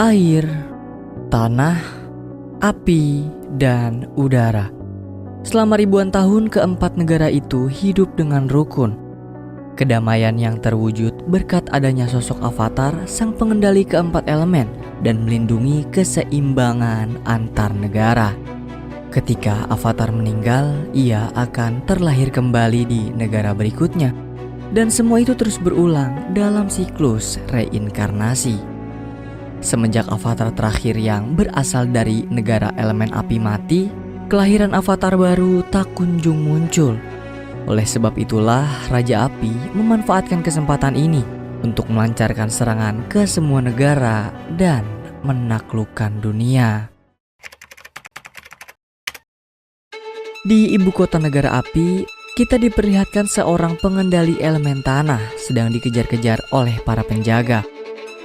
air, tanah, api, dan udara. Selama ribuan tahun keempat negara itu hidup dengan rukun. Kedamaian yang terwujud berkat adanya sosok Avatar sang pengendali keempat elemen dan melindungi keseimbangan antar negara. Ketika Avatar meninggal, ia akan terlahir kembali di negara berikutnya. Dan semua itu terus berulang dalam siklus reinkarnasi. Semenjak Avatar terakhir yang berasal dari negara elemen api mati, kelahiran Avatar baru tak kunjung muncul. Oleh sebab itulah Raja Api memanfaatkan kesempatan ini untuk melancarkan serangan ke semua negara dan menaklukkan dunia. Di ibu kota negara api, kita diperlihatkan seorang pengendali elemen tanah sedang dikejar-kejar oleh para penjaga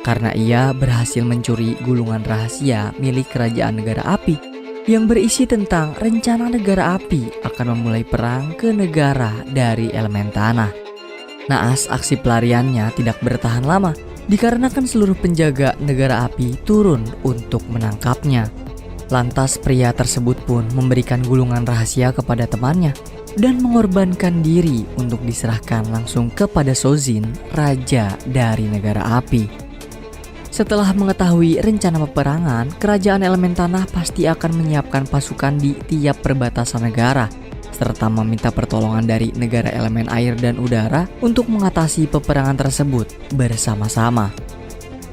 karena ia berhasil mencuri gulungan rahasia milik kerajaan negara api yang berisi tentang rencana negara api akan memulai perang ke negara dari elemen tanah. Naas aksi pelariannya tidak bertahan lama dikarenakan seluruh penjaga negara api turun untuk menangkapnya. Lantas pria tersebut pun memberikan gulungan rahasia kepada temannya dan mengorbankan diri untuk diserahkan langsung kepada Sozin, raja dari negara api. Setelah mengetahui rencana peperangan, kerajaan elemen tanah pasti akan menyiapkan pasukan di tiap perbatasan negara, serta meminta pertolongan dari negara elemen air dan udara untuk mengatasi peperangan tersebut bersama-sama.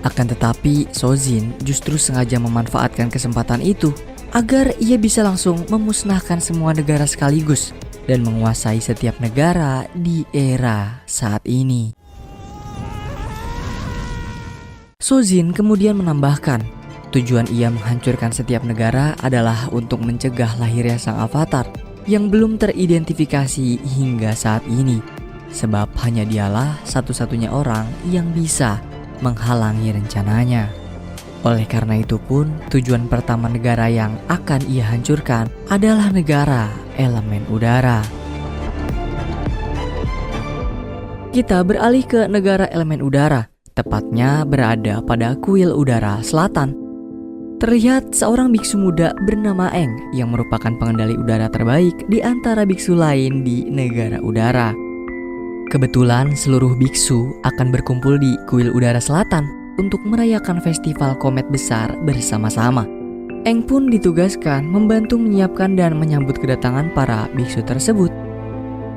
Akan tetapi, Sozin justru sengaja memanfaatkan kesempatan itu agar ia bisa langsung memusnahkan semua negara sekaligus dan menguasai setiap negara di era saat ini. Sozin kemudian menambahkan, tujuan ia menghancurkan setiap negara adalah untuk mencegah lahirnya sang Avatar yang belum teridentifikasi hingga saat ini, sebab hanya dialah satu-satunya orang yang bisa menghalangi rencananya. Oleh karena itu pun, tujuan pertama negara yang akan ia hancurkan adalah negara elemen udara. Kita beralih ke negara elemen udara, tepatnya berada pada kuil udara selatan. Terlihat seorang biksu muda bernama Eng yang merupakan pengendali udara terbaik di antara biksu lain di negara udara. Kebetulan seluruh biksu akan berkumpul di kuil udara selatan untuk merayakan festival komet besar bersama-sama. Eng pun ditugaskan membantu menyiapkan dan menyambut kedatangan para biksu tersebut.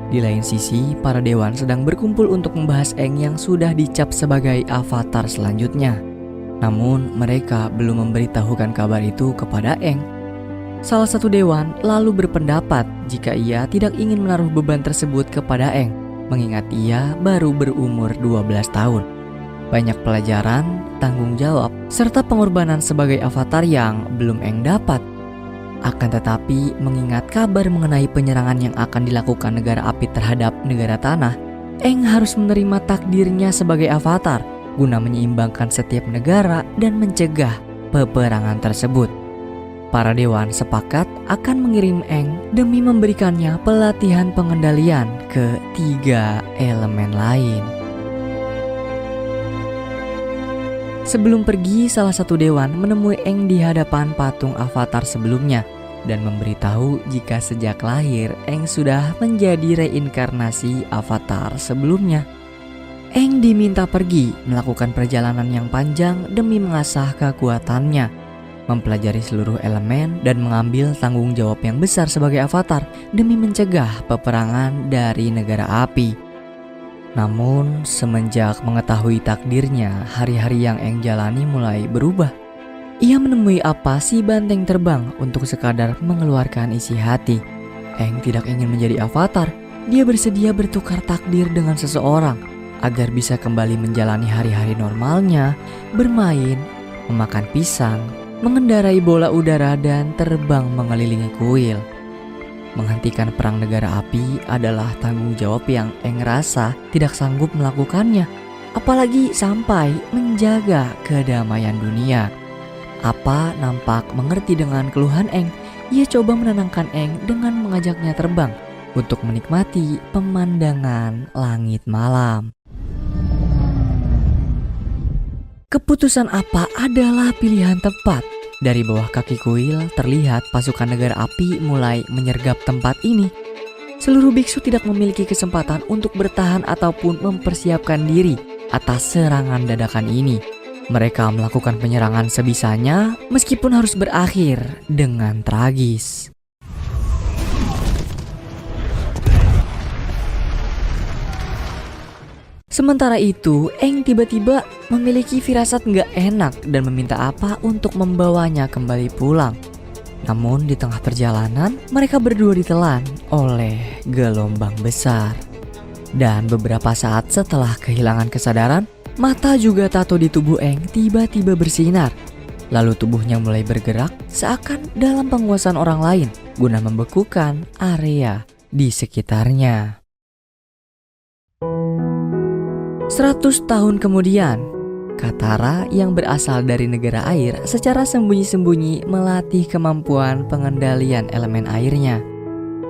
Di lain sisi, para dewan sedang berkumpul untuk membahas Eng yang sudah dicap sebagai Avatar selanjutnya. Namun mereka belum memberitahukan kabar itu kepada Eng. Salah satu dewan lalu berpendapat jika ia tidak ingin menaruh beban tersebut kepada Eng, mengingat ia baru berumur 12 tahun. Banyak pelajaran, tanggung jawab, serta pengorbanan sebagai Avatar yang belum Eng dapat. Akan tetapi, mengingat kabar mengenai penyerangan yang akan dilakukan negara api terhadap negara tanah, Eng harus menerima takdirnya sebagai Avatar guna menyeimbangkan setiap negara dan mencegah peperangan tersebut. Para dewan sepakat akan mengirim Eng demi memberikannya pelatihan pengendalian ke 3 elemen lain. Sebelum pergi, salah satu dewan menemui Eng di hadapan patung Avatar sebelumnya dan memberitahu jika sejak lahir Eng sudah menjadi reinkarnasi Avatar sebelumnya. Eng diminta pergi melakukan perjalanan yang panjang demi mengasah kekuatannya, mempelajari seluruh elemen dan mengambil tanggung jawab yang besar sebagai Avatar demi mencegah peperangan dari negara api. Namun, semenjak mengetahui takdirnya, hari-hari yang Eng jalani mulai berubah. Ia menemui apa si banteng terbang untuk sekadar mengeluarkan isi hati. Eng tidak ingin menjadi Avatar. Dia bersedia bertukar takdir dengan seseorang agar bisa kembali menjalani hari-hari normalnya, bermain, memakan pisang, mengendarai bola udara, dan terbang mengelilingi kuil. Menghentikan perang negara api adalah tanggung jawab yang Eng rasa tidak sanggup melakukannya, apalagi sampai menjaga kedamaian dunia. Apa nampak mengerti dengan keluhan Eng, ia coba menenangkan Eng dengan mengajaknya terbang untuk menikmati pemandangan langit malam. Keputusan apa adalah pilihan tepat. Dari bawah kaki kuil terlihat pasukan negara api mulai menyergap tempat ini. Seluruh biksu tidak memiliki kesempatan untuk bertahan ataupun mempersiapkan diri atas serangan dadakan ini. Mereka melakukan penyerangan sebisanya meskipun harus berakhir dengan tragis. Sementara itu, Aang tiba-tiba memiliki firasat nggak enak dan meminta apa untuk membawanya kembali pulang. Namun di tengah perjalanan, mereka berdua ditelan oleh gelombang besar. Dan beberapa saat setelah kehilangan kesadaran, mata juga tato di tubuh Aang tiba-tiba bersinar. Lalu tubuhnya mulai bergerak seakan dalam penguasaan orang lain guna membekukan area di sekitarnya. 100 tahun kemudian, Katara yang berasal dari negara air secara sembunyi-sembunyi melatih kemampuan pengendalian elemen airnya.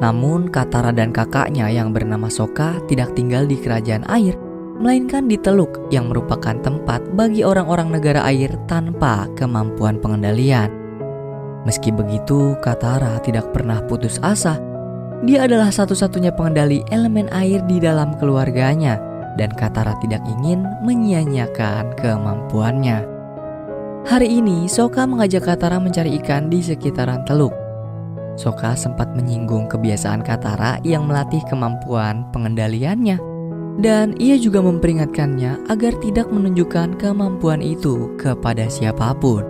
Namun Katara dan kakaknya yang bernama Sokka tidak tinggal di kerajaan air, melainkan di Teluk yang merupakan tempat bagi orang-orang negara air tanpa kemampuan pengendalian. Meski begitu, Katara tidak pernah putus asa. Dia adalah satu-satunya pengendali elemen air di dalam keluarganya, dan Katara tidak ingin menyia-nyiakan kemampuannya. Hari ini, Sokka mengajak Katara mencari ikan di sekitaran teluk. Sokka sempat menyinggung kebiasaan Katara yang melatih kemampuan pengendaliannya, dan ia juga memperingatkannya agar tidak menunjukkan kemampuan itu kepada siapapun.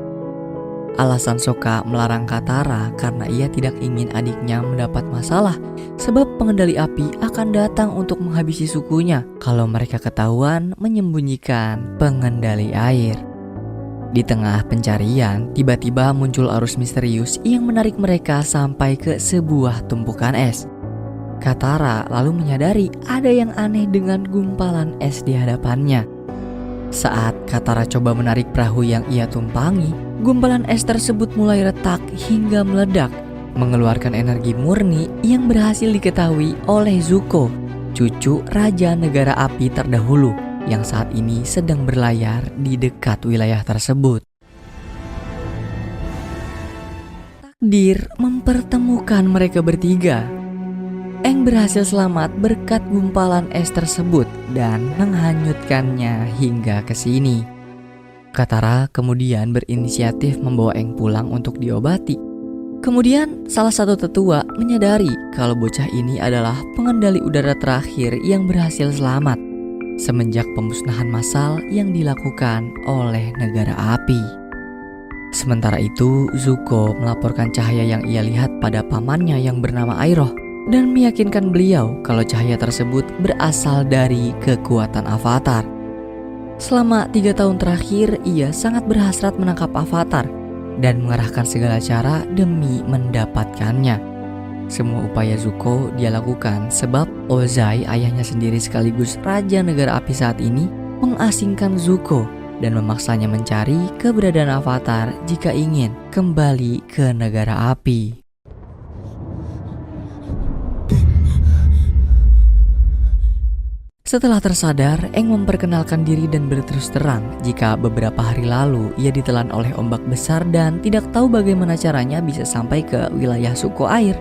Alasan Sokka melarang Katara karena ia tidak ingin adiknya mendapat masalah, sebab pengendali api akan datang untuk menghabisi sukunya kalau mereka ketahuan menyembunyikan pengendali air. Di tengah pencarian, tiba-tiba muncul arus misterius yang menarik mereka sampai ke sebuah tumpukan es. Katara lalu menyadari ada yang aneh dengan gumpalan es di hadapannya. Saat Katara coba menarik perahu yang ia tumpangi, gumpalan es tersebut mulai retak hingga meledak, mengeluarkan energi murni yang berhasil diketahui oleh Zuko, cucu Raja Negara Api terdahulu yang saat ini sedang berlayar di dekat wilayah tersebut. Takdir mempertemukan mereka bertiga. Aang berhasil selamat berkat gumpalan es tersebut dan menghanyutkannya hingga ke sini. Katara kemudian berinisiatif membawa Aang pulang untuk diobati. Kemudian salah satu tetua menyadari kalau bocah ini adalah pengendali udara terakhir yang berhasil selamat semenjak pemusnahan massal yang dilakukan oleh negara api. Sementara itu, Zuko melaporkan cahaya yang ia lihat pada pamannya yang bernama Iroh dan meyakinkan beliau kalau cahaya tersebut berasal dari kekuatan Avatar. Selama 3 tahun terakhir, ia sangat berhasrat menangkap Avatar dan mengerahkan segala cara demi mendapatkannya. Semua upaya Zuko dia lakukan sebab Ozai, ayahnya sendiri sekaligus Raja Negara Api saat ini, mengasingkan Zuko dan memaksanya mencari keberadaan Avatar jika ingin kembali ke Negara Api. Setelah tersadar, Aang memperkenalkan diri dan berterus terang jika beberapa hari lalu ia ditelan oleh ombak besar dan tidak tahu bagaimana caranya bisa sampai ke wilayah suku air.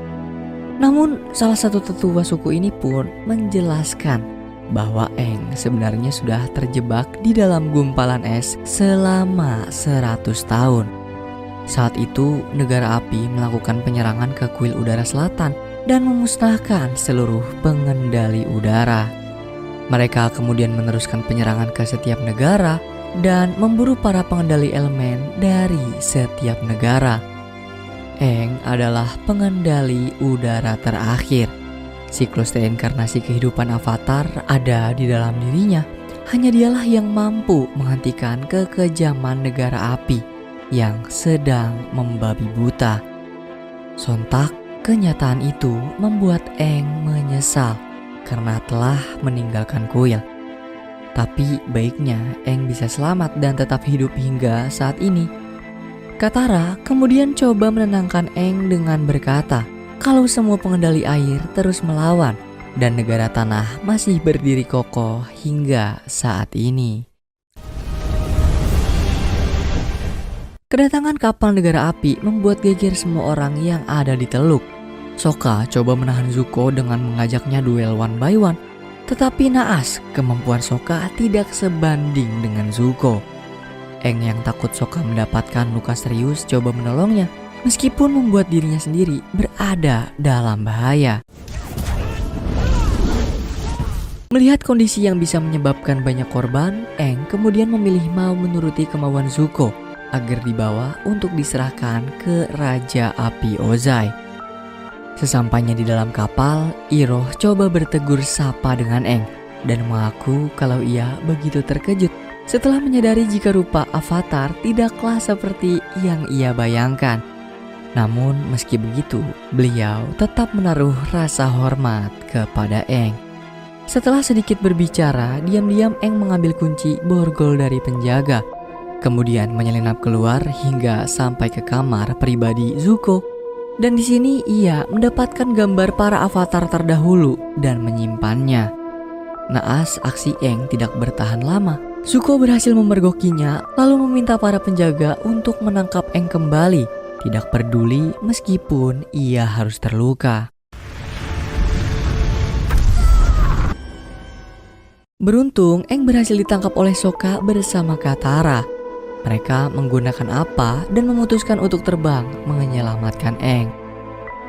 Namun, salah satu tetua suku ini pun menjelaskan bahwa Aang sebenarnya sudah terjebak di dalam gumpalan es selama 100 tahun. Saat itu, negara api melakukan penyerangan ke kuil udara selatan dan memusnahkan seluruh pengendali udara. Mereka kemudian meneruskan penyerangan ke setiap negara dan memburu para pengendali elemen dari setiap negara. Aang adalah pengendali udara terakhir. Siklus reinkarnasi kehidupan Avatar ada di dalam dirinya. Hanya dialah yang mampu menghentikan kekejaman negara api yang sedang membabi buta. Sontak, kenyataan itu membuat Aang menyesal karena telah meninggalkan kuil. Tapi baiknya Aang bisa selamat dan tetap hidup hingga saat ini. Katara kemudian coba menenangkan Aang dengan berkata kalau semua pengendali air terus melawan dan negara tanah masih berdiri kokoh hingga saat ini. Kedatangan kapal negara api membuat geger semua orang yang ada di Teluk. Sokka coba menahan Zuko dengan mengajaknya duel one by one. Tetapi naas, kemampuan Sokka tidak sebanding dengan Zuko. Aang yang takut Sokka mendapatkan luka serius coba menolongnya, meskipun membuat dirinya sendiri berada dalam bahaya. Melihat kondisi yang bisa menyebabkan banyak korban, Aang kemudian memilih mau menuruti kemauan Zuko agar dibawa untuk diserahkan ke Raja Api Ozai. Sesampainya di dalam kapal, Iroh coba bertegur sapa dengan Aang dan mengaku kalau ia begitu terkejut setelah menyadari jika rupa Avatar tidaklah seperti yang ia bayangkan. Namun meski begitu, beliau tetap menaruh rasa hormat kepada Aang. Setelah sedikit berbicara, diam-diam Aang mengambil kunci borgol dari penjaga, kemudian menyelinap keluar hingga sampai ke kamar pribadi Zuko. Dan di sini ia mendapatkan gambar para avatar terdahulu dan menyimpannya. Naas aksi Aang tidak bertahan lama. Zuko berhasil memergokinya lalu meminta para penjaga untuk menangkap Aang kembali, tidak peduli meskipun ia harus terluka. Beruntung, Aang berhasil ditangkap oleh Sokka bersama Katara. Mereka menggunakan apa dan memutuskan untuk terbang menyelamatkan Aang.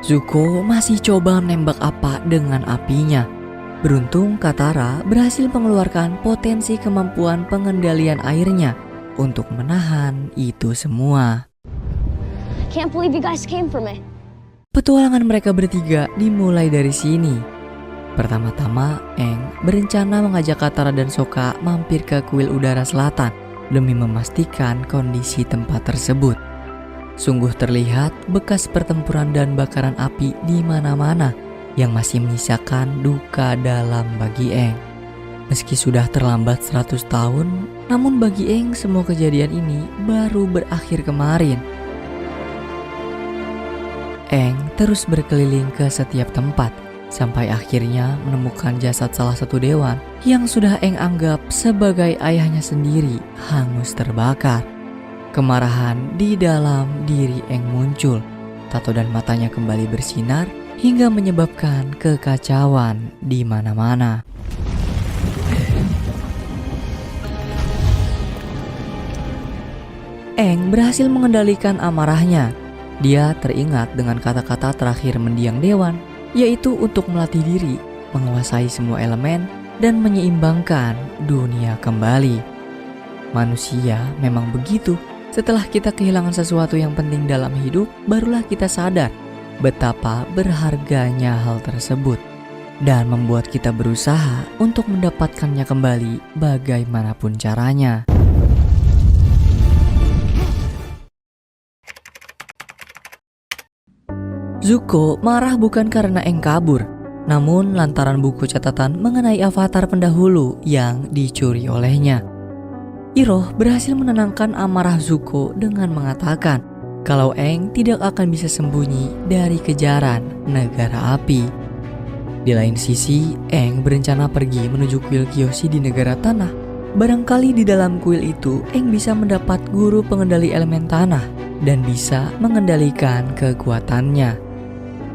Zuko masih coba menembak apa dengan apinya. Beruntung, Katara berhasil mengeluarkan potensi kemampuan pengendalian airnya untuk menahan itu semua. Can't believe you guys came for me. Petualangan mereka bertiga dimulai dari sini. Pertama-tama, Aang berencana mengajak Katara dan Sokka mampir ke kuil udara selatan demi memastikan kondisi tempat tersebut. Sungguh terlihat bekas pertempuran dan bakaran api di mana-mana yang masih menyisakan duka dalam bagi Aang. Meski sudah terlambat 100 tahun, namun bagi Aang semua kejadian ini baru berakhir kemarin. Aang terus berkeliling ke setiap tempat, sampai akhirnya menemukan jasad salah satu dewan yang sudah Aang anggap sebagai ayahnya sendiri hangus terbakar. Kemarahan di dalam diri Aang muncul, tato dan matanya kembali bersinar hingga menyebabkan kekacauan di mana-mana. Aang berhasil mengendalikan amarahnya. Dia teringat dengan kata-kata terakhir mendiang dewan, yaitu untuk melatih diri, menguasai semua elemen, dan menyeimbangkan dunia kembali. Manusia memang begitu. Setelah kita kehilangan sesuatu yang penting dalam hidup, barulah kita sadar betapa berharganya hal tersebut dan membuat kita berusaha untuk mendapatkannya kembali bagaimanapun caranya. Zuko marah bukan karena Aang kabur, namun lantaran buku catatan mengenai avatar pendahulu yang dicuri olehnya. Iroh berhasil menenangkan amarah Zuko dengan mengatakan kalau Aang tidak akan bisa sembunyi dari kejaran negara api. Di lain sisi, Aang berencana pergi menuju kuil Kyoshi di negara tanah. Barangkali di dalam kuil itu Aang bisa mendapat guru pengendali elemen tanah dan bisa mengendalikan kekuatannya.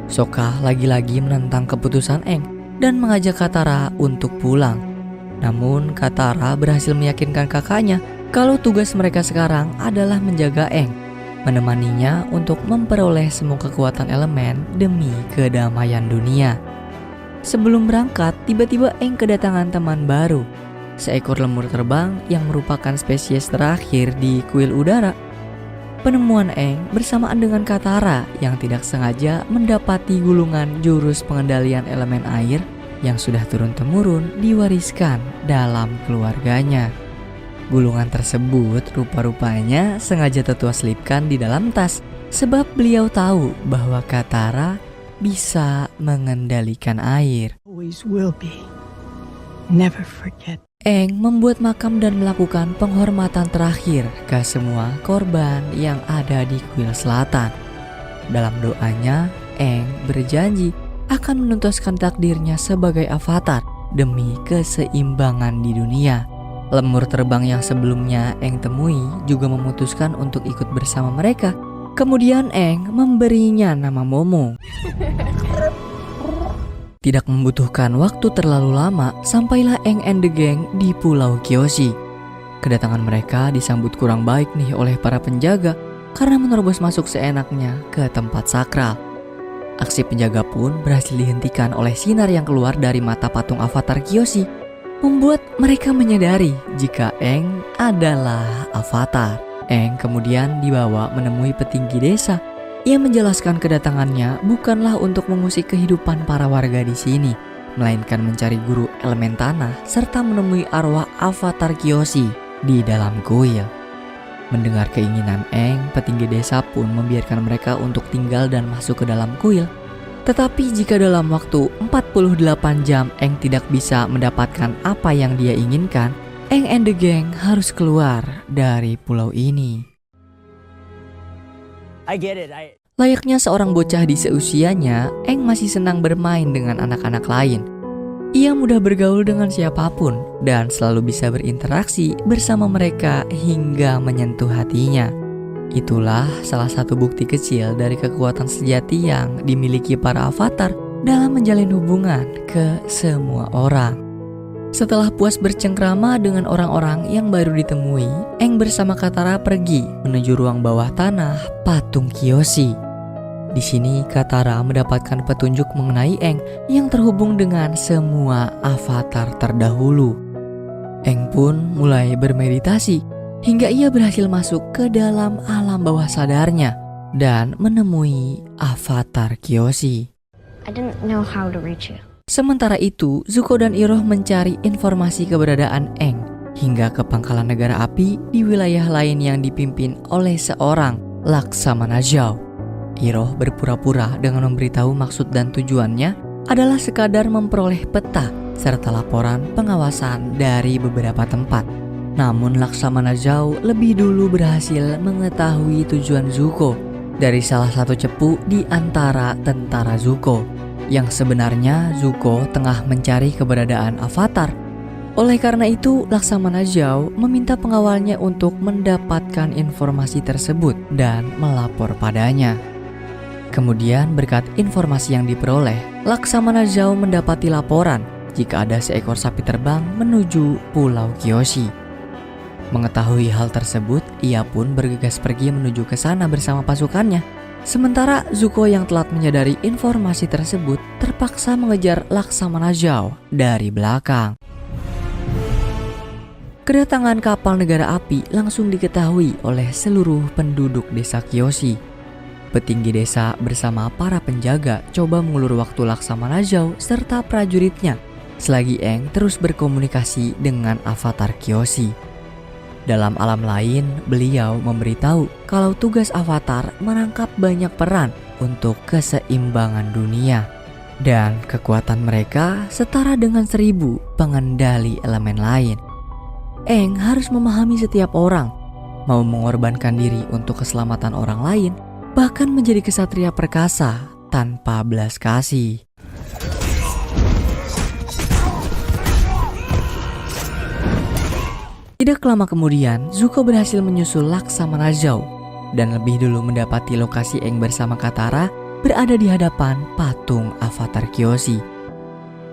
Sokka lagi-lagi menentang keputusan Aang dan mengajak Katara untuk pulang. Namun Katara berhasil meyakinkan kakaknya kalau tugas mereka sekarang adalah menjaga Aang, menemaninya untuk memperoleh semua kekuatan elemen demi kedamaian dunia. Sebelum berangkat, tiba-tiba Aang kedatangan teman baru, seekor lemur terbang yang merupakan spesies terakhir di kuil udara. Penemuan Aang bersamaan dengan Katara yang tidak sengaja mendapati gulungan jurus pengendalian elemen air yang sudah turun-temurun diwariskan dalam keluarganya. Gulungan tersebut rupa-rupanya sengaja Tetua selipkan di dalam tas sebab beliau tahu bahwa Katara bisa mengendalikan air. Always will be. Never forget. Aang membuat makam dan melakukan penghormatan terakhir ke semua korban yang ada di kuil selatan. Dalam doanya, Aang berjanji akan menuntaskan takdirnya sebagai avatar demi keseimbangan di dunia. Lemur terbang yang sebelumnya Eng temui juga memutuskan untuk ikut bersama mereka. Kemudian Eng memberinya nama Momo. Tidak membutuhkan waktu terlalu lama, sampailah Eng and the Gang di Pulau Kyoshi. Kedatangan mereka disambut kurang baik nih oleh para penjaga karena menerobos masuk seenaknya ke tempat sakral. Aksi penjaga pun berhasil dihentikan oleh sinar yang keluar dari mata patung avatar Kyoshi, membuat mereka menyadari jika Eng adalah avatar. Eng kemudian dibawa menemui petinggi desa. Ia menjelaskan kedatangannya bukanlah untuk mengusik kehidupan para warga di sini, melainkan mencari guru elemen tanah serta menemui arwah avatar Kyoshi di dalam kuil. Mendengar keinginan Eng, petinggi desa pun membiarkan mereka untuk tinggal dan masuk ke dalam kuil. Tetapi jika dalam waktu 48 jam Eng tidak bisa mendapatkan apa yang dia inginkan, Eng and the Gang harus keluar dari pulau ini. Layaknya seorang bocah di seusianya, Eng masih senang bermain dengan anak-anak lain. Ia mudah bergaul dengan siapapun dan selalu bisa berinteraksi bersama mereka hingga menyentuh hatinya. Itulah salah satu bukti kecil dari kekuatan sejati yang dimiliki para avatar dalam menjalin hubungan ke semua orang. Setelah puas bercengkrama dengan orang-orang yang baru ditemui, Eng bersama Katara pergi menuju ruang bawah tanah patung Kyoshi. Di sini Katara mendapatkan petunjuk mengenai Eng yang terhubung dengan semua avatar terdahulu. Eng pun mulai bermeditasi hingga ia berhasil masuk ke dalam alam bawah sadarnya dan menemui avatar Kyoshi. I didn't know how to reach you. Sementara itu, Zuko dan Iroh mencari informasi keberadaan Eng hingga ke pangkalan negara api di wilayah lain yang dipimpin oleh seorang Laksamana Zhao. Iroh berpura-pura dengan memberitahu maksud dan tujuannya adalah sekadar memperoleh peta serta laporan pengawasan dari beberapa tempat. Namun Laksamana Zhao lebih dulu berhasil mengetahui tujuan Zuko dari salah satu cepu di antara tentara Zuko, yang sebenarnya Zuko tengah mencari keberadaan avatar. Oleh karena itu, Laksamana Zhao meminta pengawalnya untuk mendapatkan informasi tersebut dan melapor padanya. Kemudian berkat informasi yang diperoleh, Laksamana Zhao mendapati laporan jika ada seekor sapi terbang menuju Pulau Kyoshi. Mengetahui hal tersebut, ia pun bergegas pergi menuju ke sana bersama pasukannya. Sementara Zuko yang telat menyadari informasi tersebut terpaksa mengejar Laksamana Zhao dari belakang. Kedatangan kapal negara api langsung diketahui oleh seluruh penduduk desa Kyoshi. Petinggi desa bersama para penjaga coba mengulur waktu Laksamana Zhao serta prajuritnya selagi Eng terus berkomunikasi dengan avatar Kyoshi. Dalam alam lain, beliau memberitahu kalau tugas avatar menangkap banyak peran untuk keseimbangan dunia. Dan kekuatan mereka setara dengan 1000 pengendali elemen lain. Eng harus memahami setiap orang, mau mengorbankan diri untuk keselamatan orang lain, bahkan menjadi kesatria perkasa tanpa belas kasih. Tidak lama kemudian, Zuko berhasil menyusul Laksamana Zhao dan lebih dulu mendapati lokasi Eng bersama Katara berada di hadapan patung avatar Kyoshi.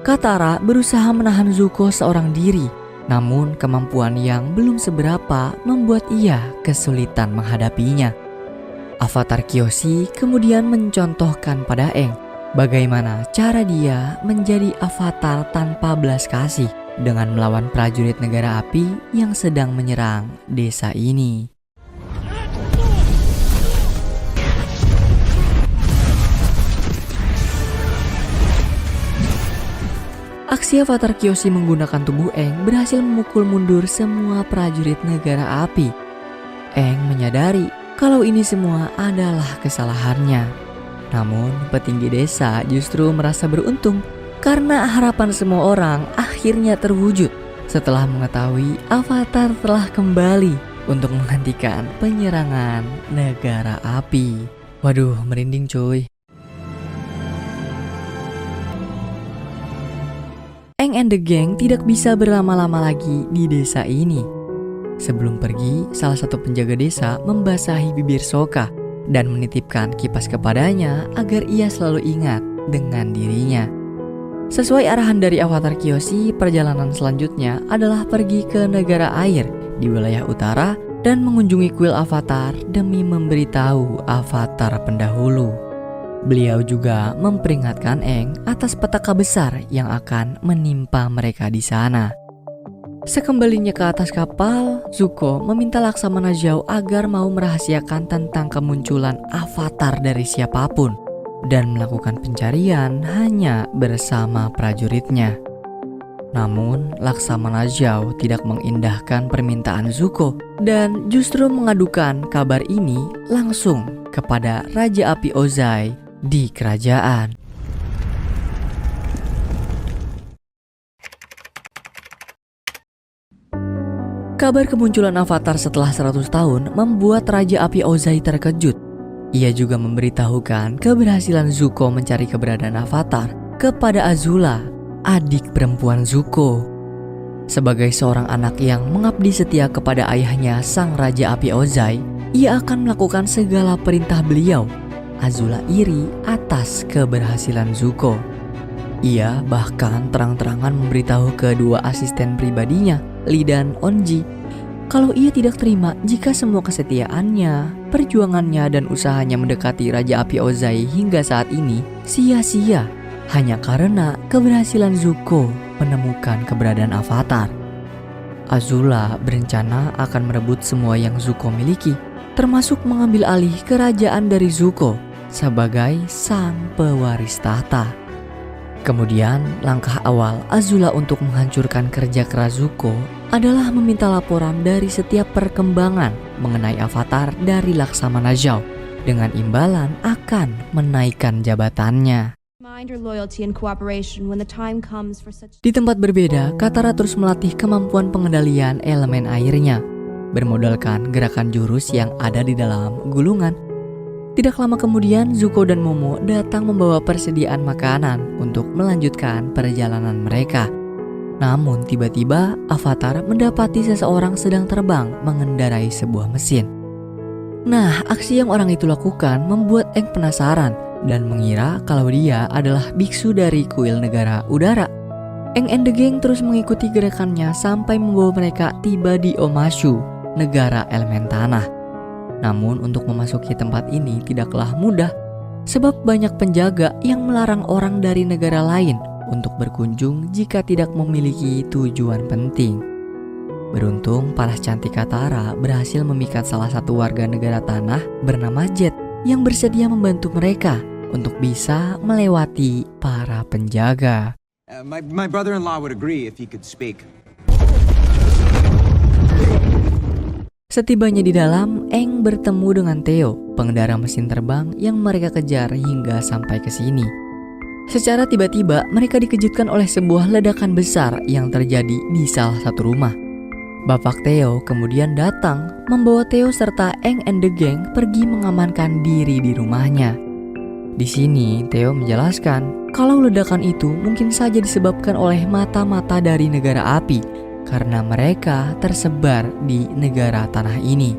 Katara berusaha menahan Zuko seorang diri, namun kemampuan yang belum seberapa membuat ia kesulitan menghadapinya. Avatar Kyoshi kemudian mencontohkan pada Eng bagaimana cara dia menjadi avatar tanpa belas kasih dengan melawan prajurit negara api yang sedang menyerang desa ini. Aksi avatar Kyoshi menggunakan tubuh Eng berhasil memukul mundur semua prajurit negara api. Eng menyadari kalau ini semua adalah kesalahannya. Namun petinggi desa justru merasa beruntung karena harapan semua orang akhirnya terwujud setelah mengetahui avatar telah kembali untuk menghentikan penyerangan negara api. Waduh, merinding cuy. Eng and the Gang tidak bisa berlama-lama lagi di desa ini. Sebelum pergi, salah satu penjaga desa membasahi bibir Sokka dan menitipkan kipas kepadanya agar ia selalu ingat dengan dirinya. Sesuai arahan dari Avatar Kyoshi, perjalanan selanjutnya adalah pergi ke negara air di wilayah utara dan mengunjungi kuil Avatar demi memberitahu Avatar pendahulu. Beliau juga memperingatkan Aang atas petaka besar yang akan menimpa mereka di sana. Sekembalinya ke atas kapal, Zuko meminta Laksamana Zhao agar mau merahasiakan tentang kemunculan Avatar dari siapapun dan melakukan pencarian hanya bersama prajuritnya. Namun, Laksamana Zhao tidak mengindahkan permintaan Zuko dan justru mengadukan kabar ini langsung kepada Raja Api Ozai di kerajaan. Kabar kemunculan Avatar setelah 100 tahun membuat Raja Api Ozai terkejut. Ia juga memberitahukan keberhasilan Zuko mencari keberadaan Avatar kepada Azula, adik perempuan Zuko. Sebagai seorang anak yang mengabdi setia kepada ayahnya sang Raja Api Ozai, ia akan melakukan segala perintah beliau. Azula iri atas keberhasilan Zuko. Ia bahkan terang-terangan memberitahu kedua asisten pribadinya, Lee dan Onji, kalau ia tidak terima jika semua kesetiaannya, perjuangannya dan usahanya mendekati Raja Api Ozai hingga saat ini sia-sia hanya karena keberhasilan Zuko menemukan keberadaan Avatar. Azula berencana akan merebut semua yang Zuko miliki, termasuk mengambil alih kerajaan dari Zuko sebagai sang pewaris tahta. Kemudian, langkah awal Azula untuk menghancurkan kerja keras Zuko adalah meminta laporan dari setiap perkembangan mengenai Avatar dari Laksamana Zhao dengan imbalan akan menaikkan jabatannya. Di tempat berbeda, Katara terus melatih kemampuan pengendalian elemen airnya, bermodalkan gerakan jurus yang ada di dalam gulungan. Tidak lama kemudian, Zuko dan Momo datang membawa persediaan makanan untuk melanjutkan perjalanan mereka. Namun tiba-tiba Avatar mendapati seseorang sedang terbang mengendarai sebuah mesin. Nah, aksi yang orang itu lakukan membuat Aang penasaran dan mengira kalau dia adalah biksu dari kuil negara udara. Aang and the Gang terus mengikuti gerakannya sampai membawa mereka tiba di Omashu, negara elemen tanah. Namun untuk memasuki tempat ini tidaklah mudah, sebab banyak penjaga yang melarang orang dari negara lain untuk berkunjung jika tidak memiliki tujuan penting. Beruntung paras cantik Katara berhasil memikat salah satu warga negara tanah bernama Jet yang bersedia membantu mereka untuk bisa melewati para penjaga. My brother-in-law would agree if he could speak. Setibanya di dalam, Aang bertemu dengan Theo, pengendara mesin terbang yang mereka kejar hingga sampai ke sini. Secara tiba-tiba, mereka dikejutkan oleh sebuah ledakan besar yang terjadi di salah satu rumah. Bapak Theo kemudian datang, membawa Theo serta Aang and the Gang pergi mengamankan diri di rumahnya. Di sini, Theo menjelaskan kalau ledakan itu mungkin saja disebabkan oleh mata-mata dari negara api, karena mereka tersebar di negara tanah ini.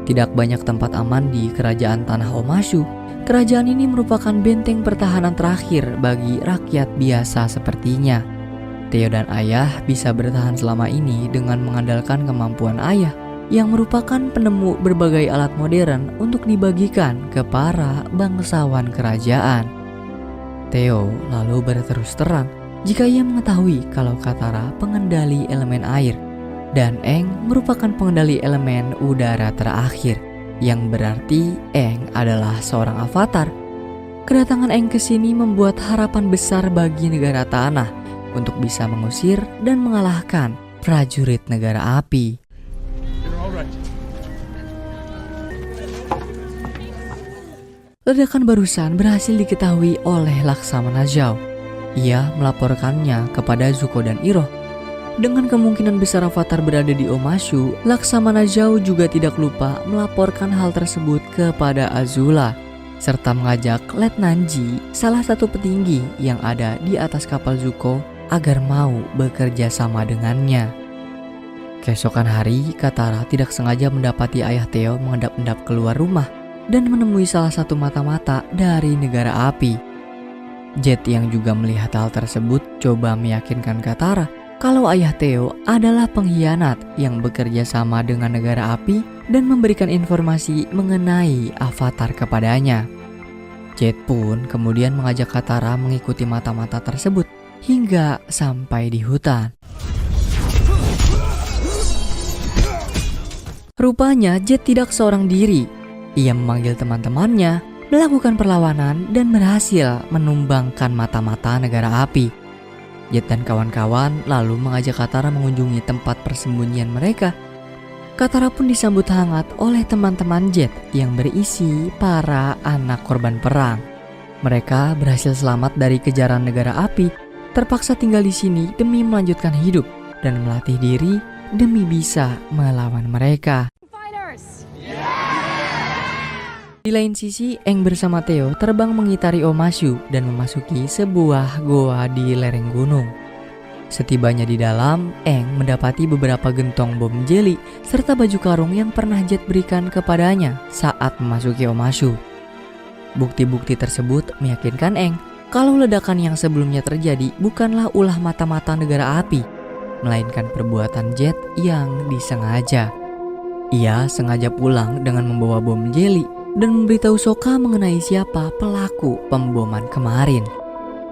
Tidak banyak tempat aman di kerajaan tanah Omashu. Kerajaan ini merupakan benteng pertahanan terakhir bagi rakyat biasa sepertinya. Theo dan ayah bisa bertahan selama ini dengan mengandalkan kemampuan ayah yang merupakan penemu berbagai alat modern untuk dibagikan ke para bangsawan kerajaan. Theo lalu berterus terang jika ia mengetahui kalau Katara pengendali elemen air dan Aang merupakan pengendali elemen udara terakhir, yang berarti Aang adalah seorang avatar. Kedatangan Aang ke sini membuat harapan besar bagi negara tanah untuk bisa mengusir dan mengalahkan prajurit negara api. Ledakan barusan berhasil diketahui oleh Laksamana Zhao. Ia melaporkannya kepada Zuko dan Iroh. Dengan kemungkinan besar Avatar berada di Omashu, Laksamana Zhao juga tidak lupa melaporkan hal tersebut kepada Azula, serta mengajak Letnan Ji, salah satu petinggi yang ada di atas kapal Zuko, agar mau bekerja sama dengannya. Keesokan hari, Katara tidak sengaja mendapati ayah Theo mengendap-endap keluar rumah dan menemui salah satu mata-mata dari negara api. Jet yang juga melihat hal tersebut coba meyakinkan Katara kalau ayah Theo adalah pengkhianat yang bekerja sama dengan negara api dan memberikan informasi mengenai Avatar kepadanya. Jet pun kemudian mengajak Katara mengikuti mata-mata tersebut hingga sampai di hutan. Rupanya Jet tidak seorang diri. Ia memanggil teman-temannya, melakukan perlawanan dan berhasil menumbangkan mata-mata negara api. Jet dan kawan-kawan lalu mengajak Katara mengunjungi tempat persembunyian mereka. Katara pun disambut hangat oleh teman-teman Jet yang berisi para anak korban perang. Mereka berhasil selamat dari kejaran negara api, terpaksa tinggal di sini demi melanjutkan hidup dan melatih diri demi bisa melawan mereka. Di lain sisi, Aang bersama Theo terbang mengitari Omashu dan memasuki sebuah goa di lereng gunung. Setibanya di dalam, Aang mendapati beberapa gentong bom jeli serta baju karung yang pernah Jet berikan kepadanya saat memasuki Omashu. Bukti-bukti tersebut meyakinkan Aang kalau ledakan yang sebelumnya terjadi bukanlah ulah mata-mata negara api, melainkan perbuatan Jet yang disengaja. Ia sengaja pulang dengan membawa bom jeli dan memberitahu Sokka mengenai siapa pelaku pemboman kemarin.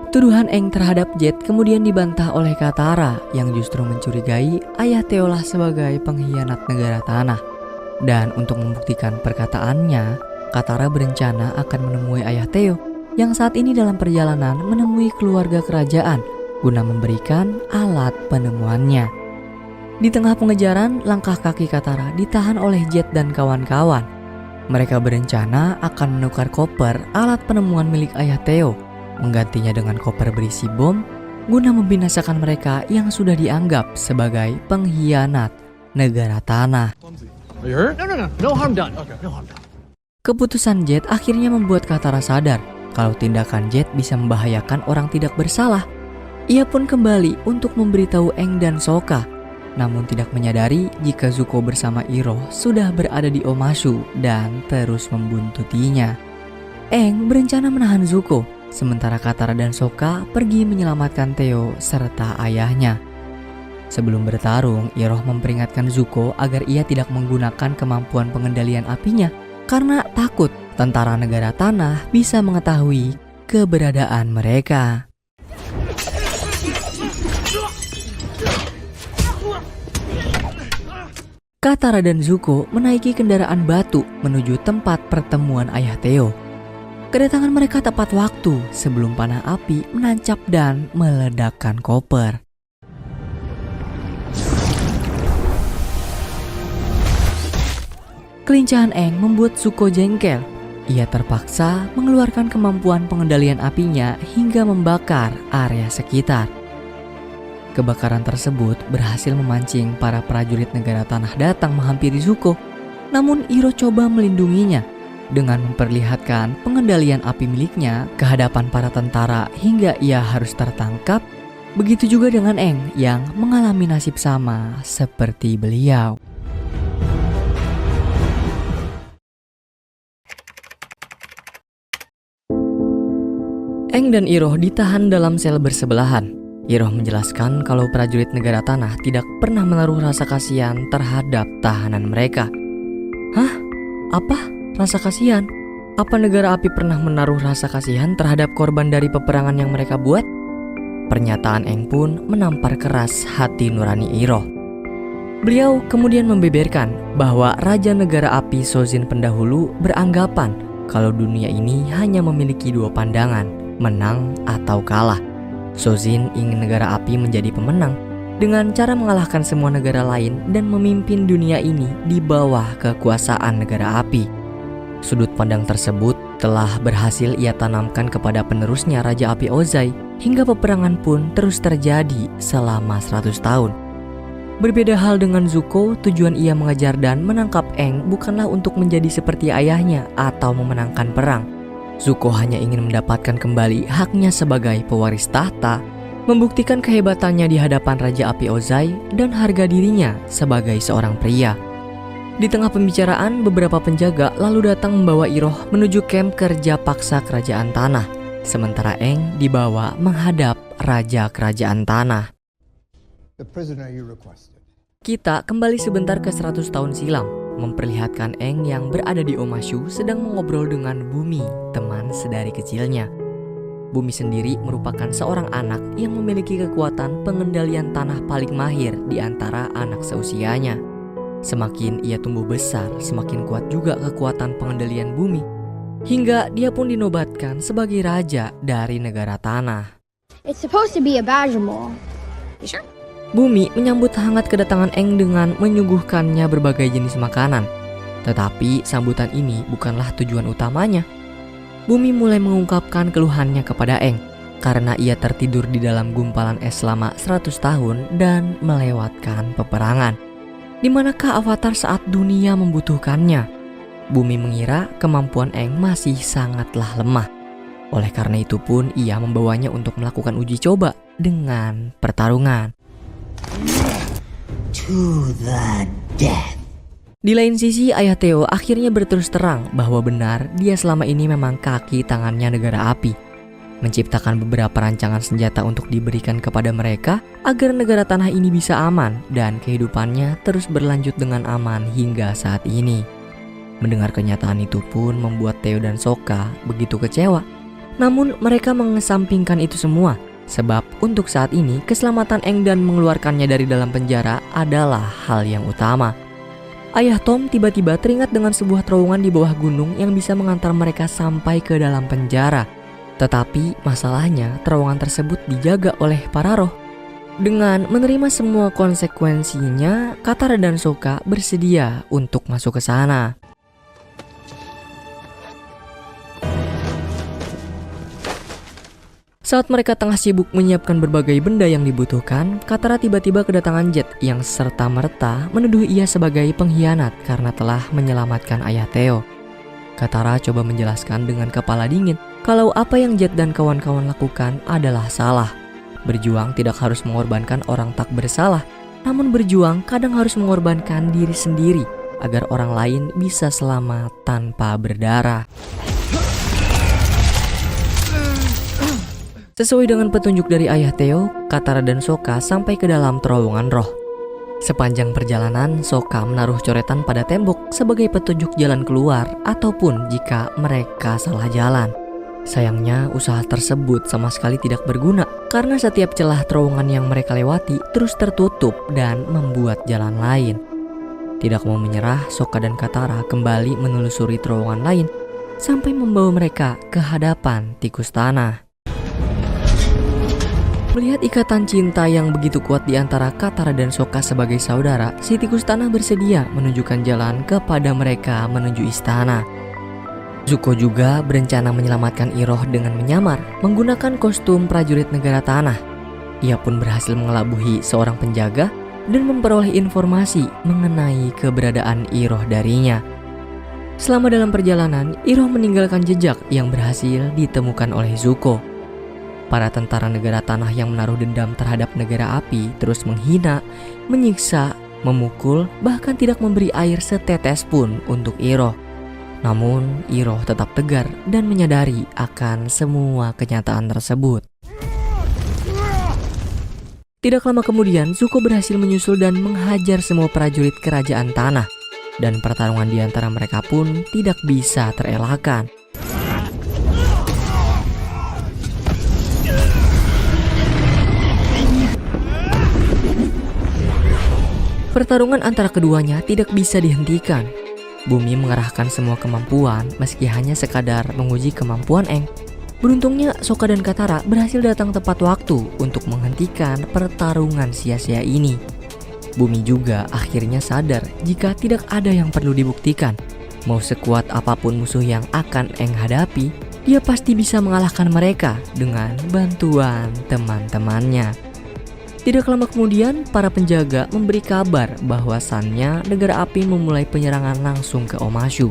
Tuduhan Aang terhadap Jet kemudian dibantah oleh Katara yang justru mencurigai ayah Theo lah sebagai pengkhianat negara tanah. Dan untuk membuktikan perkataannya, Katara berencana akan menemui ayah Theo yang saat ini dalam perjalanan menemui keluarga kerajaan guna memberikan alat penemuannya. Di tengah pengejaran, langkah kaki Katara ditahan oleh Jet dan kawan-kawan. Mereka berencana akan menukar koper alat penemuan milik ayah Theo, menggantinya dengan koper berisi bom, guna membinasakan mereka yang sudah dianggap sebagai pengkhianat negara tanah. Are you hurt? No harm done. Okay. No harm done. Keputusan Jet akhirnya membuat Katara sadar kalau tindakan Jet bisa membahayakan orang tidak bersalah. Ia pun kembali untuk memberitahu Aang dan Sokka, namun tidak menyadari jika Zuko bersama Iroh sudah berada di Omashu dan terus membuntutinya. Aang berencana menahan Zuko, sementara Katara dan Sokka pergi menyelamatkan Theo serta ayahnya. Sebelum bertarung, Iroh memperingatkan Zuko agar ia tidak menggunakan kemampuan pengendalian apinya karena takut tentara negara tanah bisa mengetahui keberadaan mereka. Katara dan Zuko menaiki kendaraan batu menuju tempat pertemuan ayah Theo. Kedatangan mereka tepat waktu sebelum panah api menancap dan meledakkan koper. Kelincahan Aang membuat Zuko jengkel. Ia terpaksa mengeluarkan kemampuan pengendalian apinya hingga membakar area sekitar. Kebakaran tersebut berhasil memancing para prajurit negara tanah datang menghampiri Zuko. Namun Iroh coba melindunginya dengan memperlihatkan pengendalian api miliknya ke hadapan para tentara hingga ia harus tertangkap. Begitu juga dengan Aang yang mengalami nasib sama seperti beliau. Aang dan Iroh ditahan dalam sel bersebelahan. Iroh menjelaskan kalau prajurit negara tanah tidak pernah menaruh rasa kasihan terhadap tahanan mereka. Hah? Apa? Rasa kasihan? Apa negara api pernah menaruh rasa kasihan terhadap korban dari peperangan yang mereka buat? Pernyataan Aang pun menampar keras hati nurani Iroh. Beliau kemudian membeberkan bahwa Raja Negara Api Sozin pendahulu beranggapan kalau dunia ini hanya memiliki dua pandangan, menang atau kalah. Sozin ingin negara api menjadi pemenang dengan cara mengalahkan semua negara lain dan memimpin dunia ini di bawah kekuasaan negara api. Sudut pandang tersebut telah berhasil ia tanamkan kepada penerusnya Raja Api Ozai hingga peperangan pun terus terjadi selama 100 tahun. Berbeda hal dengan Zuko, tujuan ia mengejar dan menangkap Aang bukanlah untuk menjadi seperti ayahnya atau memenangkan perang. Zuko hanya ingin mendapatkan kembali haknya sebagai pewaris tahta membuktikan kehebatannya di hadapan Raja Api Ozai dan harga dirinya sebagai seorang pria. Di tengah pembicaraan, beberapa penjaga lalu datang membawa Iroh menuju kamp kerja paksa Kerajaan Tanah, sementara Aang dibawa menghadap Raja Kerajaan Tanah. The prisoner you requested. Kita kembali sebentar ke 100 tahun silam, memperlihatkan Aang yang berada di Omashu sedang mengobrol dengan Bumi, teman sedari kecilnya. Bumi sendiri merupakan seorang anak yang memiliki kekuatan pengendalian tanah paling mahir di antara anak seusianya. Semakin ia tumbuh besar, semakin kuat juga kekuatan pengendalian bumi, hingga dia pun dinobatkan sebagai raja dari negara tanah. It's supposed to be a Bajamol. You sure? Bumi menyambut hangat kedatangan Aang dengan menyuguhkannya berbagai jenis makanan. Tetapi sambutan ini bukanlah tujuan utamanya. Bumi mulai mengungkapkan keluhannya kepada Aang karena ia tertidur di dalam gumpalan es selama 100 tahun dan melewatkan peperangan. Di manakah Avatar saat dunia membutuhkannya? Bumi mengira kemampuan Aang masih sangatlah lemah. Oleh karena itu pun ia membawanya untuk melakukan uji coba dengan pertarungan. To the death. Di lain sisi, Ayah Theo akhirnya berterus terang bahwa benar dia selama ini memang kaki tangannya negara api, menciptakan beberapa rancangan senjata untuk diberikan kepada mereka agar negara tanah ini bisa aman dan kehidupannya terus berlanjut dengan aman hingga saat ini. Mendengar kenyataan itu pun membuat Theo dan Sokka begitu kecewa. Namun mereka mengesampingkan itu semua, sebab untuk saat ini keselamatan Aang dan mengeluarkannya dari dalam penjara adalah hal yang utama. Ayah Tom tiba-tiba teringat dengan sebuah terowongan di bawah gunung yang bisa mengantar mereka sampai ke dalam penjara. Tetapi masalahnya terowongan tersebut dijaga oleh para roh. Dengan menerima semua konsekuensinya, Katara dan Sokka bersedia untuk masuk ke sana. Saat mereka tengah sibuk menyiapkan berbagai benda yang dibutuhkan, Katara tiba-tiba kedatangan Jet yang serta-merta menuduh ia sebagai pengkhianat karena telah menyelamatkan Ayah Theo. Katara coba menjelaskan dengan kepala dingin kalau apa yang Jet dan kawan-kawan lakukan adalah salah. Berjuang tidak harus mengorbankan orang tak bersalah, namun berjuang kadang harus mengorbankan diri sendiri agar orang lain bisa selamat tanpa berdarah. Sesuai dengan petunjuk dari Ayah Theo, Katara dan Sokka sampai ke dalam terowongan roh. Sepanjang perjalanan, Sokka menaruh coretan pada tembok sebagai petunjuk jalan keluar ataupun jika mereka salah jalan. Sayangnya usaha tersebut sama sekali tidak berguna karena setiap celah terowongan yang mereka lewati terus tertutup dan membuat jalan lain. Tidak mau menyerah, Sokka dan Katara kembali menelusuri terowongan lain sampai membawa mereka ke hadapan tikus tanah. Melihat ikatan cinta yang begitu kuat di antara Katara dan Sokka sebagai saudara, si tikus tanah bersedia menunjukkan jalan kepada mereka menuju istana. Zuko juga berencana menyelamatkan Iroh dengan menyamar menggunakan kostum prajurit negara tanah. Ia pun berhasil mengelabuhi seorang penjaga dan memperoleh informasi mengenai keberadaan Iroh darinya. Selama dalam perjalanan, Iroh meninggalkan jejak yang berhasil ditemukan oleh Zuko. Para tentara negara tanah yang menaruh dendam terhadap negara api terus menghina, menyiksa, memukul, bahkan tidak memberi air setetes pun untuk Iroh. Namun Iroh tetap tegar dan menyadari akan semua kenyataan tersebut. Tidak lama kemudian, Zuko berhasil menyusul dan menghajar semua prajurit kerajaan tanah. Dan pertarungan di antara mereka pun tidak bisa terelakkan. Pertarungan antara keduanya tidak bisa dihentikan. Bumi mengerahkan semua kemampuan meski hanya sekadar menguji kemampuan Aang. Beruntungnya Sokka dan Katara berhasil datang tepat waktu untuk menghentikan pertarungan sia-sia ini. Bumi juga akhirnya sadar jika tidak ada yang perlu dibuktikan. Mau sekuat apapun musuh yang akan Aang hadapi, dia pasti bisa mengalahkan mereka dengan bantuan teman-temannya. Tidak lama kemudian, para penjaga memberi kabar bahwasannya negara api memulai penyerangan langsung ke Omashu.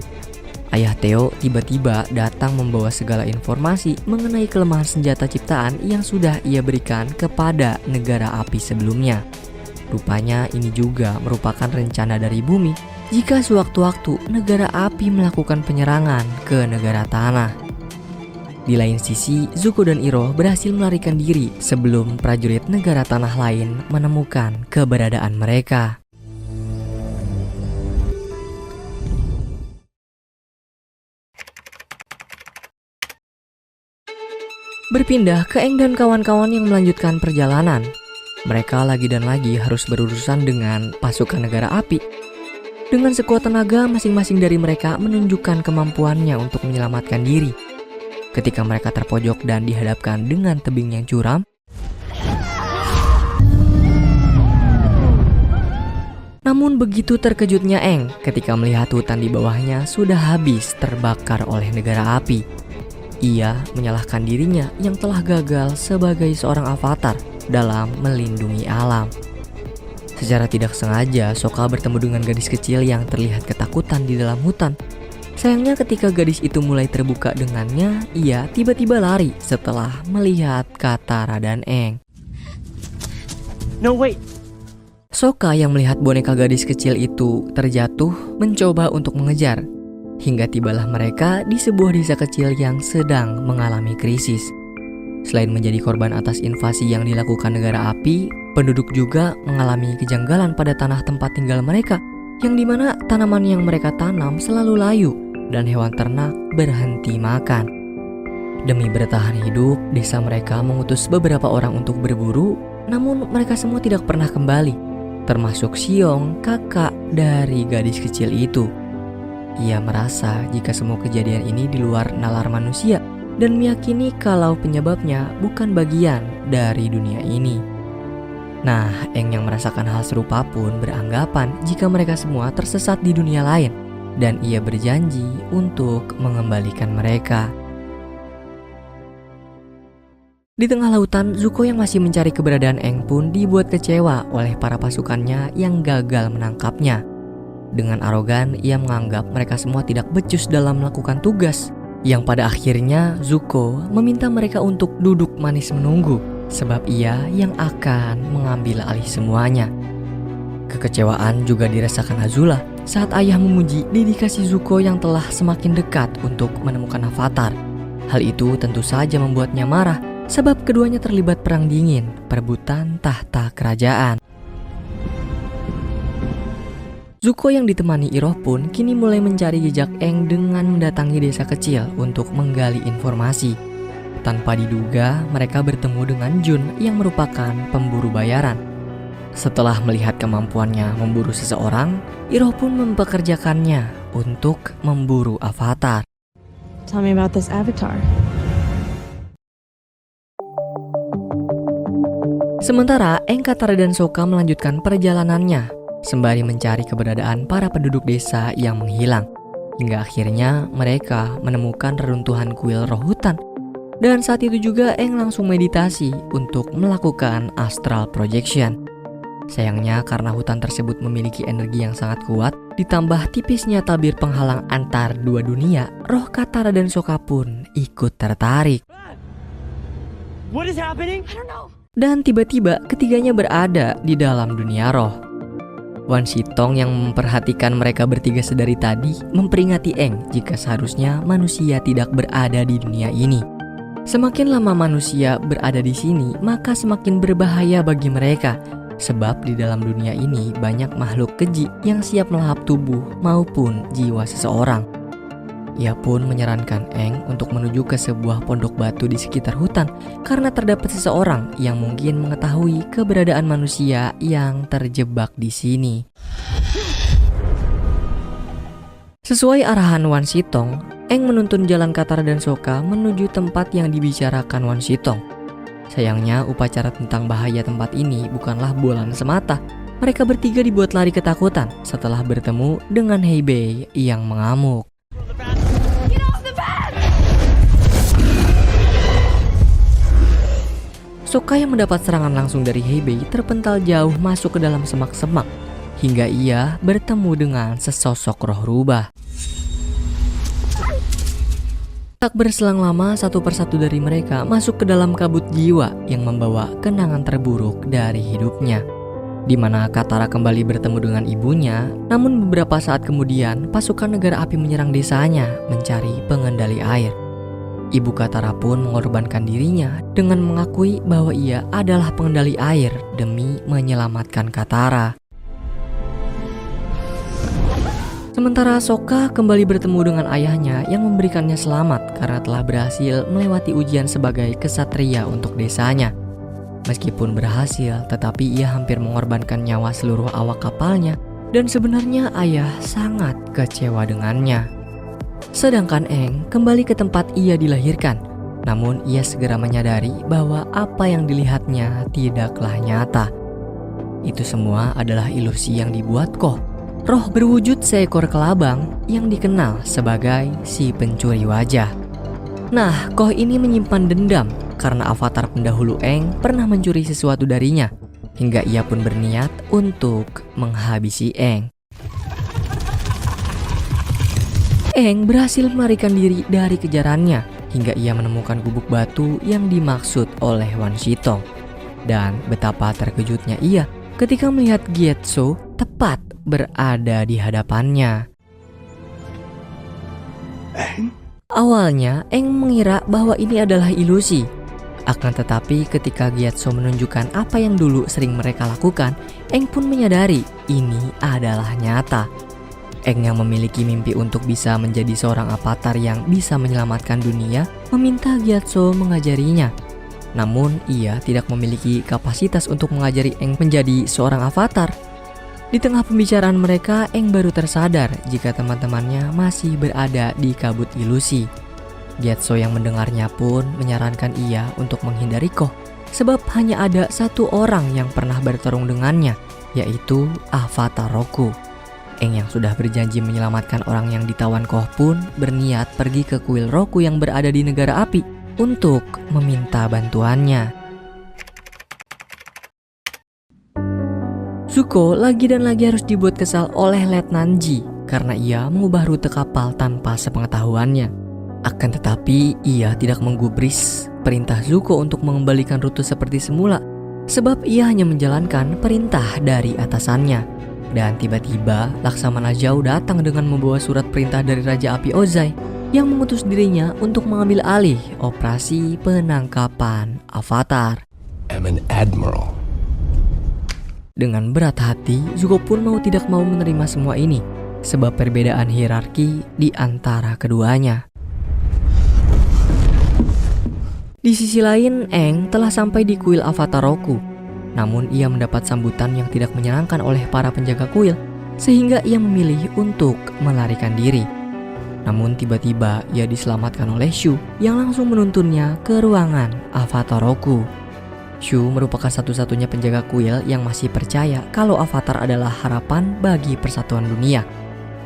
Ayah Theo tiba-tiba datang membawa segala informasi mengenai kelemahan senjata ciptaan yang sudah ia berikan kepada negara api sebelumnya. Rupanya ini juga merupakan rencana dari bumi jika sewaktu-waktu negara api melakukan penyerangan ke negara tanah. Di lain sisi, Zuko dan Iroh berhasil melarikan diri sebelum prajurit negara tanah lain menemukan keberadaan mereka. Berpindah ke Aang dan kawan-kawan yang melanjutkan perjalanan. Mereka lagi dan lagi harus berurusan dengan pasukan negara api. Dengan sekuat tenaga, masing-masing dari mereka menunjukkan kemampuannya untuk menyelamatkan diri. Ketika mereka terpojok dan dihadapkan dengan tebing yang curam, namun begitu terkejutnya Aang ketika melihat hutan di bawahnya sudah habis terbakar oleh negara api. Ia menyalahkan dirinya yang telah gagal sebagai seorang avatar dalam melindungi alam. Secara tidak sengaja, Sokka bertemu dengan gadis kecil yang terlihat ketakutan di dalam hutan. Sayangnya ketika gadis itu mulai terbuka dengannya, ia tiba-tiba lari setelah melihat Katara dan Aang. No, wait. Sokka yang melihat boneka gadis kecil itu terjatuh mencoba untuk mengejar. Hingga tibalah mereka di sebuah desa kecil yang sedang mengalami krisis. Selain menjadi korban atas invasi yang dilakukan negara api, penduduk juga mengalami kejanggalan pada tanah tempat tinggal mereka, yang dimana tanaman yang mereka tanam selalu layu dan hewan ternak berhenti makan. Demi bertahan hidup, desa mereka mengutus beberapa orang untuk berburu, namun mereka semua tidak pernah kembali, termasuk Xiong, kakak dari gadis kecil itu. Ia merasa jika semua kejadian ini di luar nalar manusia dan meyakini kalau penyebabnya bukan bagian dari dunia ini. Nah, Aang yang merasakan hal serupa pun beranggapan jika mereka semua tersesat di dunia lain, dan ia berjanji untuk mengembalikan mereka. Di tengah lautan, Zuko yang masih mencari keberadaan Aang pun dibuat kecewa oleh para pasukannya yang gagal menangkapnya. Dengan arogan, ia menganggap mereka semua tidak becus dalam melakukan tugas, yang pada akhirnya Zuko meminta mereka untuk duduk manis menunggu, sebab ia yang akan mengambil alih semuanya. Kekecewaan juga dirasakan Azula saat ayah memuji dedikasi Zuko yang telah semakin dekat untuk menemukan Avatar. Hal itu tentu saja membuatnya marah, sebab keduanya terlibat perang dingin, perebutan tahta kerajaan. Zuko yang ditemani Iroh pun kini mulai mencari jejak Aang dengan mendatangi desa kecil untuk menggali informasi. Tanpa diduga, mereka bertemu dengan Jun yang merupakan pemburu bayaran. Setelah melihat kemampuannya memburu seseorang, Iroh pun mempekerjakannya untuk memburu Avatar. Tell me about this avatar. Sementara Aang, Katara, dan Sokka melanjutkan perjalanannya sembari mencari keberadaan para penduduk desa yang menghilang. Hingga akhirnya mereka menemukan reruntuhan kuil roh hutan. Dan saat itu juga Aang langsung meditasi untuk melakukan astral projection. Sayangnya karena hutan tersebut memiliki energi yang sangat kuat, ditambah tipisnya tabir penghalang antar dua dunia, roh Katara dan Sokka pun ikut tertarik. What is happening? I don't know. Dan tiba-tiba ketiganya berada di dalam dunia roh. Wan Sitong yang memperhatikan mereka bertiga sedari tadi memperingati Aang jika seharusnya manusia tidak berada di dunia ini. Semakin lama manusia berada di sini, maka semakin berbahaya bagi mereka. Sebab di dalam dunia ini banyak makhluk keji yang siap melahap tubuh maupun jiwa seseorang. Ia pun menyarankan Aang untuk menuju ke sebuah pondok batu di sekitar hutan karena terdapat seseorang yang mungkin mengetahui keberadaan manusia yang terjebak di sini. Sesuai arahan Wan Sitong, Aang menuntun jalan Katara dan Sokka menuju tempat yang dibicarakan Wan Sitong. Sayangnya upacara tentang bahaya tempat ini bukanlah bualan semata. Mereka bertiga dibuat lari ketakutan setelah bertemu dengan Hebei yang mengamuk. Sokka yang mendapat serangan langsung dari Hebei terpental jauh masuk ke dalam semak-semak hingga ia bertemu dengan sesosok roh rubah. Tak berselang lama, satu persatu dari mereka masuk ke dalam kabut jiwa yang membawa kenangan terburuk dari hidupnya, di mana Katara kembali bertemu dengan ibunya. Namun beberapa saat kemudian, pasukan negara api menyerang desanya mencari pengendali air. Ibu Katara pun mengorbankan dirinya dengan mengakui bahwa ia adalah pengendali air demi menyelamatkan Katara. Sementara Sokka kembali bertemu dengan ayahnya yang memberikannya selamat karena telah berhasil melewati ujian sebagai kesatria untuk desanya. Meskipun berhasil, tetapi ia hampir mengorbankan nyawa seluruh awak kapalnya dan sebenarnya ayah sangat kecewa dengannya. Sedangkan Aang kembali ke tempat ia dilahirkan, namun ia segera menyadari bahwa apa yang dilihatnya tidaklah nyata. Itu semua adalah ilusi yang dibuat Koh, roh berwujud seekor kelabang yang dikenal sebagai si pencuri wajah. Nah, Koh ini menyimpan dendam karena avatar pendahulu Aang pernah mencuri sesuatu darinya, hingga ia pun berniat untuk menghabisi Aang. Aang berhasil melarikan diri dari kejarannya hingga ia menemukan gubuk batu yang dimaksud oleh Wan Shitong. Dan betapa terkejutnya ia ketika melihat Gyatso tepat berada di hadapannya. Awalnya Aang mengira bahwa ini adalah ilusi. Akan tetapi ketika Gyatso menunjukkan apa yang dulu sering mereka lakukan, Aang pun menyadari ini adalah nyata. Aang yang memiliki mimpi untuk bisa menjadi seorang avatar yang bisa menyelamatkan dunia, meminta Gyatso mengajarinya. Namun ia tidak memiliki kapasitas untuk mengajari Aang menjadi seorang avatar. Di tengah pembicaraan mereka, Aang baru tersadar jika teman-temannya masih berada di kabut ilusi. Gyatso yang mendengarnya pun menyarankan ia untuk menghindari Koh, sebab hanya ada satu orang yang pernah bertarung dengannya, yaitu Avatar Roku. Aang yang sudah berjanji menyelamatkan orang yang ditawan Koh pun berniat pergi ke kuil Roku yang berada di negara api untuk meminta bantuannya. Zuko lagi dan lagi harus dibuat kesal oleh Letnan Ji karena ia mengubah rute kapal tanpa sepengetahuannya. Akan tetapi ia tidak menggubris perintah Zuko untuk mengembalikan rute seperti semula, sebab ia hanya menjalankan perintah dari atasannya. Dan tiba-tiba Laksamana Zhao datang dengan membawa surat perintah dari Raja Api Ozai yang mengutus dirinya untuk mengambil alih operasi penangkapan Avatar. I'm an admiral. Dengan berat hati, Zuko pun mau tidak mau menerima semua ini, sebab perbedaan hierarki di antara keduanya. Di sisi lain, Aang telah sampai di kuil Avatar Roku. Namun ia mendapat sambutan yang tidak menyenangkan oleh para penjaga kuil, sehingga ia memilih untuk melarikan diri. Namun tiba-tiba ia diselamatkan oleh Shu yang langsung menuntunnya ke ruangan Avatar Roku. Shu merupakan satu-satunya penjaga kuil yang masih percaya kalau Avatar adalah harapan bagi persatuan dunia.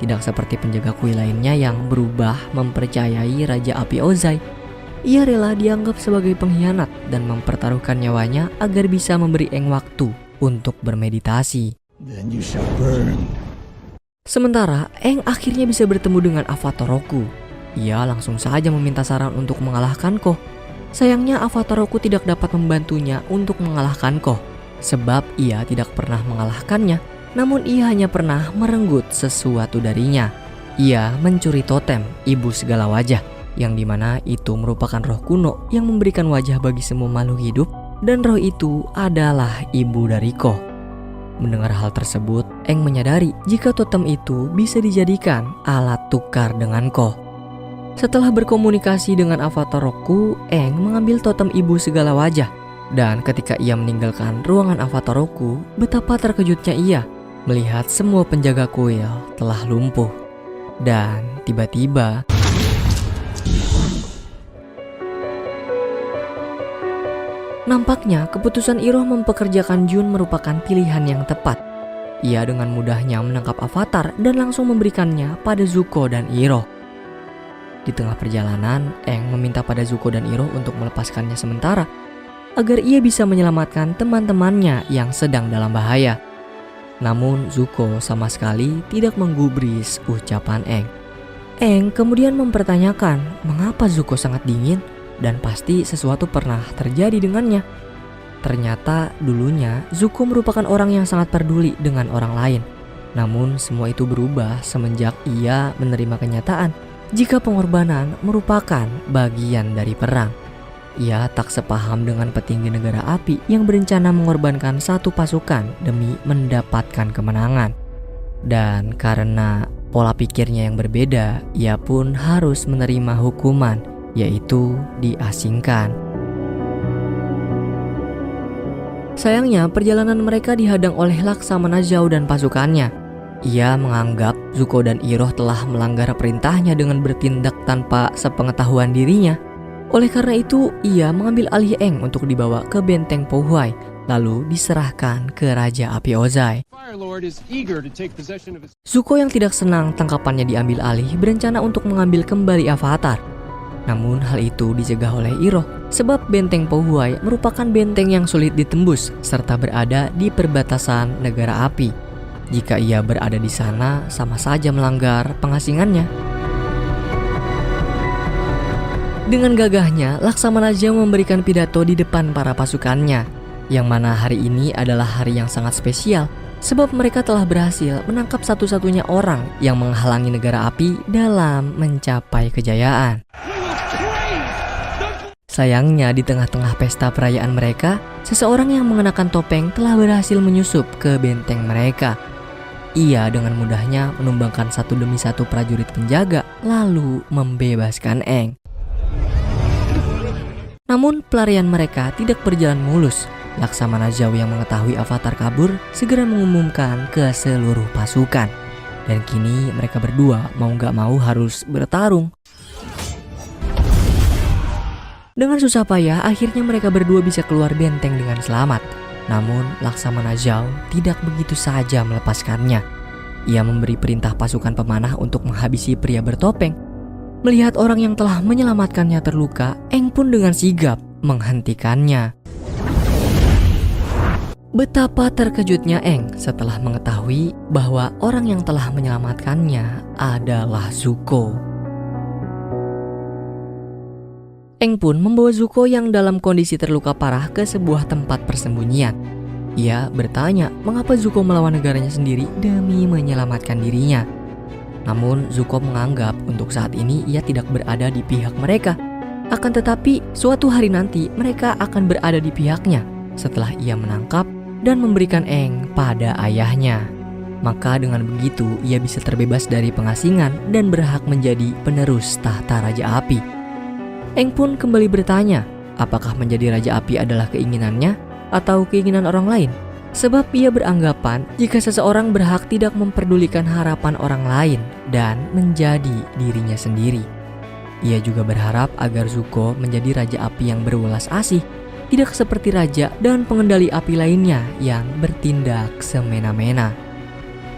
Tidak seperti penjaga kuil lainnya yang berubah mempercayai Raja Api Ozai. Ia rela dianggap sebagai pengkhianat dan mempertaruhkan nyawanya agar bisa memberi Aang waktu untuk bermeditasi. Then you shall burn. Sementara Aang akhirnya bisa bertemu dengan Avatar Roku. Ia langsung saja meminta saran untuk mengalahkan Koh. Sayangnya Avatar Roku tidak dapat membantunya untuk mengalahkan Koh, sebab ia tidak pernah mengalahkannya, namun ia hanya pernah merenggut sesuatu darinya. Ia mencuri totem ibu segala wajah, yang dimana itu merupakan roh kuno yang memberikan wajah bagi semua makhluk hidup, dan roh itu adalah ibu dari Koh. Mendengar hal tersebut, Aang menyadari jika totem itu bisa dijadikan alat tukar dengan Koh. Setelah berkomunikasi dengan Avatar Roku, Aang mengambil totem ibu segala wajah. Dan ketika ia meninggalkan ruangan Avatar Roku, betapa terkejutnya ia melihat semua penjaga kuil telah lumpuh. Dan tiba-tiba nampaknya keputusan Iroh mempekerjakan Jun merupakan pilihan yang tepat. Ia dengan mudahnya menangkap Avatar dan langsung memberikannya pada Zuko dan Iroh. Di tengah perjalanan, Aang meminta pada Zuko dan Iroh untuk melepaskannya sementara agar ia bisa menyelamatkan teman-temannya yang sedang dalam bahaya. Namun Zuko sama sekali tidak menggubris ucapan Aang. Aang kemudian mempertanyakan mengapa Zuko sangat dingin dan pasti sesuatu pernah terjadi dengannya. Ternyata dulunya Zuko merupakan orang yang sangat peduli dengan orang lain. Namun semua itu berubah semenjak ia menerima kenyataan jika pengorbanan merupakan bagian dari perang. Ia tak sepaham dengan petinggi negara api yang berencana mengorbankan satu pasukan demi mendapatkan kemenangan. Dan karena pola pikirnya yang berbeda, ia pun harus menerima hukuman, yaitu diasingkan. Sayangnya perjalanan mereka dihadang oleh Laksamana Zhao dan pasukannya. Ia menganggap Zuko dan Iroh telah melanggar perintahnya dengan bertindak tanpa sepengetahuan dirinya. Oleh karena itu, ia mengambil alih Aang untuk dibawa ke benteng Po Huai, lalu diserahkan ke Raja Api Ozai. Zuko yang tidak senang tangkapannya diambil alih berencana untuk mengambil kembali Avatar. Namun hal itu dicegah oleh Iroh sebab benteng Po Huai merupakan benteng yang sulit ditembus serta berada di perbatasan negara api. Jika ia berada di sana sama saja melanggar pengasingannya. Dengan gagahnya, Laksamana Zhao memberikan pidato di depan para pasukannya, yang mana hari ini adalah hari yang sangat spesial sebab mereka telah berhasil menangkap satu-satunya orang yang menghalangi negara api dalam mencapai kejayaan. Sayangnya di tengah-tengah pesta perayaan mereka, seseorang yang mengenakan topeng telah berhasil menyusup ke benteng mereka. Ia dengan mudahnya menumbangkan satu demi satu prajurit penjaga lalu membebaskan Aang. Namun pelarian mereka tidak berjalan mulus. Laksamana Zhao yang mengetahui Avatar kabur segera mengumumkan ke seluruh pasukan. Dan kini mereka berdua mau gak mau harus bertarung. Dengan susah payah akhirnya mereka berdua bisa keluar benteng dengan selamat. Namun Laksamana Zhao tidak begitu saja melepaskannya. Ia memberi perintah pasukan pemanah untuk menghabisi pria bertopeng. Melihat orang yang telah menyelamatkannya terluka, Aang pun dengan sigap menghentikannya. Betapa terkejutnya Aang setelah mengetahui bahwa orang yang telah menyelamatkannya adalah Zuko. Aang pun membawa Zuko yang dalam kondisi terluka parah ke sebuah tempat persembunyian. Ia bertanya mengapa Zuko melawan negaranya sendiri demi menyelamatkan dirinya. Namun Zuko menganggap untuk saat ini ia tidak berada di pihak mereka. Akan tetapi suatu hari nanti mereka akan berada di pihaknya setelah ia menangkap dan memberikan Aang pada ayahnya. Maka dengan begitu ia bisa terbebas dari pengasingan dan berhak menjadi penerus tahta Raja Api. Aang pun kembali bertanya, apakah menjadi Raja Api adalah keinginannya atau keinginan orang lain? Sebab ia beranggapan jika seseorang berhak tidak memperdulikan harapan orang lain dan menjadi dirinya sendiri. Ia juga berharap agar Zuko menjadi Raja Api yang berwelas asih, tidak seperti raja dan pengendali api lainnya yang bertindak semena-mena.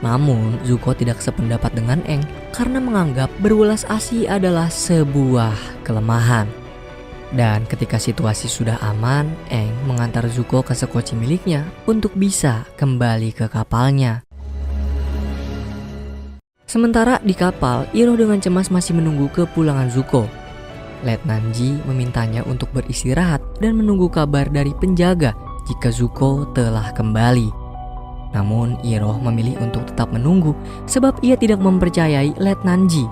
Namun Zuko tidak sependapat dengan Aang karena menganggap berwelas asih adalah sebuah kelemahan. Dan ketika situasi sudah aman, Aang mengantar Zuko ke sekoci miliknya untuk bisa kembali ke kapalnya. Sementara di kapal, Iroh dengan cemas masih menunggu kepulangan Zuko. Letnan Ji memintanya untuk beristirahat dan menunggu kabar dari penjaga jika Zuko telah kembali. Namun Iroh memilih untuk tetap menunggu sebab ia tidak mempercayai Letnan Ji.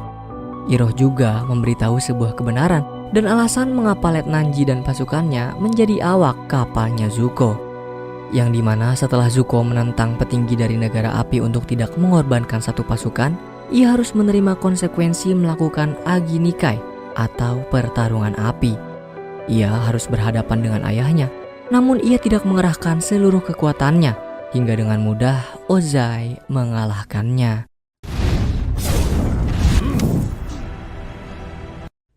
Iroh juga memberitahu sebuah kebenaran dan alasan mengapa Letnan Ji dan pasukannya menjadi awak kapalnya Zuko. Yang dimana setelah Zuko menentang petinggi dari negara api untuk tidak mengorbankan satu pasukan, ia harus menerima konsekuensi melakukan Agi Nikai atau pertarungan api. Ia harus berhadapan dengan ayahnya, namun ia tidak mengerahkan seluruh kekuatannya hingga dengan mudah Ozai mengalahkannya.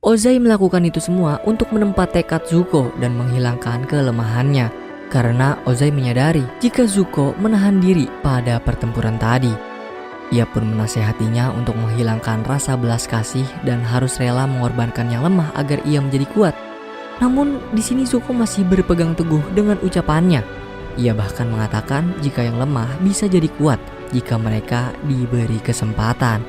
Ozai melakukan itu semua untuk menempa tekad Zuko dan menghilangkan kelemahannya, karena Ozai menyadari jika Zuko menahan diri pada pertempuran tadi. Ia pun menasehatinya untuk menghilangkan rasa belas kasih dan harus rela mengorbankan yang lemah agar ia menjadi kuat. Namun di sini Zuko masih berpegang teguh dengan ucapannya. Ia bahkan mengatakan jika yang lemah bisa jadi kuat jika mereka diberi kesempatan.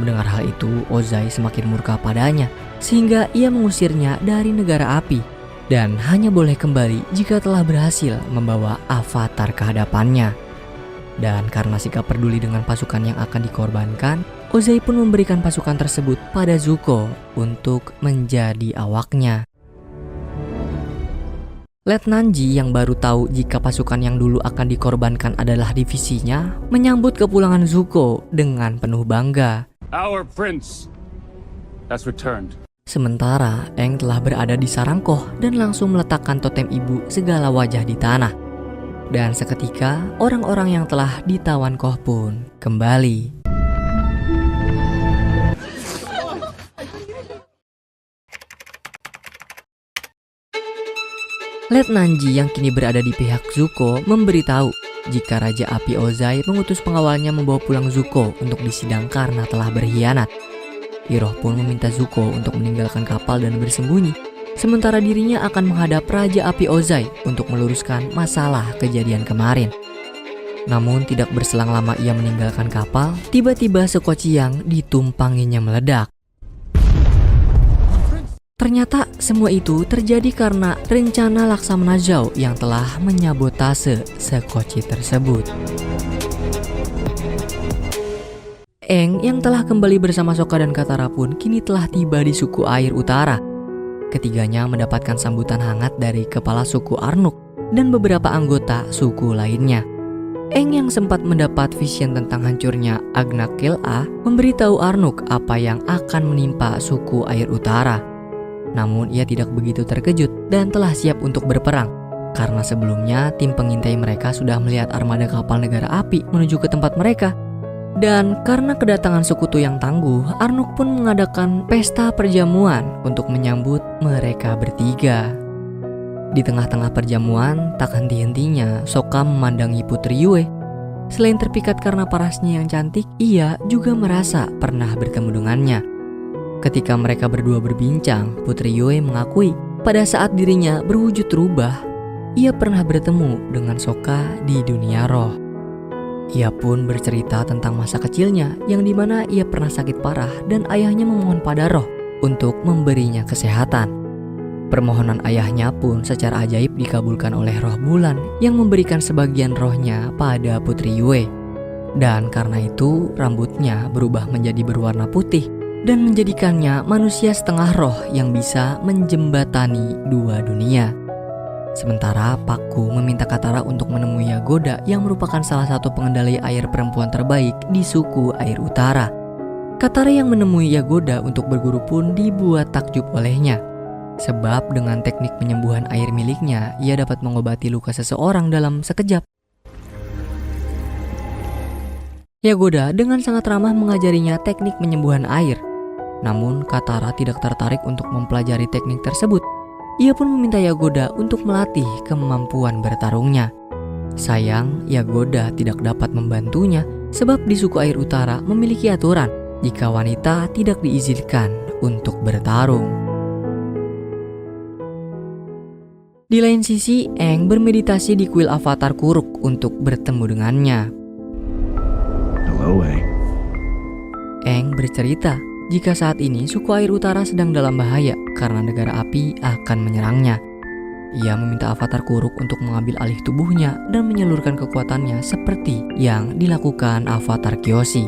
Mendengar hal itu, Ozai semakin murka padanya, sehingga ia mengusirnya dari negara api dan hanya boleh kembali jika telah berhasil membawa avatar ke hadapannya. Dan karena sikap peduli dengan pasukan yang akan dikorbankan, Ozai pun memberikan pasukan tersebut pada Zuko untuk menjadi awaknya. Letnan Ji yang baru tahu jika pasukan yang dulu akan dikorbankan adalah divisinya, menyambut kepulangan Zuko dengan penuh bangga. Our prince has returned. Sementara Aang telah berada di Sarangkoh dan langsung meletakkan totem ibu segala wajah di tanah. Dan seketika orang-orang yang telah ditawan Koh pun kembali. Letnan Ji yang kini berada di pihak Zuko memberitahu jika Raja Api Ozai mengutus pengawalnya membawa pulang Zuko untuk disidang karena telah berkhianat. Iroh pun meminta Zuko untuk meninggalkan kapal dan bersembunyi, sementara dirinya akan menghadap Raja Api Ozai untuk meluruskan masalah kejadian kemarin. Namun tidak berselang lama ia meninggalkan kapal, tiba-tiba sekociang ditumpanginya meledak. Ternyata semua itu terjadi karena rencana Laksamana Zhao yang telah menyabotase sekoci tersebut. Aang yang telah kembali bersama Sokka dan Katara pun kini telah tiba di suku air utara. Ketiganya mendapatkan sambutan hangat dari kepala suku Arnuk dan beberapa anggota suku lainnya. Aang yang sempat mendapat vision tentang hancurnya Agnak Kil-A memberitahu Arnuk apa yang akan menimpa suku air utara. Namun ia tidak begitu terkejut dan telah siap untuk berperang, karena sebelumnya tim pengintai mereka sudah melihat armada kapal negara api menuju ke tempat mereka. Dan karena kedatangan sekutu yang tangguh, Arnuk pun mengadakan pesta perjamuan untuk menyambut mereka bertiga. Di tengah-tengah perjamuan, tak henti-hentinya Sokka memandangi Putri Yue. Selain terpikat karena parasnya yang cantik, ia juga merasa pernah bertemu dengannya. Ketika mereka berdua berbincang, Putri Yue mengakui pada saat dirinya berwujud rubah, ia pernah bertemu dengan Sokka di dunia roh. Ia pun bercerita tentang masa kecilnya yang dimana ia pernah sakit parah dan ayahnya memohon pada roh untuk memberinya kesehatan. Permohonan ayahnya pun secara ajaib dikabulkan oleh roh bulan yang memberikan sebagian rohnya pada Putri Yue. Dan karena itu rambutnya berubah menjadi berwarna putih dan menjadikannya manusia setengah roh yang bisa menjembatani dua dunia. Sementara Pakku meminta Katara untuk menemui Yagoda yang merupakan salah satu pengendali air perempuan terbaik di suku air utara. Katara yang menemui Yagoda untuk berguru pun dibuat takjub olehnya. Sebab dengan teknik penyembuhan air miliknya, ia dapat mengobati luka seseorang dalam sekejap. Yagoda dengan sangat ramah mengajarinya teknik penyembuhan air. Namun Katara tidak tertarik untuk mempelajari teknik tersebut. Ia pun meminta Yagoda untuk melatih kemampuan bertarungnya. Sayang, Yagoda tidak dapat membantunya sebab di suku air utara memiliki aturan jika wanita tidak diizinkan untuk bertarung. Di lain sisi, Aang bermeditasi di kuil avatar Kuruk untuk bertemu dengannya. Hello, Aang. Aang bercerita jika saat ini suku air utara sedang dalam bahaya karena negara api akan menyerangnya. Ia meminta avatar Kuruk untuk mengambil alih tubuhnya dan menyalurkan kekuatannya seperti yang dilakukan avatar Kyoshi.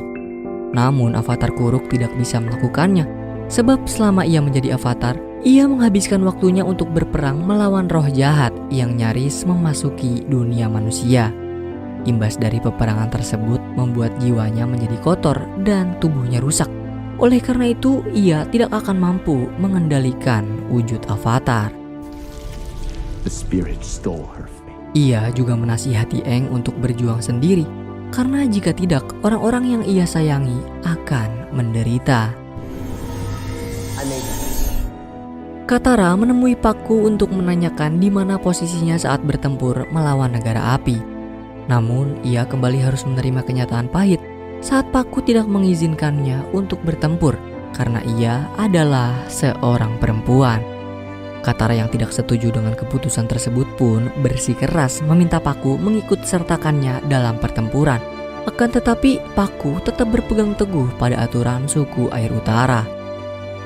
Namun avatar Kuruk tidak bisa melakukannya sebab selama ia menjadi avatar, ia menghabiskan waktunya untuk berperang melawan roh jahat yang nyaris memasuki dunia manusia. Imbas dari peperangan tersebut membuat jiwanya menjadi kotor dan tubuhnya rusak. Oleh karena itu, ia tidak akan mampu mengendalikan wujud avatar. The spirit stole her fate. Ia juga menasihati Aang untuk berjuang sendiri, karena jika tidak, orang-orang yang ia sayangi akan menderita. Katara menemui Pakku untuk menanyakan di mana posisinya saat bertempur melawan negara api. Namun, ia kembali harus menerima kenyataan pahit saat Pakku tidak mengizinkannya untuk bertempur karena ia adalah seorang perempuan. Katara yang tidak setuju dengan keputusan tersebut pun bersikeras meminta Pakku mengikut sertakannya dalam pertempuran. Akan tetapi Paku tetap berpegang teguh pada aturan suku Air Utara.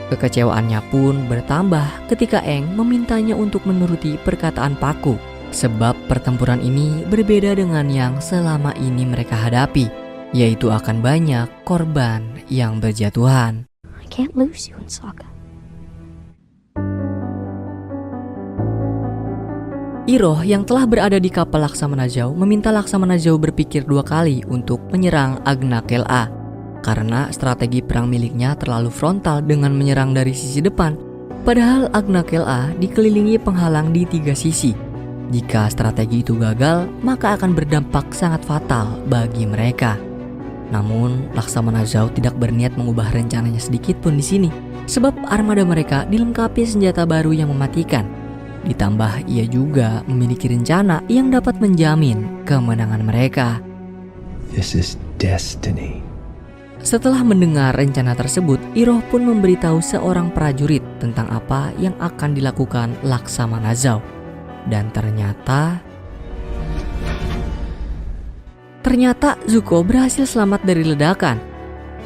Kekecewaannya pun bertambah ketika Aang memintanya untuk menuruti perkataan Paku, sebab pertempuran ini berbeda dengan yang selama ini mereka hadapi, yaitu akan banyak korban yang berjatuhan. I can't lose you in Sokka. Iroh yang telah berada di kapal Laksamana Zhao meminta Laksamana Zhao berpikir 2 kali untuk menyerang Agnakel-A karena strategi perang miliknya terlalu frontal dengan menyerang dari sisi depan, padahal Agnakel-A dikelilingi penghalang di 3 sisi. Jika strategi itu gagal, maka akan berdampak sangat fatal bagi mereka. Namun, Laksamana Zhao tidak berniat mengubah rencananya sedikit pun di sini, sebab armada mereka dilengkapi senjata baru yang mematikan. Ditambah ia juga memiliki rencana yang dapat menjamin kemenangan mereka. This is destiny. Setelah mendengar rencana tersebut, Iroh pun memberitahu seorang prajurit tentang apa yang akan dilakukan Laksamana Zhao. Dan ternyata Zuko berhasil selamat dari ledakan.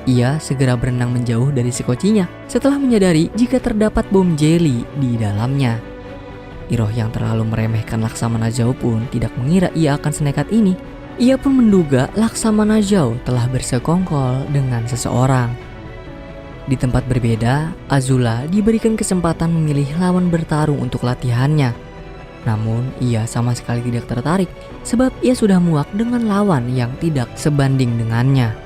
Ia segera berenang menjauh dari sekocinya setelah menyadari jika terdapat bom jelly di dalamnya. Iroh yang terlalu meremehkan Laksamana Zhao pun tidak mengira ia akan senekat ini. Ia pun menduga Laksamana Zhao telah bersekongkol dengan seseorang. Di tempat berbeda, Azula diberikan kesempatan memilih lawan bertarung untuk latihannya. Namun ia sama sekali tidak tertarik sebab ia sudah muak dengan lawan yang tidak sebanding dengannya.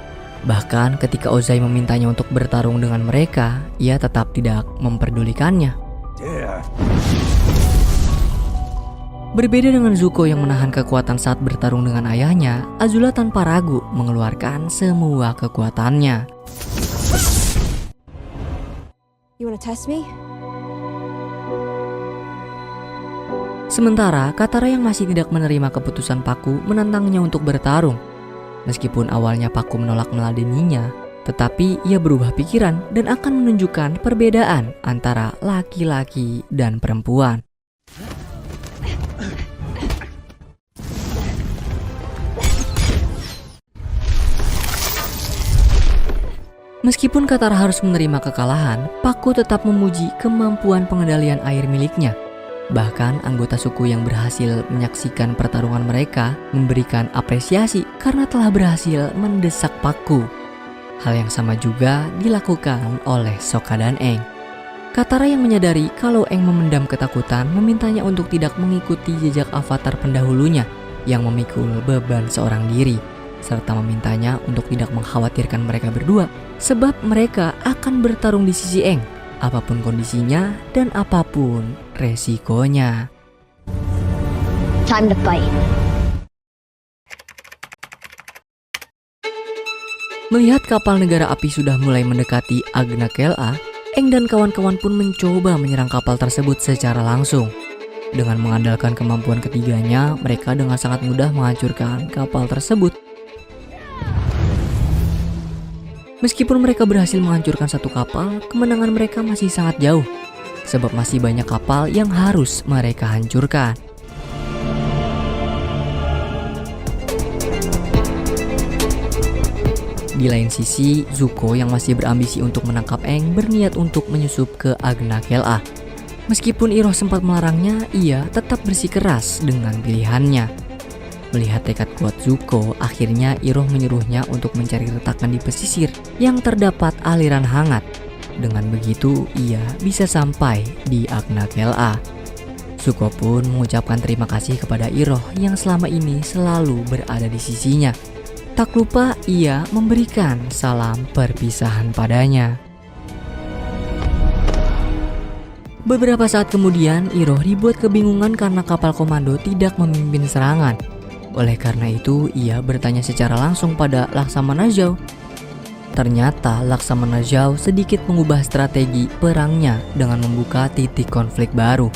Bahkan ketika Ozai memintanya untuk bertarung dengan mereka, ia tetap tidak memperdulikannya. Berbeda dengan Zuko yang menahan kekuatan saat bertarung dengan ayahnya, Azula tanpa ragu mengeluarkan semua kekuatannya. You wanna test me? Sementara Katara yang masih tidak menerima keputusan Paku menantangnya untuk bertarung. Meskipun awalnya Paku menolak meladeninya, tetapi ia berubah pikiran dan akan menunjukkan perbedaan antara laki-laki dan perempuan. Meskipun Katara harus menerima kekalahan, Paku tetap memuji kemampuan pengendalian air miliknya. Bahkan anggota suku yang berhasil menyaksikan pertarungan mereka memberikan apresiasi karena telah berhasil mendesak Paku. Hal yang sama juga dilakukan oleh Sokka dan Aang. Katara yang menyadari kalau Aang memendam ketakutan memintanya untuk tidak mengikuti jejak avatar pendahulunya yang memikul beban seorang diri, serta memintanya untuk tidak mengkhawatirkan mereka berdua sebab mereka akan bertarung di sisi Aang, apapun kondisinya dan apapun resikonya. Time to fight. Melihat kapal negara api sudah mulai mendekati Agnakel-A, Aang dan kawan-kawan pun mencoba menyerang kapal tersebut secara langsung. Dengan mengandalkan kemampuan ketiganya, mereka dengan sangat mudah menghancurkan kapal tersebut. Meskipun mereka berhasil menghancurkan satu kapal, kemenangan mereka masih sangat jauh, sebab masih banyak kapal yang harus mereka hancurkan. Di lain sisi, Zuko yang masih berambisi untuk menangkap Aang berniat untuk menyusup ke Agnakel-A. Meskipun Iroh sempat melarangnya, ia tetap bersikeras dengan pilihannya. Melihat tekad kuat Zuko, akhirnya Iroh menyuruhnya untuk mencari retakan di pesisir yang terdapat aliran hangat. Dengan begitu, ia bisa sampai di Agnakel-A. Zuko pun mengucapkan terima kasih kepada Iroh yang selama ini selalu berada di sisinya. Tak lupa ia memberikan salam perpisahan padanya. Beberapa saat kemudian, Iroh dibuat kebingungan karena kapal komando tidak memimpin serangan. Oleh karena itu, ia bertanya secara langsung pada Laksamana Zhao. Ternyata Laksamana Zhao sedikit mengubah strategi perangnya dengan membuka titik konflik baru.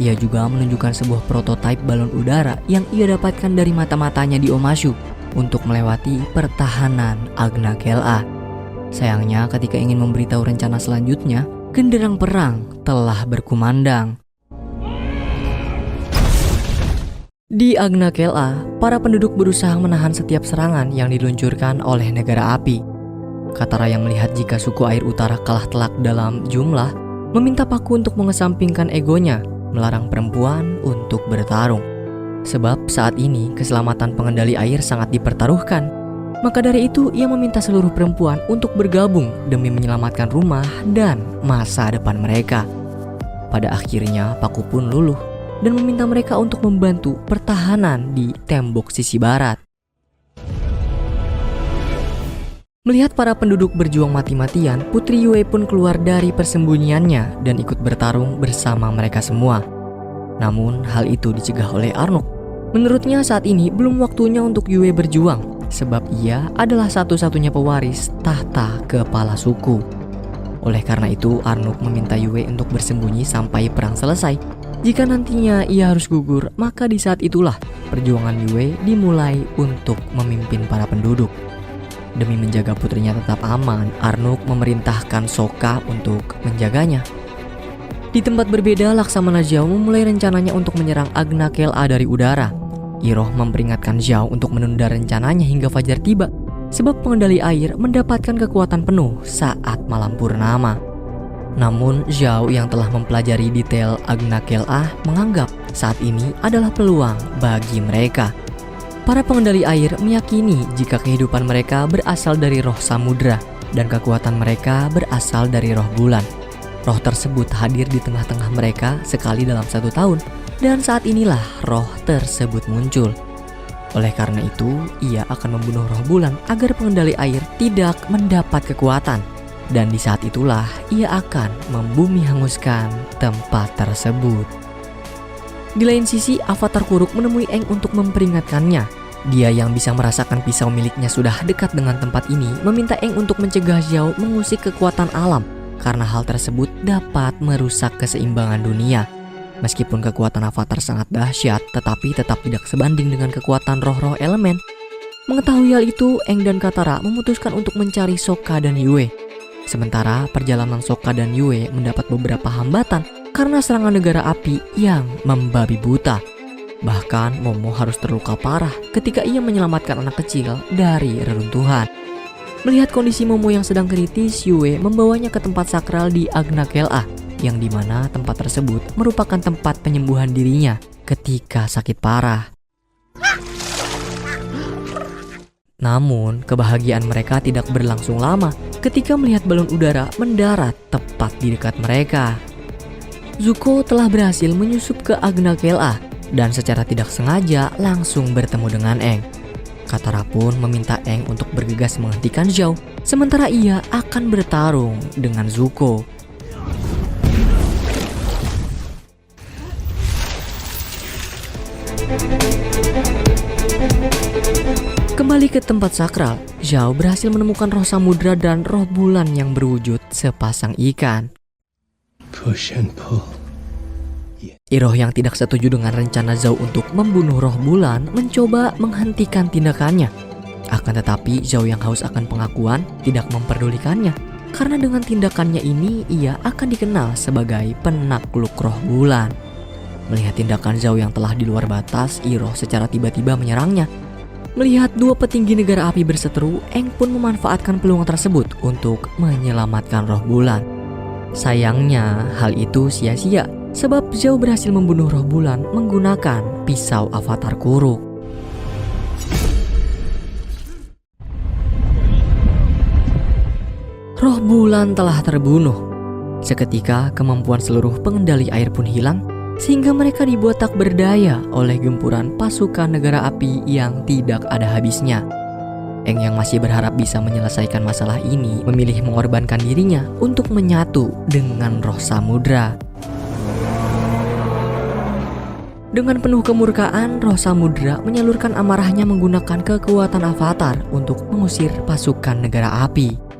Ia juga menunjukkan sebuah prototipe balon udara yang ia dapatkan dari mata-matanya di Omashu untuk melewati pertahanan Agnakel-A. Sayangnya ketika ingin memberitahu rencana selanjutnya, genderang perang telah berkumandang. Di Agnakel-A, para penduduk berusaha menahan setiap serangan yang diluncurkan oleh negara api. Katara yang melihat jika suku air utara kalah telak dalam jumlah, meminta Paku untuk mengesampingkan egonya, melarang perempuan untuk bertarung. Sebab saat ini keselamatan pengendali air sangat dipertaruhkan. Maka dari itu ia meminta seluruh perempuan untuk bergabung demi menyelamatkan rumah dan masa depan mereka. Pada akhirnya Paku pun luluh dan meminta mereka untuk membantu pertahanan di tembok sisi barat. Melihat para penduduk berjuang mati-matian, Putri Yue pun keluar dari persembunyiannya dan ikut bertarung bersama mereka semua. Namun hal itu dicegah oleh Arnok. Menurutnya saat ini belum waktunya untuk Yue berjuang, sebab ia adalah satu-satunya pewaris tahta kepala suku. Oleh karena itu Arnok meminta Yue untuk bersembunyi sampai perang selesai. Jika nantinya ia harus gugur, maka di saat itulah perjuangan Yue dimulai untuk memimpin para penduduk. Demi menjaga putrinya tetap aman, Arnok memerintahkan Sokka untuk menjaganya. Di tempat berbeda, Laksamana Zhao memulai rencananya untuk menyerang Agnakel-A dari udara. Iroh memperingatkan Zhao untuk menunda rencananya hingga fajar tiba, sebab pengendali air mendapatkan kekuatan penuh saat malam purnama. Namun Zhao yang telah mempelajari detail Agnakel-A menganggap saat ini adalah peluang bagi mereka. Para pengendali air meyakini jika kehidupan mereka berasal dari roh samudra dan kekuatan mereka berasal dari roh bulan. Roh tersebut hadir di tengah-tengah mereka sekali dalam 1 tahun, dan saat inilah roh tersebut muncul. Oleh karena itu, ia akan membunuh roh bulan agar pengendali air tidak mendapat kekuatan. Dan di saat itulah ia akan membumi hanguskan tempat tersebut. Di lain sisi, Avatar Kuruk menemui Aang untuk memperingatkannya. Dia yang bisa merasakan pisau miliknya sudah dekat dengan tempat ini, meminta Aang untuk mencegah Zhao mengusik kekuatan alam, karena hal tersebut dapat merusak keseimbangan dunia. Meskipun kekuatan Avatar sangat dahsyat, tetapi tetap tidak sebanding dengan kekuatan roh-roh elemen. Mengetahui hal itu, Aang dan Katara memutuskan untuk mencari Sokka dan Yue. Sementara perjalanan Sokka dan Yue mendapat beberapa hambatan karena serangan negara api yang membabi buta. Bahkan Momo harus terluka parah ketika ia menyelamatkan anak kecil dari reruntuhan. Melihat kondisi Momo yang sedang kritis, Yue membawanya ke tempat sakral di Agnakel-A, yang dimana tempat tersebut merupakan tempat penyembuhan dirinya ketika sakit parah. Namun, kebahagiaan mereka tidak berlangsung lama ketika melihat balon udara mendarat tepat di dekat mereka. Zuko telah berhasil menyusup ke Agnakel-A dan secara tidak sengaja langsung bertemu dengan Aang. Katara pun meminta Aang untuk bergegas menghentikan Zhao, sementara ia akan bertarung dengan Zuko. Kembali ke tempat sakral, Zhao berhasil menemukan roh samudra dan roh bulan yang berwujud sepasang ikan. Push and pull. Iroh yang tidak setuju dengan rencana Zhao untuk membunuh roh bulan mencoba menghentikan tindakannya. Akan tetapi Zhao yang haus akan pengakuan tidak memperdulikannya, karena dengan tindakannya ini ia akan dikenal sebagai penakluk roh bulan. Melihat tindakan Zhao yang telah di luar batas, Iroh secara tiba-tiba menyerangnya. Melihat dua petinggi negara api berseteru, Aang pun memanfaatkan peluang tersebut untuk menyelamatkan roh bulan. Sayangnya hal itu sia-sia, sebab Zhao berhasil membunuh roh bulan menggunakan pisau Avatar Kuruk. Roh bulan telah terbunuh. Seketika kemampuan seluruh pengendali air pun hilang, sehingga mereka dibuat tak berdaya oleh gempuran pasukan negara api yang tidak ada habisnya. Aang yang masih berharap bisa menyelesaikan masalah ini memilih mengorbankan dirinya untuk menyatu dengan roh samudra. Dengan penuh kemurkaan, roh samudra menyalurkan amarahnya menggunakan kekuatan Avatar untuk mengusir pasukan negara api.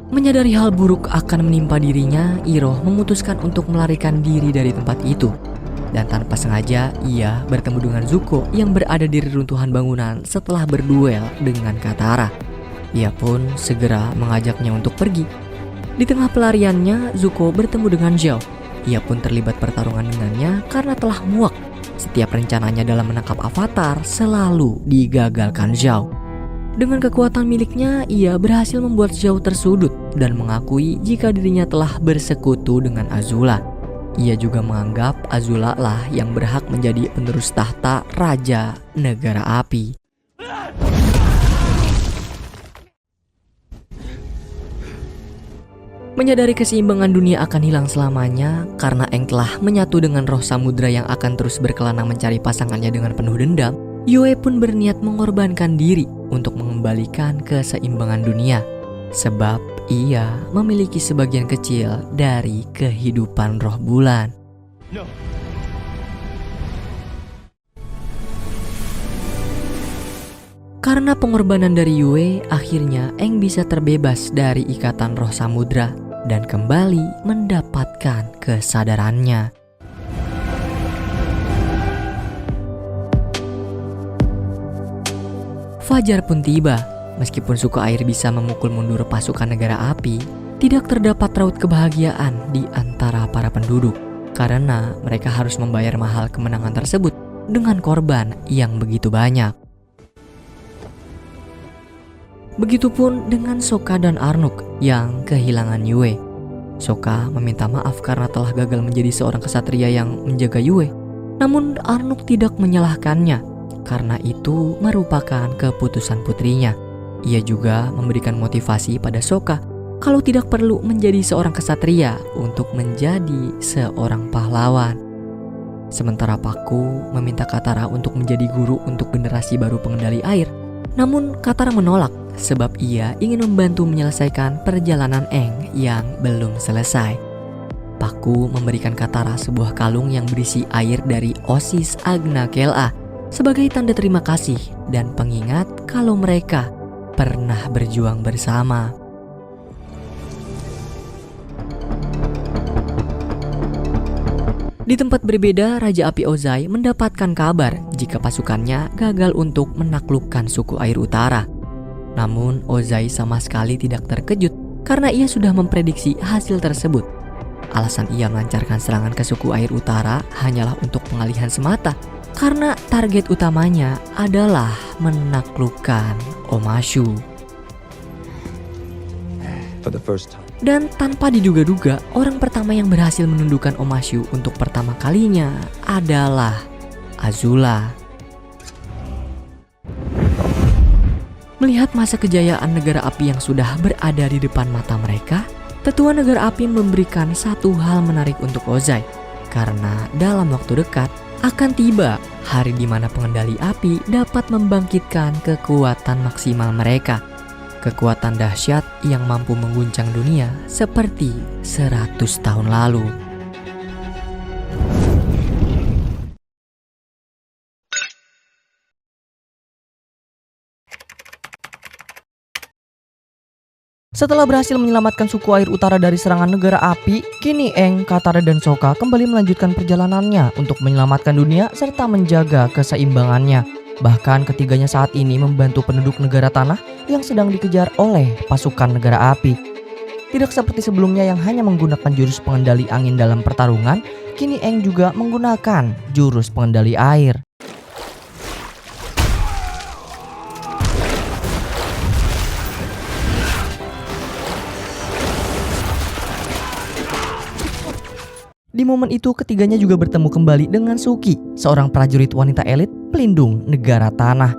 Menyadari hal buruk akan menimpa dirinya, Iroh memutuskan untuk melarikan diri dari tempat itu. Dan tanpa sengaja, ia bertemu dengan Zuko yang berada di reruntuhan bangunan setelah berduel dengan Katara. Ia pun segera mengajaknya untuk pergi. Di tengah pelariannya, Zuko bertemu dengan Zhao. Ia pun terlibat pertarungan dengannya karena telah muak. Setiap rencananya dalam menangkap Avatar selalu digagalkan Zhao. Dengan kekuatan miliknya, ia berhasil membuat Zhao tersudut dan mengakui jika dirinya telah bersekutu dengan Azula. Ia juga menganggap Azula lah yang berhak menjadi penerus tahta Raja Negara Api. Menyadari keseimbangan dunia akan hilang selamanya karena Aang telah menyatu dengan roh samudra yang akan terus berkelana mencari pasangannya dengan penuh dendam, Yue pun berniat mengorbankan diri untuk mengembalikan keseimbangan dunia. Sebab ia memiliki sebagian kecil dari kehidupan roh bulan. No. Karena pengorbanan dari Yue, akhirnya Aang bisa terbebas dari ikatan roh samudra dan kembali mendapatkan kesadarannya. Fajar pun tiba. Meskipun suku air bisa memukul mundur pasukan negara api, tidak terdapat raut kebahagiaan di antara para penduduk karena mereka harus membayar mahal kemenangan tersebut dengan korban yang begitu banyak. Begitupun dengan Sokka dan Arnuk yang kehilangan Yue. Sokka meminta maaf karena telah gagal menjadi seorang kesatria yang menjaga Yue. Namun Arnuk tidak menyalahkannya karena itu merupakan keputusan putrinya. Ia juga memberikan motivasi pada Sokka kalau tidak perlu menjadi seorang kesatria untuk menjadi seorang pahlawan. Sementara Pakku meminta Katara untuk menjadi guru untuk generasi baru pengendali air. Namun Katara menolak sebab ia ingin membantu menyelesaikan perjalanan Aang yang belum selesai. Pakku memberikan Katara sebuah kalung yang berisi air dari Osis Agna Kela sebagai tanda terima kasih dan pengingat kalau mereka pernah berjuang bersama. Di tempat berbeda, Raja Api Ozai mendapatkan kabar jika pasukannya gagal untuk menaklukkan suku air utara. Namun Ozai sama sekali tidak terkejut karena ia sudah memprediksi hasil tersebut. Alasan ia melancarkan serangan ke suku air utara hanyalah untuk pengalihan semata karena target utamanya adalah menaklukkan Omashu. For the first time. Dan tanpa diduga-duga, orang pertama yang berhasil menundukkan Omashu untuk pertama kalinya adalah Azula. Melihat masa kejayaan negara api yang sudah berada di depan mata mereka, tetua negara api memberikan satu hal menarik untuk Ozai. Karena dalam waktu dekat akan tiba hari di mana pengendali api dapat membangkitkan kekuatan maksimal mereka. Kekuatan dahsyat yang mampu mengguncang dunia seperti 100 tahun lalu. Setelah berhasil menyelamatkan suku air utara dari serangan negara api, kini Aang, Katara, dan Sokka kembali melanjutkan perjalanannya untuk menyelamatkan dunia serta menjaga keseimbangannya. Bahkan ketiganya saat ini membantu penduduk negara tanah yang sedang dikejar oleh pasukan negara api. Tidak seperti sebelumnya yang hanya menggunakan jurus pengendali angin dalam pertarungan, kini Aang juga menggunakan jurus pengendali air. Di momen itu ketiganya juga bertemu kembali dengan Suki, seorang prajurit wanita elit pelindung negara tanah.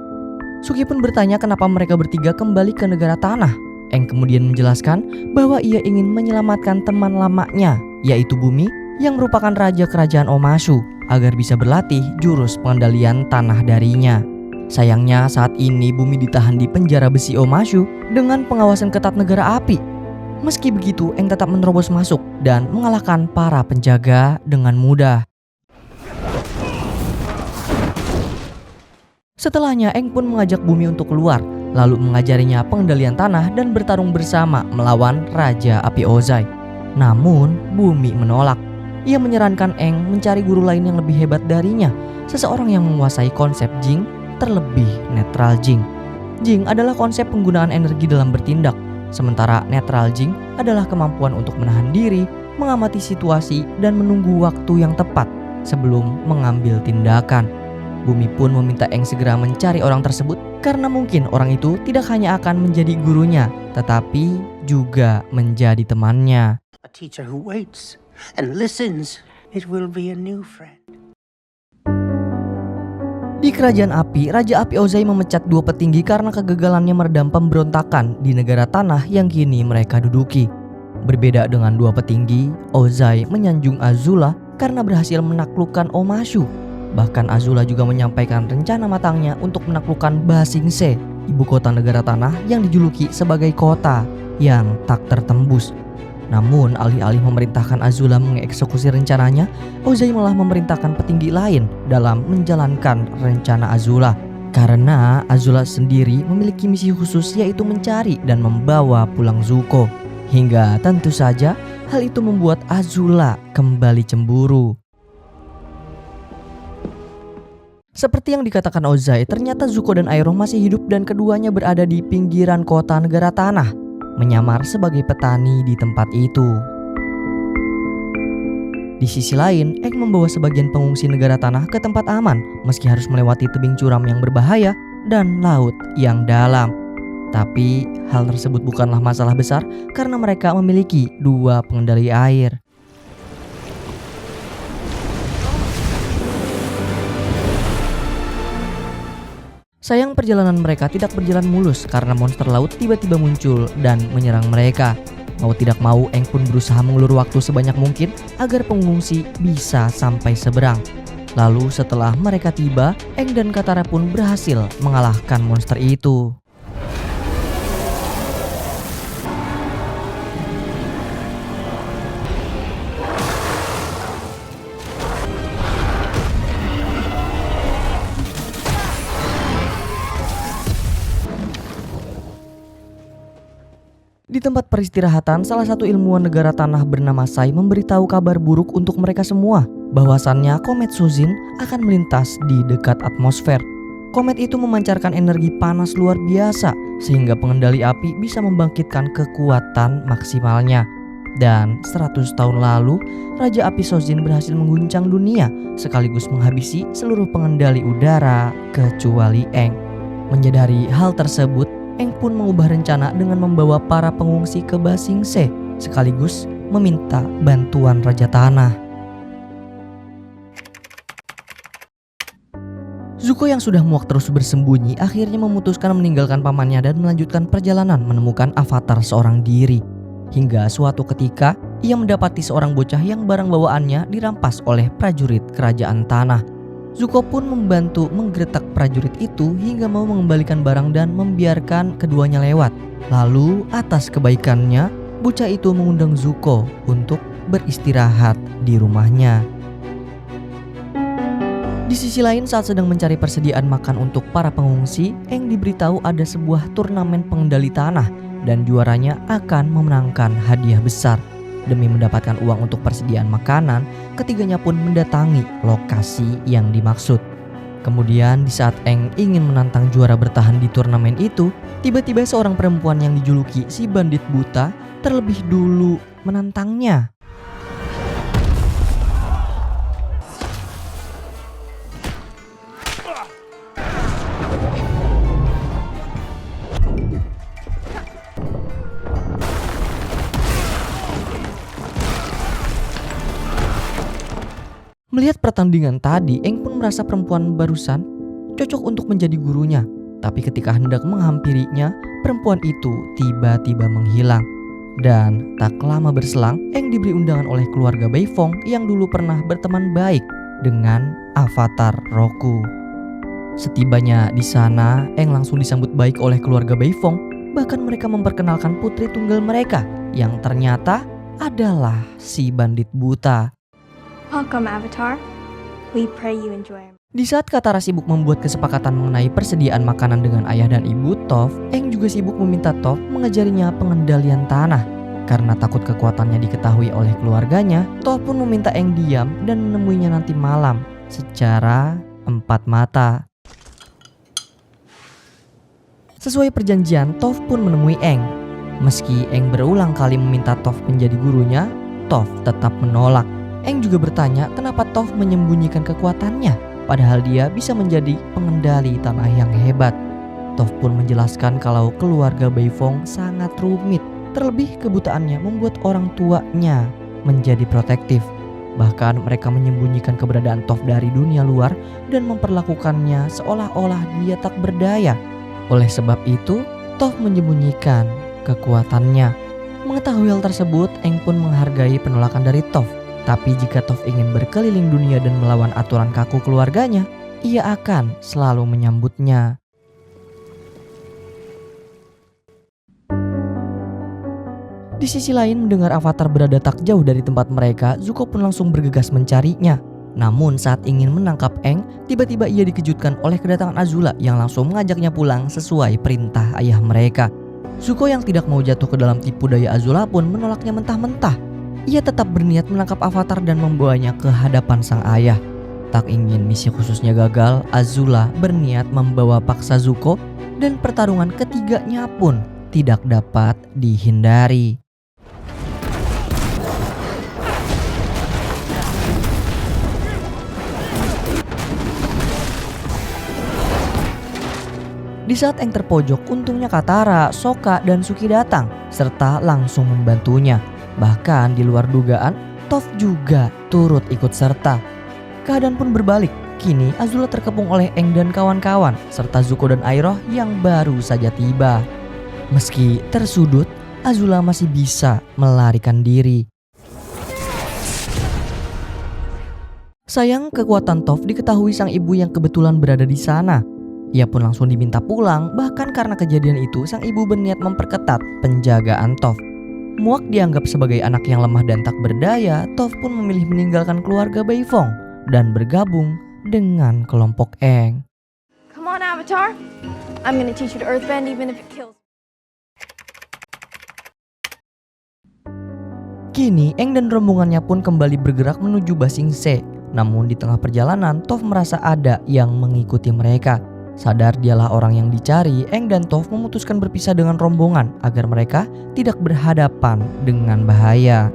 Suki pun bertanya kenapa mereka bertiga kembali ke negara tanah. Aang kemudian menjelaskan bahwa ia ingin menyelamatkan teman lamanya, yaitu Bumi yang merupakan raja kerajaan Omashu, agar bisa berlatih jurus pengendalian tanah darinya. Sayangnya saat ini Bumi ditahan di penjara besi Omashu dengan pengawasan ketat negara api. Meski begitu, Aang tetap menerobos masuk dan mengalahkan para penjaga dengan mudah. Setelahnya, Aang pun mengajak Bumi untuk keluar, lalu mengajarinya pengendalian tanah dan bertarung bersama melawan Raja Api Ozai. Namun, Bumi menolak. Ia menyarankan Aang mencari guru lain yang lebih hebat darinya, seseorang yang menguasai konsep Jing, terlebih netral Jing. Jing adalah konsep penggunaan energi dalam bertindak, sementara netral Jing adalah kemampuan untuk menahan diri, mengamati situasi, dan menunggu waktu yang tepat sebelum mengambil tindakan. Bumi pun meminta Eng segera mencari orang tersebut karena mungkin orang itu tidak hanya akan menjadi gurunya, tetapi juga menjadi temannya. A teacher who waits and listens, it will be a new friend. Di Kerajaan Api, Raja Api Ozai memecat 2 petinggi karena kegagalannya meredam pemberontakan di negara tanah yang kini mereka duduki. Berbeda dengan 2 petinggi, Ozai menyanjung Azula karena berhasil menaklukkan Omashu. Bahkan Azula juga menyampaikan rencana matangnya untuk menaklukkan Ba Sing Se, ibu kota negara tanah yang dijuluki sebagai kota yang tak tertembus. Namun alih-alih memerintahkan Azula mengeksekusi rencananya, Ozai malah memerintahkan petinggi lain dalam menjalankan rencana Azula. Karena Azula sendiri memiliki misi khusus, yaitu mencari dan membawa pulang Zuko. Hingga tentu saja hal itu membuat Azula kembali cemburu. Seperti yang dikatakan Ozai, ternyata Zuko dan Iroh masih hidup dan keduanya berada di pinggiran kota negara tanah, menyamar sebagai petani di tempat itu. Di sisi lain, Aang membawa sebagian pengungsi negara tanah ke tempat aman meski harus melewati tebing curam yang berbahaya dan laut yang dalam. Tapi hal tersebut bukanlah masalah besar karena mereka memiliki 2 pengendali air. Sayang, perjalanan mereka tidak berjalan mulus karena monster laut tiba-tiba muncul dan menyerang mereka. Mau tidak mau, Aang pun berusaha mengulur waktu sebanyak mungkin agar pengungsi bisa sampai seberang. Lalu setelah mereka tiba, Aang dan Katara pun berhasil mengalahkan monster itu. Di tempat peristirahatan, salah satu ilmuwan negara tanah bernama Sai memberitahu kabar buruk untuk mereka semua, bahwasannya komet Suzin akan melintas di dekat atmosfer. Komet itu memancarkan energi panas luar biasa sehingga pengendali api bisa membangkitkan kekuatan maksimalnya. Dan 100 tahun lalu, Raja Api Sozin berhasil mengguncang dunia sekaligus menghabisi seluruh pengendali udara kecuali Aang. Menyadari hal tersebut, Aang pun mengubah rencana dengan membawa para pengungsi ke Ba Sing Se sekaligus meminta bantuan Raja Tanah. Zuko yang sudah muak terus bersembunyi akhirnya memutuskan meninggalkan pamannya dan melanjutkan perjalanan menemukan avatar seorang diri. Hingga suatu ketika ia mendapati seorang bocah yang barang bawaannya dirampas oleh prajurit kerajaan tanah. Zuko pun membantu menggretak prajurit itu hingga mau mengembalikan barang dan membiarkan keduanya lewat. Lalu atas kebaikannya, bocah itu mengundang Zuko untuk beristirahat di rumahnya. Di sisi lain, saat sedang mencari persediaan makan untuk para pengungsi, Aang diberitahu ada sebuah turnamen pengendali tanah dan juaranya akan memenangkan hadiah besar. Demi mendapatkan uang untuk persediaan makanan, ketiganya pun mendatangi lokasi yang dimaksud. Kemudian di saat Aang ingin menantang juara bertahan di turnamen itu, tiba-tiba seorang perempuan yang dijuluki si bandit buta terlebih dulu menantangnya. Melihat pertandingan tadi, Aang pun merasa perempuan barusan cocok untuk menjadi gurunya. Tapi ketika hendak menghampirinya, perempuan itu tiba-tiba menghilang. Dan tak lama berselang, Aang diberi undangan oleh keluarga Beifong yang dulu pernah berteman baik dengan avatar Roku. Setibanya di sana, Aang langsung disambut baik oleh keluarga Beifong. Bahkan mereka memperkenalkan putri tunggal mereka yang ternyata adalah si bandit buta. Welcome, Avatar. We pray you enjoy. Di saat Katara sibuk membuat kesepakatan mengenai persediaan makanan dengan ayah dan ibu Toph, Aang juga sibuk meminta Toph mengajarinya pengendalian tanah. Karena takut kekuatannya diketahui oleh keluarganya, Toph pun meminta Aang diam dan menemuinya nanti malam secara 4 mata. Sesuai perjanjian, Toph pun menemui Aang. Meski Aang berulang kali meminta Toph menjadi gurunya, Toph tetap menolak. Aang juga bertanya kenapa Toph menyembunyikan kekuatannya, padahal dia bisa menjadi pengendali tanah yang hebat. Toph pun menjelaskan kalau keluarga Beifong sangat rumit, terlebih kebutaannya membuat orang tuanya menjadi protektif. Bahkan mereka menyembunyikan keberadaan Toph dari dunia luar dan memperlakukannya seolah-olah dia tak berdaya. Oleh sebab itu, Toph menyembunyikan kekuatannya. Mengetahui hal tersebut, Aang pun menghargai penolakan dari Toph. Tapi jika Toph ingin berkeliling dunia dan melawan aturan kaku keluarganya, ia akan selalu menyambutnya. Di sisi lain, mendengar Avatar berada tak jauh dari tempat mereka, Zuko pun langsung bergegas mencarinya. Namun saat ingin menangkap Aang, tiba-tiba ia dikejutkan oleh kedatangan Azula yang langsung mengajaknya pulang sesuai perintah ayah mereka. Zuko yang tidak mau jatuh ke dalam tipu daya Azula pun menolaknya mentah-mentah. Ia tetap berniat menangkap Avatar dan membawanya ke hadapan sang ayah. Tak ingin misi khususnya gagal, Azula berniat membawa paksa Zuko dan pertarungan ketiganya pun tidak dapat dihindari. Di saat Aang terpojok, untungnya Katara, Sokka, dan Suki datang serta langsung membantunya. Bahkan di luar dugaan, Toph juga turut ikut serta. Keadaan pun berbalik. Kini Azula terkepung oleh Aang dan kawan-kawan serta Zuko dan Iroh yang baru saja tiba. Meski tersudut, Azula masih bisa melarikan diri. Sayang, kekuatan Toph diketahui sang ibu yang kebetulan berada di sana. Ia pun langsung diminta pulang, bahkan karena kejadian itu sang ibu berniat memperketat penjagaan Toph. Muak dianggap sebagai anak yang lemah dan tak berdaya, Toph pun memilih meninggalkan keluarga Beifong dan bergabung dengan kelompok Aang. Come on, Avatar. I'm gonna teach you to earthbend even if it kills. Kini Aang dan rombongannya pun kembali bergerak menuju Ba Sing Se. Namun di tengah perjalanan, Toph merasa ada yang mengikuti mereka. Sadar dialah orang yang dicari, Aang dan Toph memutuskan berpisah dengan rombongan agar mereka tidak berhadapan dengan bahaya.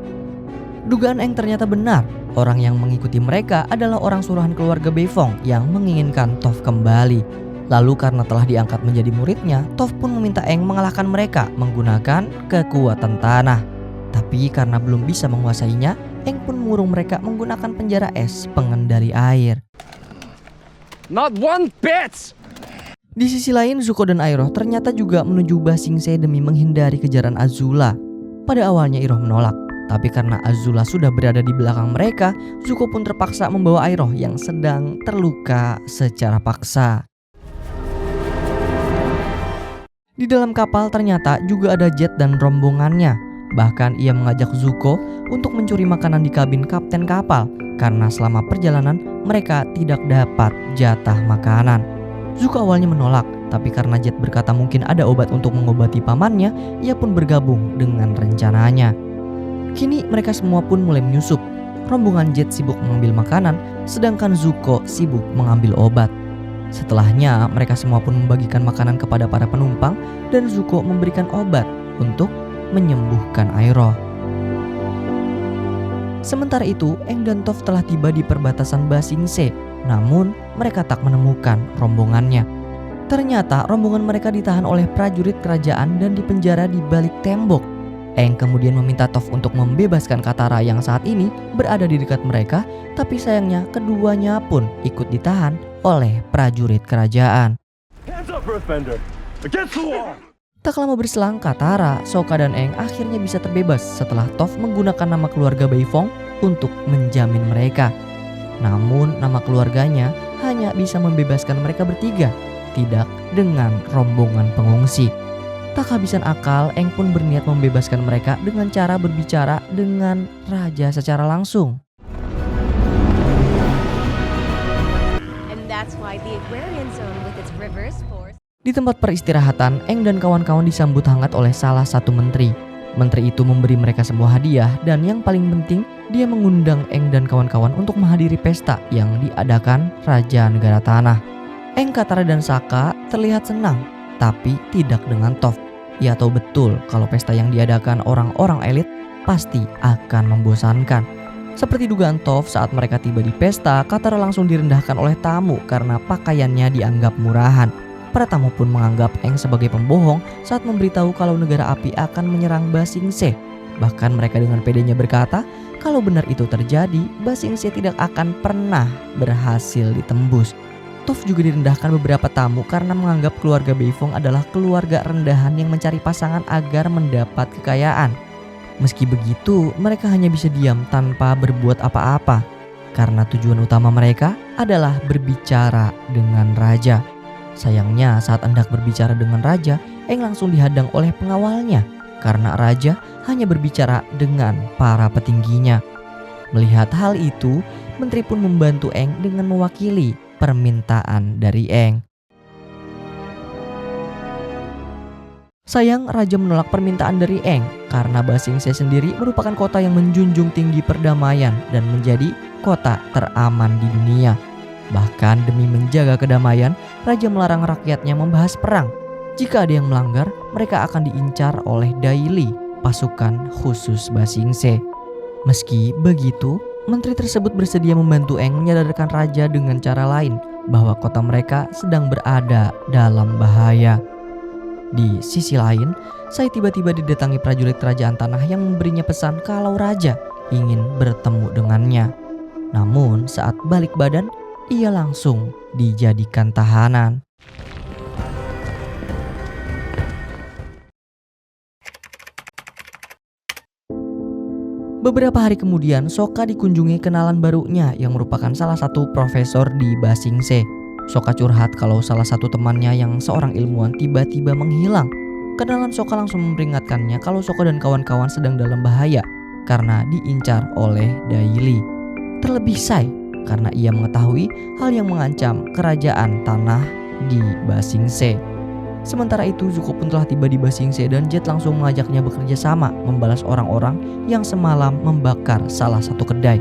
Dugaan Aang ternyata benar. Orang yang mengikuti mereka adalah orang suruhan keluarga Beifong yang menginginkan Toph kembali. Lalu karena telah diangkat menjadi muridnya, Toph pun meminta Aang mengalahkan mereka menggunakan kekuatan tanah. Tapi karena belum bisa menguasainya, Aang pun mengurung mereka menggunakan penjara es pengendali air. Not one bit! Di sisi lain, Zuko dan Iroh ternyata juga menuju Ba Sing Se demi menghindari kejaran Azula. Pada awalnya Iroh menolak, tapi karena Azula sudah berada di belakang mereka, Zuko pun terpaksa membawa Iroh yang sedang terluka secara paksa. Di dalam kapal ternyata juga ada Jet dan rombongannya. Bahkan ia mengajak Zuko untuk mencuri makanan di kabin kapten kapal karena selama perjalanan mereka tidak dapat jatah makanan. Zuko awalnya menolak, tapi karena Jet berkata mungkin ada obat untuk mengobati pamannya, ia pun bergabung dengan rencananya. Kini mereka semua pun mulai menyusup. Rombongan Jet sibuk mengambil makanan, sedangkan Zuko sibuk mengambil obat. Setelahnya mereka semua pun membagikan makanan kepada para penumpang dan Zuko memberikan obat untuk menyembuhkan Iroh. Sementara itu, Aang dan Toph telah tiba di perbatasan Ba Sing Se. Namun, mereka tak menemukan rombongannya. Ternyata rombongan mereka ditahan oleh prajurit kerajaan dan dipenjara di balik tembok. Aang kemudian meminta Toph untuk membebaskan Katara yang saat ini berada di dekat mereka, tapi sayangnya keduanya pun ikut ditahan oleh prajurit kerajaan. Hands up, Earthbender! Against the wall! Tak lama berselang, Katara, Sokka, dan Aang akhirnya bisa terbebas setelah Toph menggunakan nama keluarga Beifong untuk menjamin mereka. Namun nama keluarganya hanya bisa membebaskan mereka bertiga, tidak dengan rombongan pengungsi. Tak kehabisan akal, Aang pun berniat membebaskan mereka dengan cara berbicara dengan raja secara langsung. And that's why the Aquarian Zone with its reverse force. Di tempat peristirahatan, Aang dan kawan-kawan disambut hangat oleh salah satu menteri. Menteri itu memberi mereka semua hadiah dan yang paling penting, dia mengundang Aang dan kawan-kawan untuk menghadiri pesta yang diadakan Raja Negara Tanah. Aang, Katara, dan Sokka terlihat senang. tapi tidak dengan Toph. Ia tahu betul kalau pesta yang diadakan orang-orang elit pasti akan membosankan. Seperti dugaan Toph, saat mereka tiba di pesta, Katara langsung direndahkan oleh tamu karena pakaiannya dianggap murahan. Para tamu pun menganggap Aang sebagai pembohong saat memberitahu kalau negara api akan menyerang Ba Sing Se. Bahkan mereka dengan pedenya berkata kalau benar itu terjadi, Ba Sing Se tidak akan pernah berhasil ditembus. Toph juga direndahkan beberapa tamu karena menganggap keluarga Beifong adalah keluarga rendahan yang mencari pasangan agar mendapat kekayaan. Meski begitu, mereka hanya bisa diam tanpa berbuat apa-apa karena tujuan utama mereka adalah berbicara dengan raja. Sayangnya saat hendak berbicara dengan raja, Aang langsung dihadang oleh pengawalnya karena raja hanya berbicara dengan para petingginya. Melihat hal itu, menteri pun membantu Aang dengan mewakili permintaan dari Aang. Sayang, raja menolak permintaan dari Aang karena Ba Sing Se sendiri merupakan kota yang menjunjung tinggi perdamaian dan menjadi kota teraman di dunia. Bahkan demi menjaga kedamaian, raja melarang rakyatnya membahas perang. Jika ada yang melanggar, mereka akan diincar oleh Dai Li, pasukan khusus Ba Sing Se. Meski begitu, menteri tersebut bersedia membantu Aang menyadarkan raja dengan cara lain bahwa kota mereka sedang berada dalam bahaya. Di sisi lain, Sai tiba-tiba didatangi prajurit kerajaan tanah yang memberinya pesan kalau raja ingin bertemu dengannya. Namun saat balik badan, ia langsung dijadikan tahanan. Beberapa hari kemudian, Sokka dikunjungi kenalan barunya yang merupakan salah satu profesor di Ba Sing Se. Sokka curhat kalau salah satu temannya yang seorang ilmuwan tiba-tiba menghilang. Kenalan Sokka langsung memperingatkannya kalau Sokka dan kawan-kawan sedang dalam bahaya karena diincar oleh Dai Li. Terlebih Sai karena ia mengetahui hal yang mengancam kerajaan tanah di Ba Sing Se. Sementara itu Zuko pun telah tiba di Ba Sing Se dan Jet langsung mengajaknya bekerja sama membalas orang-orang yang semalam membakar salah satu kedai.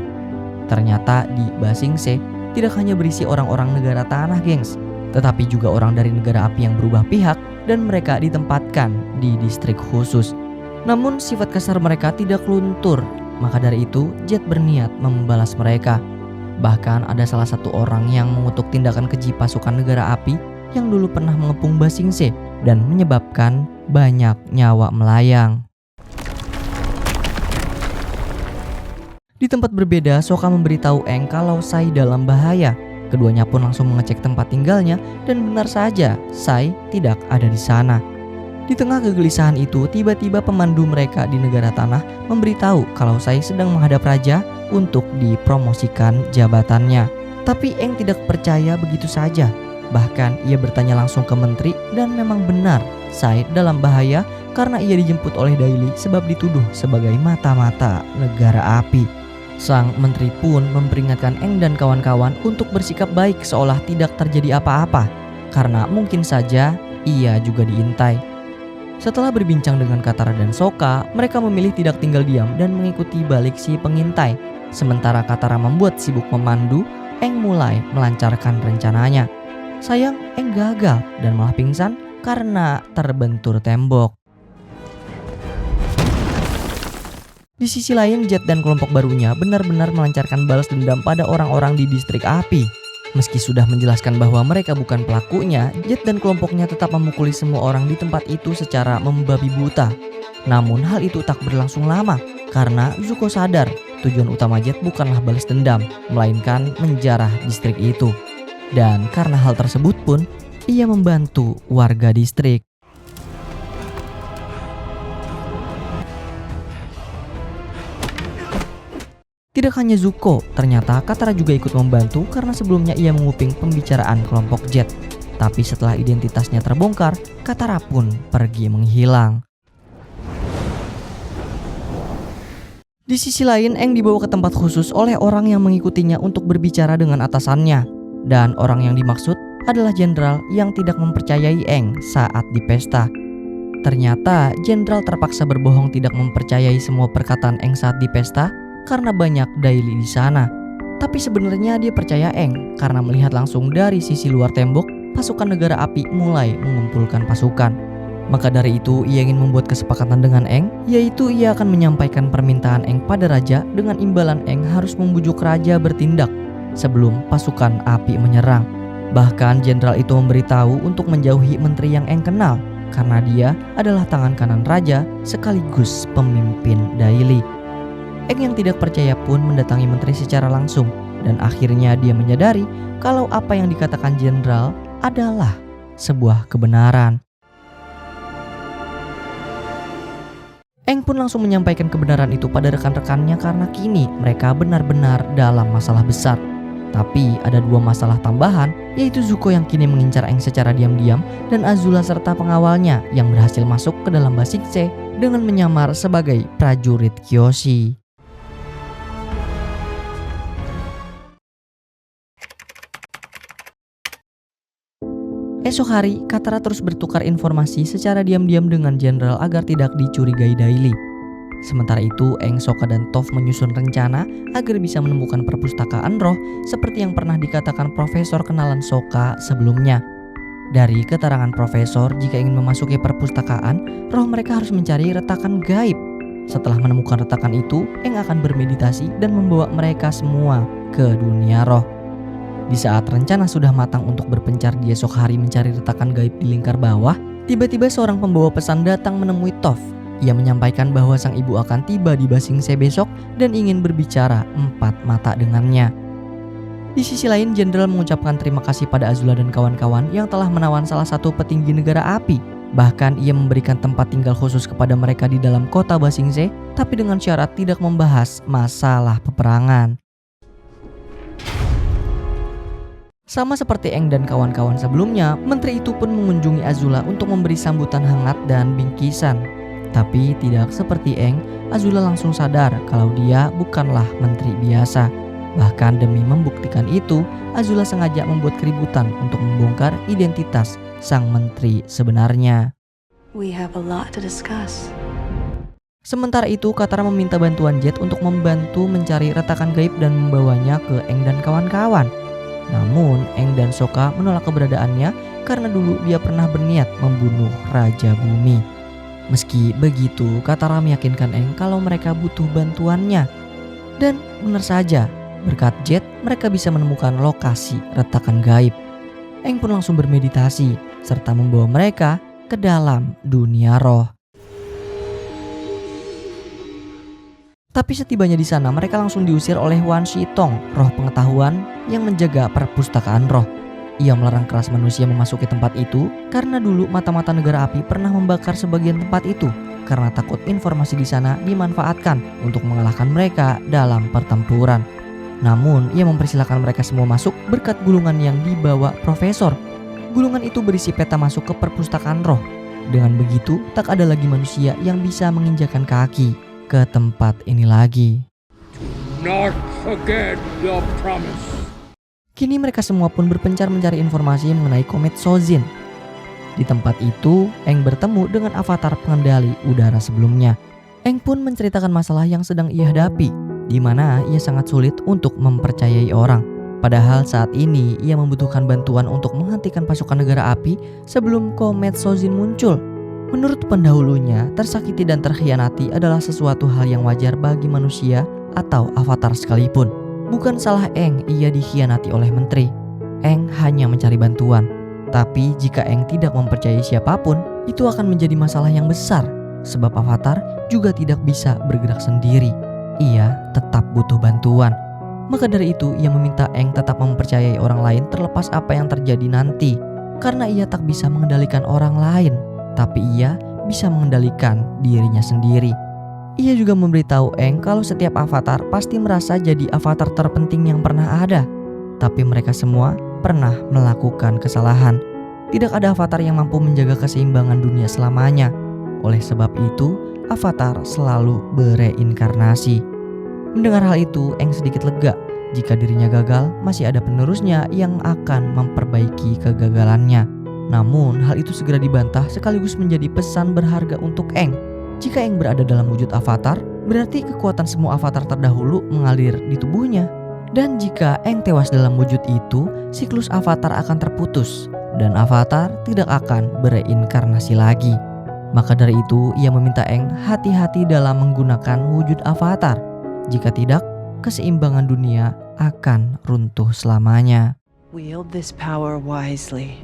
Ternyata di Ba Sing Se tidak hanya berisi orang-orang negara tanah, gengs, tetapi juga orang dari negara api yang berubah pihak dan mereka ditempatkan di distrik khusus. Namun sifat kasar mereka tidak luntur, maka dari itu Jet berniat membalas mereka. Bahkan ada salah satu orang yang mengutuk tindakan keji pasukan negara api yang dulu pernah mengepung Ba Sing Se dan menyebabkan banyak nyawa melayang. Di tempat berbeda, Sokka memberitahu Aang kalau Sai dalam bahaya. Keduanya pun langsung mengecek tempat tinggalnya dan benar saja Sai tidak ada di sana. Di tengah kegelisahan itu, tiba-tiba pemandu mereka di negara tanah memberitahu kalau Sai sedang menghadap raja untuk dipromosikan jabatannya. Tapi Aang tidak percaya begitu saja. Bahkan ia bertanya langsung ke menteri dan memang benar Sai dalam bahaya karena ia dijemput oleh Dai Li sebab dituduh sebagai mata-mata negara api. Sang menteri pun memperingatkan Aang dan kawan-kawan untuk bersikap baik seolah tidak terjadi apa-apa karena mungkin saja ia juga diintai. Setelah berbincang dengan Katara dan Sokka, mereka memilih tidak tinggal diam dan mengikuti balik si pengintai. Sementara Katara membuat sibuk memandu, Aang mulai melancarkan rencananya. Sayang, Aang gagal dan malah pingsan karena terbentur tembok. Di sisi lain, Jet dan kelompok barunya benar-benar melancarkan balas dendam pada orang-orang di distrik api. Meski sudah menjelaskan bahwa mereka bukan pelakunya, Jet dan kelompoknya tetap memukuli semua orang di tempat itu secara membabi buta. Namun hal itu tak berlangsung lama karena Zuko sadar tujuan utama Jet bukanlah balas dendam, melainkan menjarah distrik itu. Dan karena hal tersebut pun, ia membantu warga distrik. Tidak hanya Zuko, ternyata Katara juga ikut membantu karena sebelumnya ia menguping pembicaraan kelompok Jet. Tapi setelah identitasnya terbongkar, Katara pun pergi menghilang. Di sisi lain, Aang dibawa ke tempat khusus oleh orang yang mengikutinya untuk berbicara dengan atasannya. Dan orang yang dimaksud adalah jenderal yang tidak mempercayai Aang saat di pesta. Ternyata jenderal terpaksa berbohong tidak mempercayai semua perkataan Aang saat di pesta karena banyak Dai Li di sana. Tapi sebenarnya dia percaya Aang karena melihat langsung dari sisi luar tembok pasukan negara api mulai mengumpulkan pasukan. Maka dari itu ia ingin membuat kesepakatan dengan Aang, yaitu ia akan menyampaikan permintaan Aang pada raja dengan imbalan Aang harus membujuk raja bertindak sebelum pasukan api menyerang. Bahkan jenderal itu memberitahu untuk menjauhi menteri yang Aang kenal karena dia adalah tangan kanan raja sekaligus pemimpin Daily. Aang yang tidak percaya pun mendatangi menteri secara langsung dan akhirnya dia menyadari kalau apa yang dikatakan jenderal adalah sebuah kebenaran. Aang pun langsung menyampaikan kebenaran itu pada rekan-rekannya karena kini mereka benar-benar dalam masalah besar. Tapi ada dua masalah tambahan, yaitu Zuko yang kini mengincar Aang secara diam-diam dan Azula serta pengawalnya yang berhasil masuk ke dalam Ba Sing Se dengan menyamar sebagai prajurit Kyoshi. Esok hari, Katara terus bertukar informasi secara diam-diam dengan jenderal agar tidak dicurigai Daily. Sementara itu, Aang, Sokka, dan Toph menyusun rencana agar bisa menemukan perpustakaan roh seperti yang pernah dikatakan profesor kenalan Sokka sebelumnya. Dari keterangan profesor, jika ingin memasuki perpustakaan, roh mereka harus mencari retakan gaib. Setelah menemukan retakan itu, Aang akan bermeditasi dan membawa mereka semua ke dunia roh. Di saat rencana sudah matang untuk berpencar di esok hari mencari retakan gaib di lingkar bawah, tiba-tiba seorang pembawa pesan datang menemui Toph. Ia menyampaikan bahwa sang ibu akan tiba di Ba Sing Se besok dan ingin berbicara empat mata dengannya. Di sisi lain, jenderal mengucapkan terima kasih pada Azula dan kawan-kawan yang telah menawan salah satu petinggi negara api. Bahkan ia memberikan tempat tinggal khusus kepada mereka di dalam kota Ba Sing Se, tapi dengan syarat tidak membahas masalah peperangan. Sama seperti Aang dan kawan-kawan sebelumnya, menteri itu pun mengunjungi Azula untuk memberi sambutan hangat dan bingkisan. Tapi tidak seperti Aang, Azula langsung sadar kalau dia bukanlah menteri biasa. Bahkan demi membuktikan itu, Azula sengaja membuat keributan untuk membongkar identitas sang menteri sebenarnya. We have a lot to discuss. Sementara itu, Katara meminta bantuan Jet untuk membantu mencari retakan gaib dan membawanya ke Aang dan kawan-kawan. Namun, Aang dan Sokka menolak keberadaannya karena dulu dia pernah berniat membunuh Raja Bumi. Meski begitu, Katara meyakinkan Aang kalau mereka butuh bantuannya. Dan benar saja, berkat Jet, mereka bisa menemukan lokasi retakan gaib. Aang pun langsung bermeditasi, serta membawa mereka ke dalam dunia roh. Tapi setibanya di sana, mereka langsung diusir oleh Wan Shi Tong, roh pengetahuan yang menjaga perpustakaan roh. Ia melarang keras manusia memasuki tempat itu karena dulu mata-mata negara api pernah membakar sebagian tempat itu karena takut informasi di sana dimanfaatkan untuk mengalahkan mereka dalam pertempuran. Namun, ia mempersilahkan mereka semua masuk berkat gulungan yang dibawa profesor. Gulungan itu berisi peta masuk ke perpustakaan roh. Dengan begitu, tak ada lagi manusia yang bisa menginjakan kaki ke tempat ini lagi. Not forget your promise. Kini mereka semua pun berpencar mencari informasi mengenai komet Sozin. Di tempat itu, Aang bertemu dengan avatar pengendali udara sebelumnya. Aang pun menceritakan masalah yang sedang ia hadapi, di mana ia sangat sulit untuk mempercayai orang. Padahal saat ini ia membutuhkan bantuan untuk menghentikan pasukan negara api sebelum komet Sozin muncul. Menurut pendahulunya, tersakiti dan terkhianati adalah sesuatu hal yang wajar bagi manusia atau avatar sekalipun. Bukan salah Aang ia dikhianati oleh menteri. Aang hanya mencari bantuan. Tapi jika Aang tidak mempercayai siapapun, itu akan menjadi masalah yang besar. Sebab avatar juga tidak bisa bergerak sendiri. Ia tetap butuh bantuan. Maka dari itu ia meminta Aang tetap mempercayai orang lain terlepas apa yang terjadi nanti. Karena ia tak bisa mengendalikan orang lain, tapi ia bisa mengendalikan dirinya sendiri. Ia juga memberitahu Aang kalau setiap avatar pasti merasa jadi avatar terpenting yang pernah ada. Tapi mereka semua pernah melakukan kesalahan. Tidak ada avatar yang mampu menjaga keseimbangan dunia selamanya. Oleh sebab itu, avatar selalu bereinkarnasi. Mendengar hal itu, Aang sedikit lega. Jika dirinya gagal, masih ada penerusnya yang akan memperbaiki kegagalannya. Namun, hal itu segera dibantah sekaligus menjadi pesan berharga untuk Aang. Jika Aang berada dalam wujud avatar, berarti kekuatan semua avatar terdahulu mengalir di tubuhnya. Dan jika Aang tewas dalam wujud itu, siklus avatar akan terputus. dan Avatar tidak akan bereinkarnasi lagi. Maka dari itu ia meminta Aang hati-hati dalam menggunakan wujud Avatar. Jika tidak, keseimbangan dunia akan runtuh selamanya. Wield this power wisely.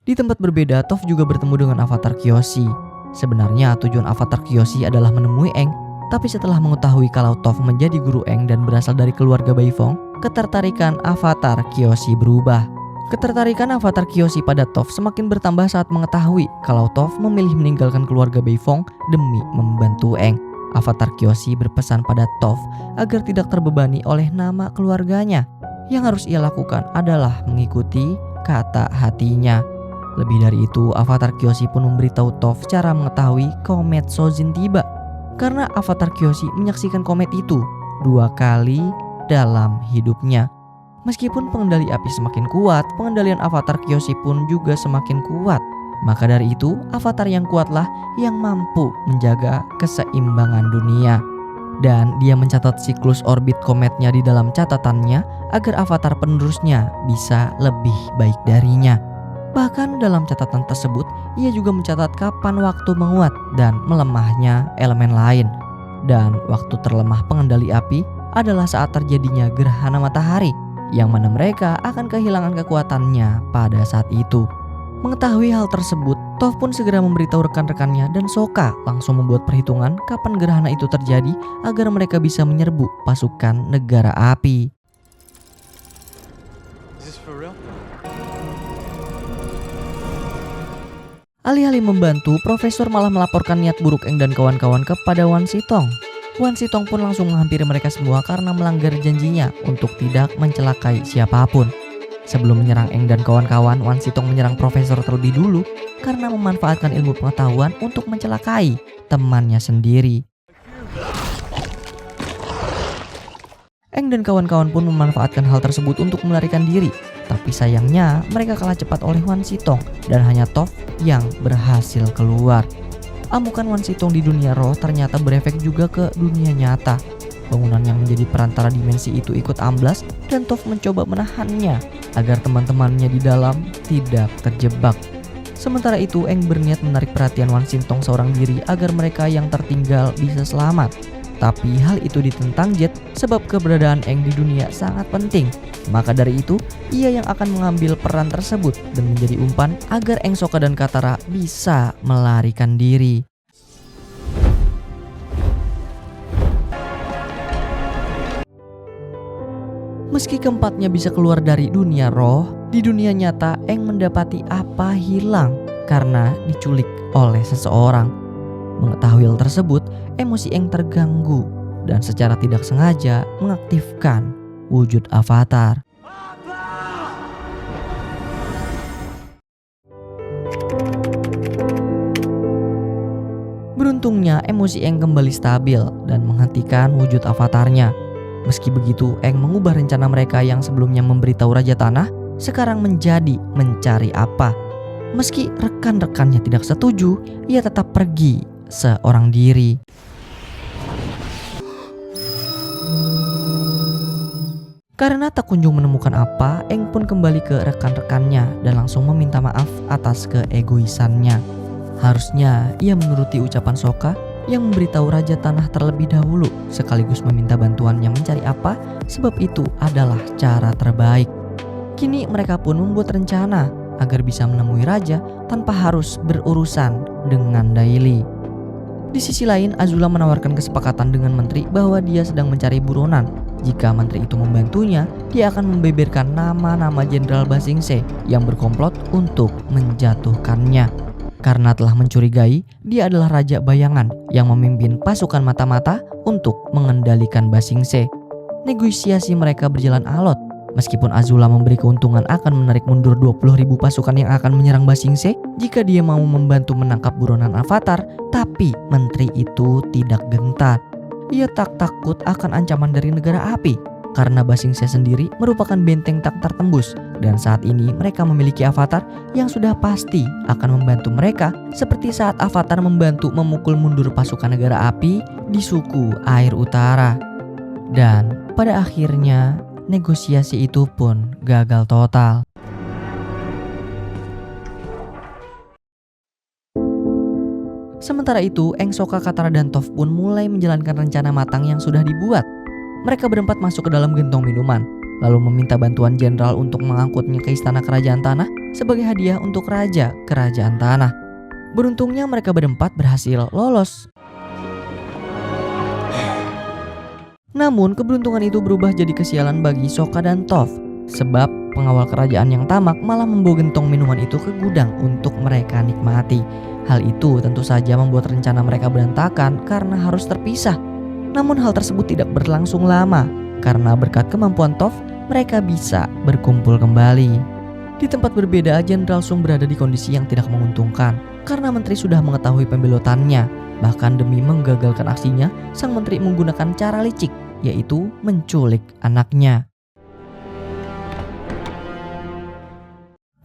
Di tempat berbeda, Toph juga bertemu dengan Avatar Kyoshi. Sebenarnya tujuan Avatar Kyoshi adalah menemui Aang, tapi setelah mengetahui kalau Toph menjadi guru Aang dan berasal dari keluarga Beifong, ketertarikan Avatar Kyoshi berubah. Ketertarikan Avatar Kyoshi pada Toph semakin bertambah saat mengetahui kalau Toph memilih meninggalkan keluarga Beifong demi membantu Aang. Avatar Kyoshi berpesan pada Toph agar tidak terbebani oleh nama keluarganya. Yang harus ia lakukan adalah mengikuti kata hatinya. Lebih dari itu, Avatar Kyoshi pun memberitahu Toph cara mengetahui komet Sojin tiba. Karena Avatar Kyoshi menyaksikan komet itu 2 kali dalam hidupnya. Meskipun pengendali api semakin kuat, pengendalian Avatar Kyoshi pun juga semakin kuat. Maka dari itu, Avatar yang kuatlah yang mampu menjaga keseimbangan dunia. Dan dia mencatat siklus orbit kometnya di dalam catatannya agar Avatar penerusnya bisa lebih baik darinya. Bahkan dalam catatan tersebut, ia juga mencatat kapan waktu menguat dan melemahnya elemen lain. Dan waktu terlemah pengendali api adalah saat terjadinya gerhana matahari, yang mana mereka akan kehilangan kekuatannya pada saat itu. Mengetahui hal tersebut, Toph pun segera memberitahu rekan-rekannya dan Sokka langsung membuat perhitungan kapan gerhana itu terjadi agar mereka bisa menyerbu pasukan negara api. Alih-alih membantu, Profesor malah melaporkan niat buruk Aang dan kawan-kawan kepada Wan Sitong. Wan Sitong pun langsung menghampiri mereka semua karena melanggar janjinya untuk tidak mencelakai siapapun. Sebelum menyerang Aang dan kawan-kawan, Wan Sitong menyerang Profesor terlebih dulu karena memanfaatkan ilmu pengetahuan untuk mencelakai temannya sendiri. Aang dan kawan-kawan pun memanfaatkan hal tersebut untuk melarikan diri. Tapi sayangnya mereka kalah cepat oleh Wan Sitong dan hanya Toph yang berhasil keluar. Amukan Wan Sitong di dunia roh ternyata berefek juga ke dunia nyata. Bangunan yang menjadi perantara dimensi itu ikut amblas dan Toph mencoba menahannya agar teman-temannya di dalam tidak terjebak. Sementara itu Aang berniat menarik perhatian Wan Sitong seorang diri agar mereka yang tertinggal bisa selamat. Tapi hal itu ditentang Jet sebab keberadaan Aang di dunia sangat penting. Maka dari itu, ia yang akan mengambil peran tersebut dan menjadi umpan agar Aang, Sokka dan Katara bisa melarikan diri. Meski keempatnya bisa keluar dari dunia roh, di dunia nyata Aang mendapati apa hilang karena diculik oleh seseorang. Mengetahui hal tersebut, emosi Aang terganggu dan secara tidak sengaja mengaktifkan wujud Avatar. Beruntungnya emosi Aang kembali stabil dan menghentikan wujud Avatarnya. Meski begitu, Aang mengubah rencana mereka yang sebelumnya memberitahu Raja Tanah sekarang menjadi mencari apa. Meski rekan-rekannya tidak setuju, ia tetap pergi seorang diri. Karena tak kunjung menemukan apa, Aang pun kembali ke rekan-rekannya dan langsung meminta maaf atas keegoisannya. Harusnya ia menuruti ucapan Sokka yang memberitahu Raja Tanah terlebih dahulu sekaligus meminta bantuannya mencari apa, sebab itu adalah cara terbaik. Kini mereka pun membuat rencana agar bisa menemui Raja tanpa harus berurusan dengan Daily. Di sisi lain, Azula menawarkan kesepakatan dengan menteri bahwa dia sedang mencari buronan. Jika menteri itu membantunya, dia akan membeberkan nama-nama Jenderal Ba Sing Se yang berkomplot untuk menjatuhkannya. Karena telah mencurigai, dia adalah Raja Bayangan yang memimpin pasukan mata-mata untuk mengendalikan Ba Sing Se. Negosiasi mereka berjalan alot. Meskipun Azula memberi keuntungan akan menarik mundur 20.000 pasukan yang akan menyerang Ba Sing Se jika dia mau membantu menangkap buronan Avatar, tapi menteri itu tidak gentar. Ia tak takut akan ancaman dari negara api karena Ba Sing Se sendiri merupakan benteng tak tertembus dan saat ini mereka memiliki Avatar yang sudah pasti akan membantu mereka seperti saat Avatar membantu memukul mundur pasukan negara api di suku Air Utara. Dan pada akhirnya negosiasi itu pun gagal total. Sementara itu, Aang, Sokka, Katara, dan Toph pun mulai menjalankan rencana matang yang sudah dibuat. Mereka berempat masuk ke dalam gentong minuman, lalu meminta bantuan jenderal untuk mengangkutnya ke istana kerajaan tanah sebagai hadiah untuk raja kerajaan tanah. Beruntungnya mereka berempat berhasil lolos. Namun keberuntungan itu berubah jadi kesialan bagi Sokka dan Toph, sebab pengawal kerajaan yang tamak malah membawa gentong minuman itu ke gudang untuk mereka nikmati. Hal itu tentu saja membuat rencana mereka berantakan karena harus terpisah. Namun hal tersebut tidak berlangsung lama, karena berkat kemampuan Toph, mereka bisa berkumpul kembali. Di tempat berbeda, Jenderal Sung berada di kondisi yang tidak menguntungkan, karena menteri sudah mengetahui pembelotannya. Bahkan demi menggagalkan aksinya, sang menteri menggunakan cara licik, yaitu menculik anaknya.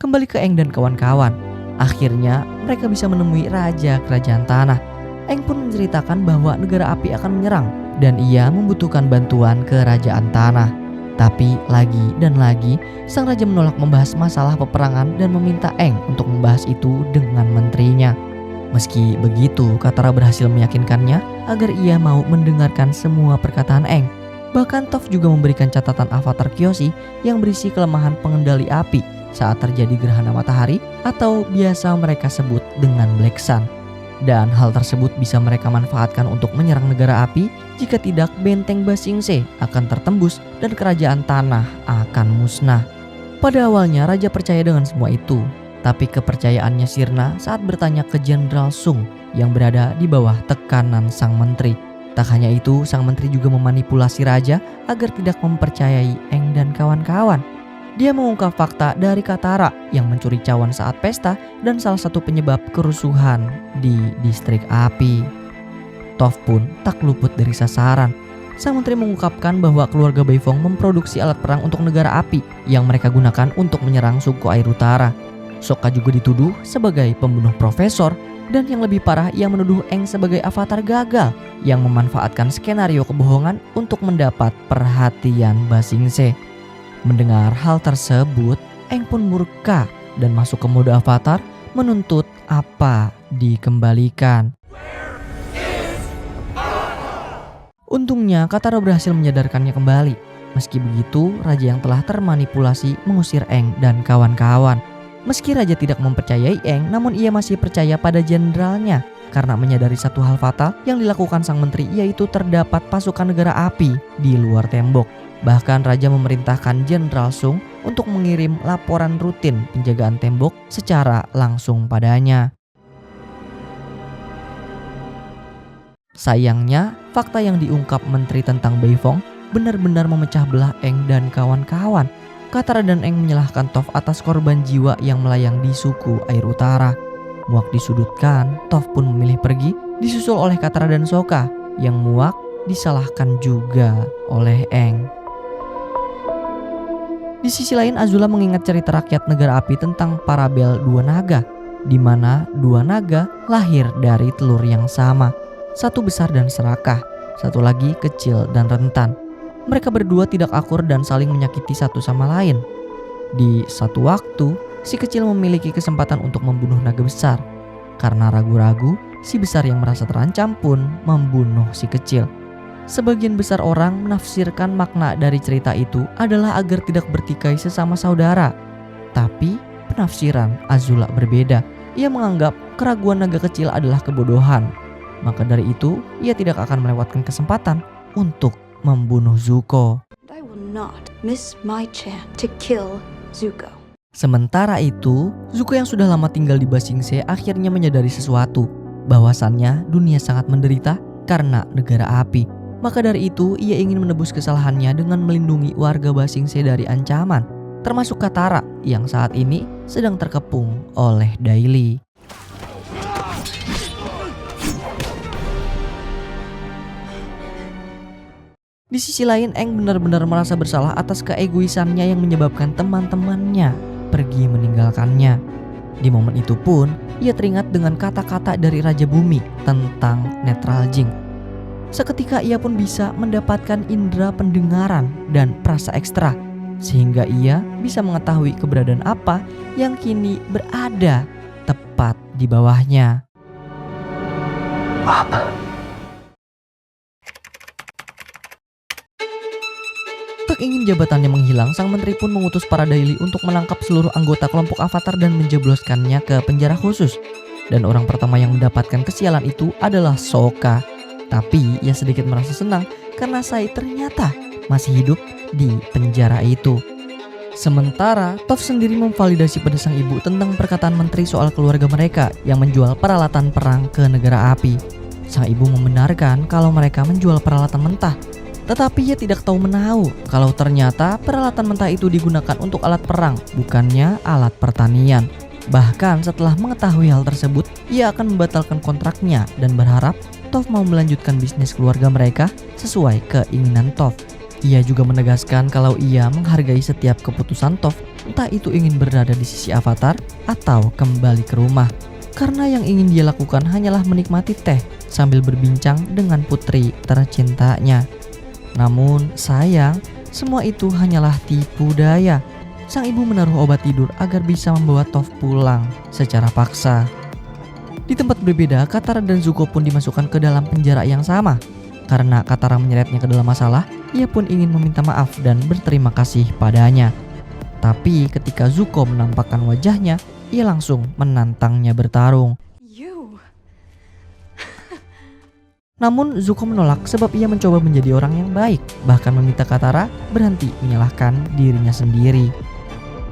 Kembali ke Aang dan kawan-kawan. Akhirnya mereka bisa menemui raja kerajaan tanah. Aang pun menceritakan bahwa negara api akan menyerang dan ia membutuhkan bantuan kerajaan tanah. Tapi lagi dan lagi sang raja menolak membahas masalah peperangan dan meminta Aang untuk membahas itu dengan menterinya. Meski begitu, Katara berhasil meyakinkannya agar ia mau mendengarkan semua perkataan Aang. Bahkan Toph juga memberikan catatan avatar Kyoshi yang berisi kelemahan pengendali api saat terjadi gerhana matahari atau biasa mereka sebut dengan Black Sun. Dan hal tersebut bisa mereka manfaatkan untuk menyerang negara api. Jika tidak, benteng Ba Sing Se akan tertembus dan kerajaan tanah akan musnah. Pada awalnya raja percaya dengan semua itu, tapi kepercayaannya sirna saat bertanya ke Jenderal Sung yang berada di bawah tekanan sang menteri. Tak hanya itu, sang menteri juga memanipulasi raja agar tidak mempercayai Aang dan kawan-kawan. Dia mengungkap fakta dari Katara yang mencuri cawan saat pesta dan salah satu penyebab kerusuhan di distrik api. Toph pun tak luput dari sasaran. Sang menteri mengungkapkan bahwa keluarga Beifong memproduksi alat perang untuk negara api yang mereka gunakan untuk menyerang suku air utara. Sokka juga dituduh sebagai pembunuh profesor, dan yang lebih parah ia menuduh Aang sebagai avatar gagal yang memanfaatkan skenario kebohongan untuk mendapat perhatian Ba Sing Se. Mendengar hal tersebut, Aang pun murka dan masuk ke mode avatar menuntut apa dikembalikan. Untungnya Katara berhasil menyadarkannya kembali. Meski begitu, raja yang telah termanipulasi mengusir Aang dan kawan-kawan. Meski raja tidak mempercayai Aang, namun ia masih percaya pada jenderalnya karena menyadari satu hal fatal yang dilakukan sang menteri, yaitu terdapat pasukan negara api di luar tembok. Bahkan raja memerintahkan Jenderal Sung untuk mengirim laporan rutin penjagaan tembok secara langsung padanya. Sayangnya, fakta yang diungkap menteri tentang Beifong benar-benar memecah belah Aang dan kawan-kawan. Katara dan Aang menyalahkan Toph atas korban jiwa yang melayang di suku air utara. Muak disudutkan, Toph pun memilih pergi, disusul oleh Katara dan Sokka. Yang muak disalahkan juga oleh Aang. Di sisi lain, Azula mengingat cerita rakyat negara api tentang parabel dua naga, di mana dua naga lahir dari telur yang sama. Satu besar dan serakah, satu lagi kecil dan rentan. Mereka berdua tidak akur dan saling menyakiti satu sama lain. Di satu waktu, si kecil memiliki kesempatan untuk membunuh naga besar. Karena ragu-ragu, si besar yang merasa terancam pun membunuh si kecil. Sebagian besar orang menafsirkan makna dari cerita itu adalah agar tidak bertikai sesama saudara. Tapi penafsiran Azula berbeda. Ia menganggap keraguan naga kecil adalah kebodohan. Maka dari itu, ia tidak akan melewatkan kesempatan untuk membunuh Zuko. I will not miss my chance to kill Zuko. Sementara itu, Zuko yang sudah lama tinggal di Ba Sing Se akhirnya menyadari sesuatu, bahwasannya dunia sangat menderita karena negara api. Maka dari itu, ia ingin menebus kesalahannya dengan melindungi warga Ba Sing Se dari ancaman, termasuk Katara yang saat ini sedang terkepung oleh Dai Li. Di sisi lain, Aang benar-benar merasa bersalah atas keegoisannya yang menyebabkan teman-temannya pergi meninggalkannya. Di momen itu pun, ia teringat dengan kata-kata dari Raja Bumi tentang Netral Jing. Seketika ia pun bisa mendapatkan indera pendengaran dan perasa ekstra, sehingga ia bisa mengetahui keberadaan apa yang kini berada tepat di bawahnya. up. Tak ingin jabatannya menghilang, sang menteri pun mengutus para Daily untuk menangkap seluruh anggota kelompok Avatar dan menjebloskannya ke penjara khusus. Dan orang pertama yang mendapatkan kesialan itu adalah Sokka. Tapi ia sedikit merasa senang karena Sai ternyata masih hidup di penjara itu. Sementara Toph sendiri memvalidasi pada sang ibu tentang perkataan menteri soal keluarga mereka yang menjual peralatan perang ke negara api. Sang ibu membenarkan kalau mereka menjual peralatan mentah. Tetapi ia tidak tahu menahu kalau ternyata peralatan mentah itu digunakan untuk alat perang, bukannya alat pertanian. Bahkan setelah mengetahui hal tersebut, ia akan membatalkan kontraknya dan berharap Toph mau melanjutkan bisnis keluarga mereka sesuai keinginan Toph. Ia juga menegaskan kalau ia menghargai setiap keputusan Toph, entah itu ingin berada di sisi Avatar atau kembali ke rumah. Karena yang ingin dia lakukan hanyalah menikmati teh sambil berbincang dengan putri tercintanya. Namun sayang, semua itu hanyalah tipu daya. Sang ibu menaruh obat tidur agar bisa membawa Toph pulang secara paksa. Di tempat berbeda, Katara dan Zuko pun dimasukkan ke dalam penjara yang sama. Karena Katara menyeretnya ke dalam masalah, ia pun ingin meminta maaf dan berterima kasih padanya. Tapi ketika Zuko menampakkan wajahnya, ia langsung menantangnya bertarung. Namun Zuko menolak sebab ia mencoba menjadi orang yang baik, bahkan meminta Katara berhenti menyalahkan dirinya sendiri.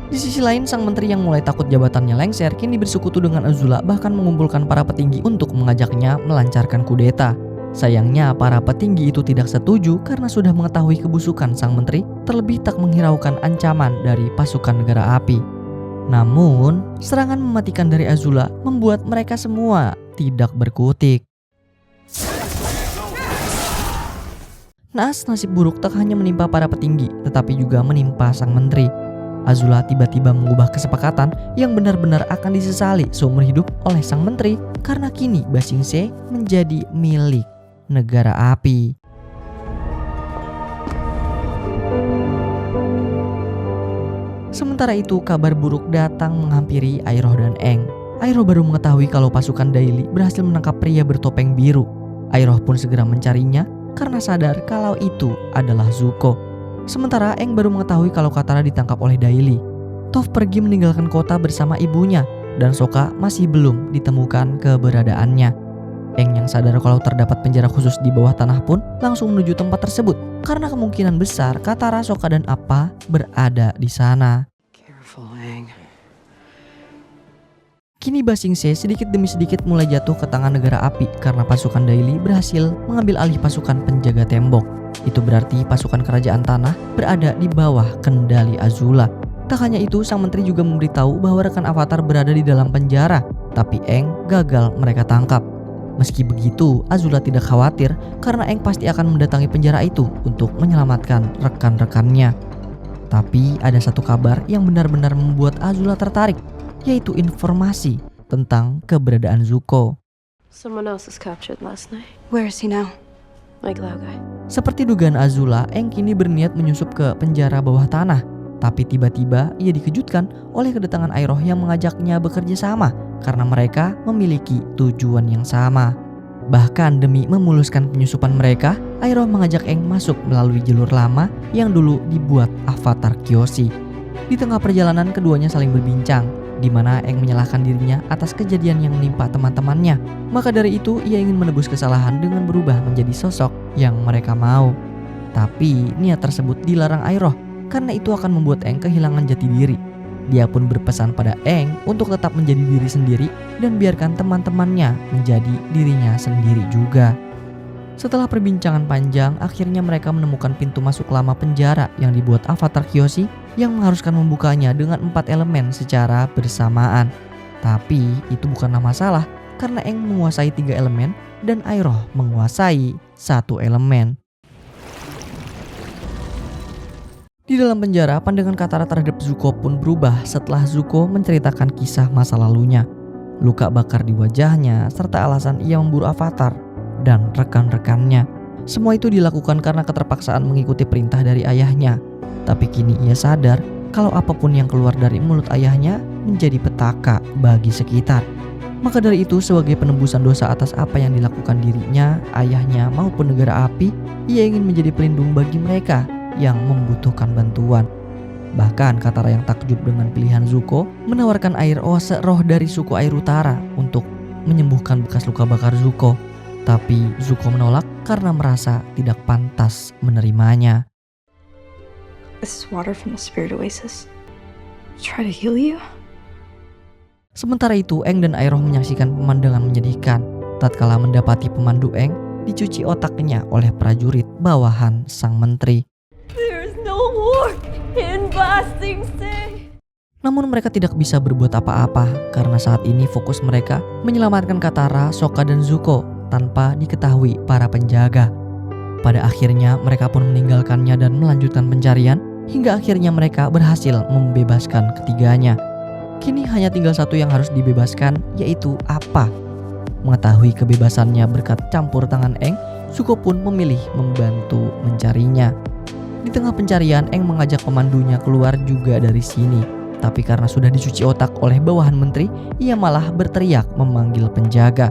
Di sisi lain, sang menteri yang mulai takut jabatannya lengser kini bersekutu dengan Azula, bahkan mengumpulkan para petinggi untuk mengajaknya melancarkan kudeta. Sayangnya para petinggi itu tidak setuju karena sudah mengetahui kebusukan sang menteri, terlebih tak menghiraukan ancaman dari pasukan negara api. Namun, serangan mematikan dari Azula membuat mereka semua tidak berkutik. Naas nasib buruk tak hanya menimpa para petinggi, tetapi juga menimpa sang menteri. Azula tiba-tiba mengubah kesepakatan yang benar-benar akan disesali seumur hidup oleh sang menteri karena kini Ba Sing Se menjadi milik negara api. Sementara itu, kabar buruk datang menghampiri Iroh dan Aang. Iroh baru mengetahui kalau pasukan Daily berhasil menangkap pria bertopeng biru. Iroh pun segera mencarinya karena sadar kalau itu adalah Zuko. Sementara Aang baru mengetahui kalau Katara ditangkap oleh Daily. Toph pergi meninggalkan kota bersama ibunya dan Sokka masih belum ditemukan keberadaannya. Aang yang sadar kalau terdapat penjara khusus di bawah tanah pun langsung menuju tempat tersebut karena kemungkinan besar Katara, Sokka dan Appa berada di sana. Careful, Aang. Kini Ba Sing Se sedikit demi sedikit mulai jatuh ke tangan negara api karena pasukan Daily berhasil mengambil alih pasukan penjaga tembok. Itu berarti pasukan kerajaan tanah berada di bawah kendali Azula. Tak hanya itu, sang menteri juga memberitahu bahwa rekan Avatar berada di dalam penjara, tapi Aang gagal mereka tangkap. Meski begitu, Azula tidak khawatir karena Aang pasti akan mendatangi penjara itu untuk menyelamatkan rekan-rekannya. Tapi ada satu kabar yang benar-benar membuat Azula tertarik, yaitu informasi tentang keberadaan Zuko. Someone else was captured last night. Where is he now? Like that guy. Seperti dugaan Azula, Aang kini berniat menyusup ke penjara bawah tanah. Tapi tiba-tiba ia dikejutkan oleh kedatangan Iroh yang mengajaknya bekerja sama karena mereka memiliki tujuan yang sama. Bahkan demi memuluskan penyusupan mereka, Iroh mengajak Aang masuk melalui jalur lama yang dulu dibuat Avatar Kyoshi. Di tengah perjalanan keduanya saling berbincang, di mana Aang menyalahkan dirinya atas kejadian yang menimpa teman-temannya. Maka dari itu ia ingin menebus kesalahan dengan berubah menjadi sosok yang mereka mau. Tapi niat tersebut dilarang Iroh karena itu akan membuat Aang kehilangan jati diri. Dia pun berpesan pada Aang untuk tetap menjadi diri sendiri dan biarkan teman-temannya menjadi dirinya sendiri juga. Setelah perbincangan panjang, akhirnya mereka menemukan pintu masuk lama penjara yang dibuat Avatar Kyoshi yang mengharuskan membukanya dengan 4 elemen secara bersamaan. Tapi itu bukanlah masalah karena Aang menguasai 3 elemen dan Iroh menguasai 1 elemen. Di dalam penjara, pandangan Katara terhadap Zuko pun berubah setelah Zuko menceritakan kisah masa lalunya. Luka bakar di wajahnya serta alasan ia memburu Avatar dan rekan-rekannya. Semua itu dilakukan karena keterpaksaan mengikuti perintah dari ayahnya. Tapi kini ia sadar kalau apapun yang keluar dari mulut ayahnya menjadi petaka bagi sekitar. Maka dari itu, sebagai penembusan dosa atas apa yang dilakukan dirinya, ayahnya maupun negara api, ia ingin menjadi pelindung bagi mereka yang membutuhkan bantuan. Bahkan Katara yang takjub dengan pilihan Zuko menawarkan air oase roh dari suku air utara untuk menyembuhkan bekas luka bakar Zuko. Tapi Zuko menolak karena merasa tidak pantas menerimanya. This is water from the spirit oasis. Try to heal you? Sementara itu, Aang dan Iroh menyaksikan pemandangan menyedihkan tatkala mendapati pemandu Aang dicuci otaknya oleh prajurit bawahan sang menteri. There's no war in Ba Sing Se. Namun mereka tidak bisa berbuat apa-apa karena saat ini fokus mereka menyelamatkan Katara, Sokka, dan Zuko tanpa diketahui para penjaga. Pada akhirnya mereka pun meninggalkannya dan melanjutkan pencarian hingga akhirnya mereka berhasil membebaskan ketiganya. Kini hanya tinggal satu yang harus dibebaskan, yaitu Appa. Mengetahui kebebasannya berkat campur tangan Aang, Zuko pun memilih membantu mencarinya. Di tengah pencarian, Aang mengajak pemandunya keluar juga dari sini. Tapi karena sudah dicuci otak oleh bawahan menteri, ia malah berteriak memanggil penjaga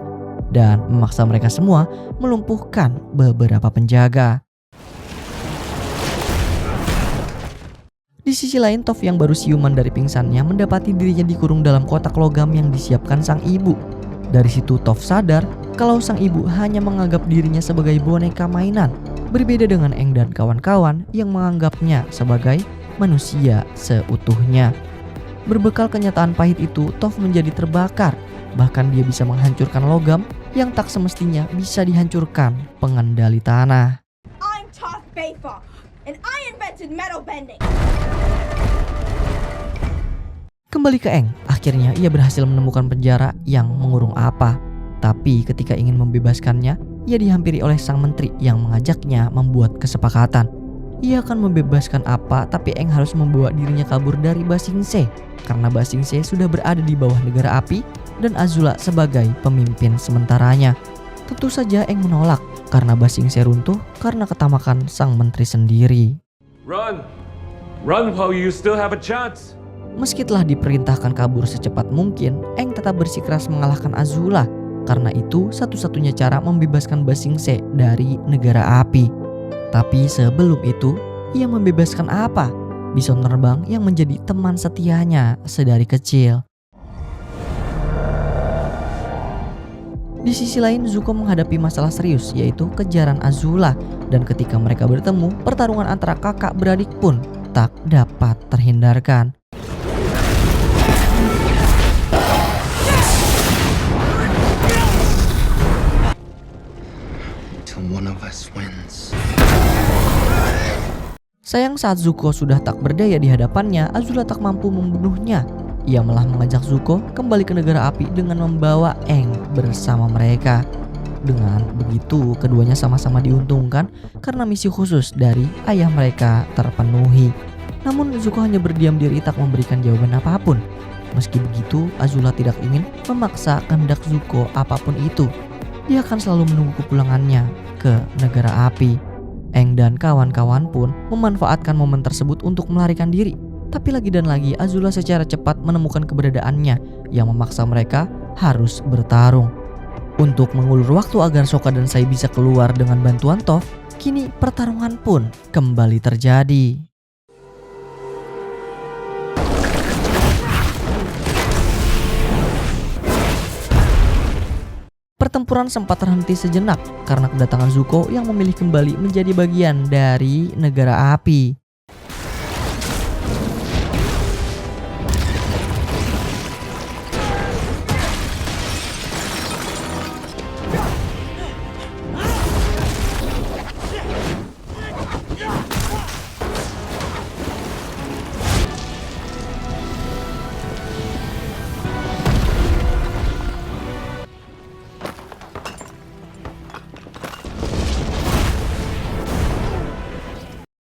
dan memaksa mereka semua melumpuhkan beberapa penjaga. Di sisi lain, Toph yang baru siuman dari pingsannya mendapati dirinya dikurung dalam kotak logam yang disiapkan sang ibu. Dari situ Toph sadar kalau sang ibu hanya menganggap dirinya sebagai boneka mainan, berbeda dengan Aang dan kawan-kawan yang menganggapnya sebagai manusia seutuhnya. Berbekal kenyataan pahit itu, Toph menjadi terbakar. Bahkan dia bisa menghancurkan logam yang tak semestinya bisa dihancurkan pengendali tanah. I'm Toph Beifong, and I invented metal bending. Kembali ke Aang, akhirnya ia berhasil menemukan penjara yang mengurung Appa. Tapi ketika ingin membebaskannya, ia dihampiri oleh sang menteri yang mengajaknya membuat kesepakatan. Ia akan membebaskan Appa, tapi Aang harus membawa dirinya kabur dari Ba Sing Se karena Ba Sing Se sudah berada di bawah negara api dan Azula sebagai pemimpin sementaranya. Tentu saja Aang menolak karena Ba Sing Se runtuh karena ketamakan sang menteri sendiri. Run! Run while you still have a chance! Meski telah diperintahkan kabur secepat mungkin, Aang tetap bersikeras mengalahkan Azula. Karena itu satu-satunya cara membebaskan Ba Sing Se dari negara api. Tapi sebelum itu, ia membebaskan Appa, bison terbang yang menjadi teman setianya sedari kecil. Di sisi lain, Zuko menghadapi masalah serius, yaitu kejaran Azula. Dan ketika mereka bertemu, pertarungan antara kakak beradik pun tak dapat terhindarkan. One of us wins. Sayang saat Zuko sudah tak berdaya di hadapannya, Azula tak mampu membunuhnya. Ia malah mengajak Zuko kembali ke negara api dengan membawa Aang bersama mereka. Dengan begitu, keduanya sama-sama diuntungkan karena misi khusus dari ayah mereka terpenuhi. Namun Zuko hanya berdiam diri tak memberikan jawaban apapun. Meski begitu, Azula tidak ingin memaksa kehendak Zuko apapun itu. Dia akan selalu menunggu kepulangannya ke negara api. Aang dan kawan-kawan pun memanfaatkan momen tersebut untuk melarikan diri. Tapi lagi dan lagi Azula secara cepat menemukan keberadaannya yang memaksa mereka harus bertarung. Untuk mengulur waktu agar Sokka dan Sai bisa keluar dengan bantuan Toph, kini pertarungan pun kembali terjadi. Pertempuran sempat terhenti sejenak karena kedatangan Zuko yang memilih kembali menjadi bagian dari negara api.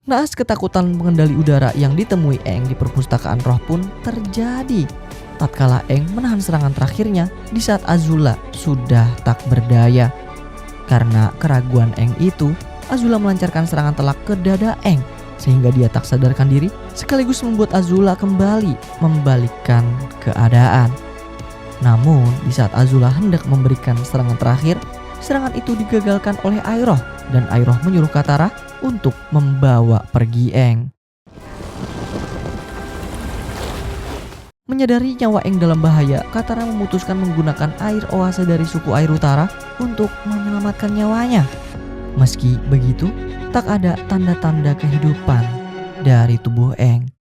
Naas ketakutan pengendali udara yang ditemui Aang di perpustakaan roh pun terjadi tatkala Aang menahan serangan terakhirnya di saat Azula sudah tak berdaya. Karena keraguan Aang itu, Azula melancarkan serangan telak ke dada Aang sehingga dia tak sadarkan diri sekaligus membuat Azula kembali membalikkan keadaan. Namun di saat Azula hendak memberikan serangan terakhir, serangan itu digagalkan oleh Iroh dan Iroh menyuruh Katara untuk membawa pergi Aang. Menyadari nyawa Aang dalam bahaya, Katara memutuskan menggunakan air oase dari suku air utara untuk menyelamatkan nyawanya. Meski begitu, tak ada tanda-tanda kehidupan dari tubuh Aang.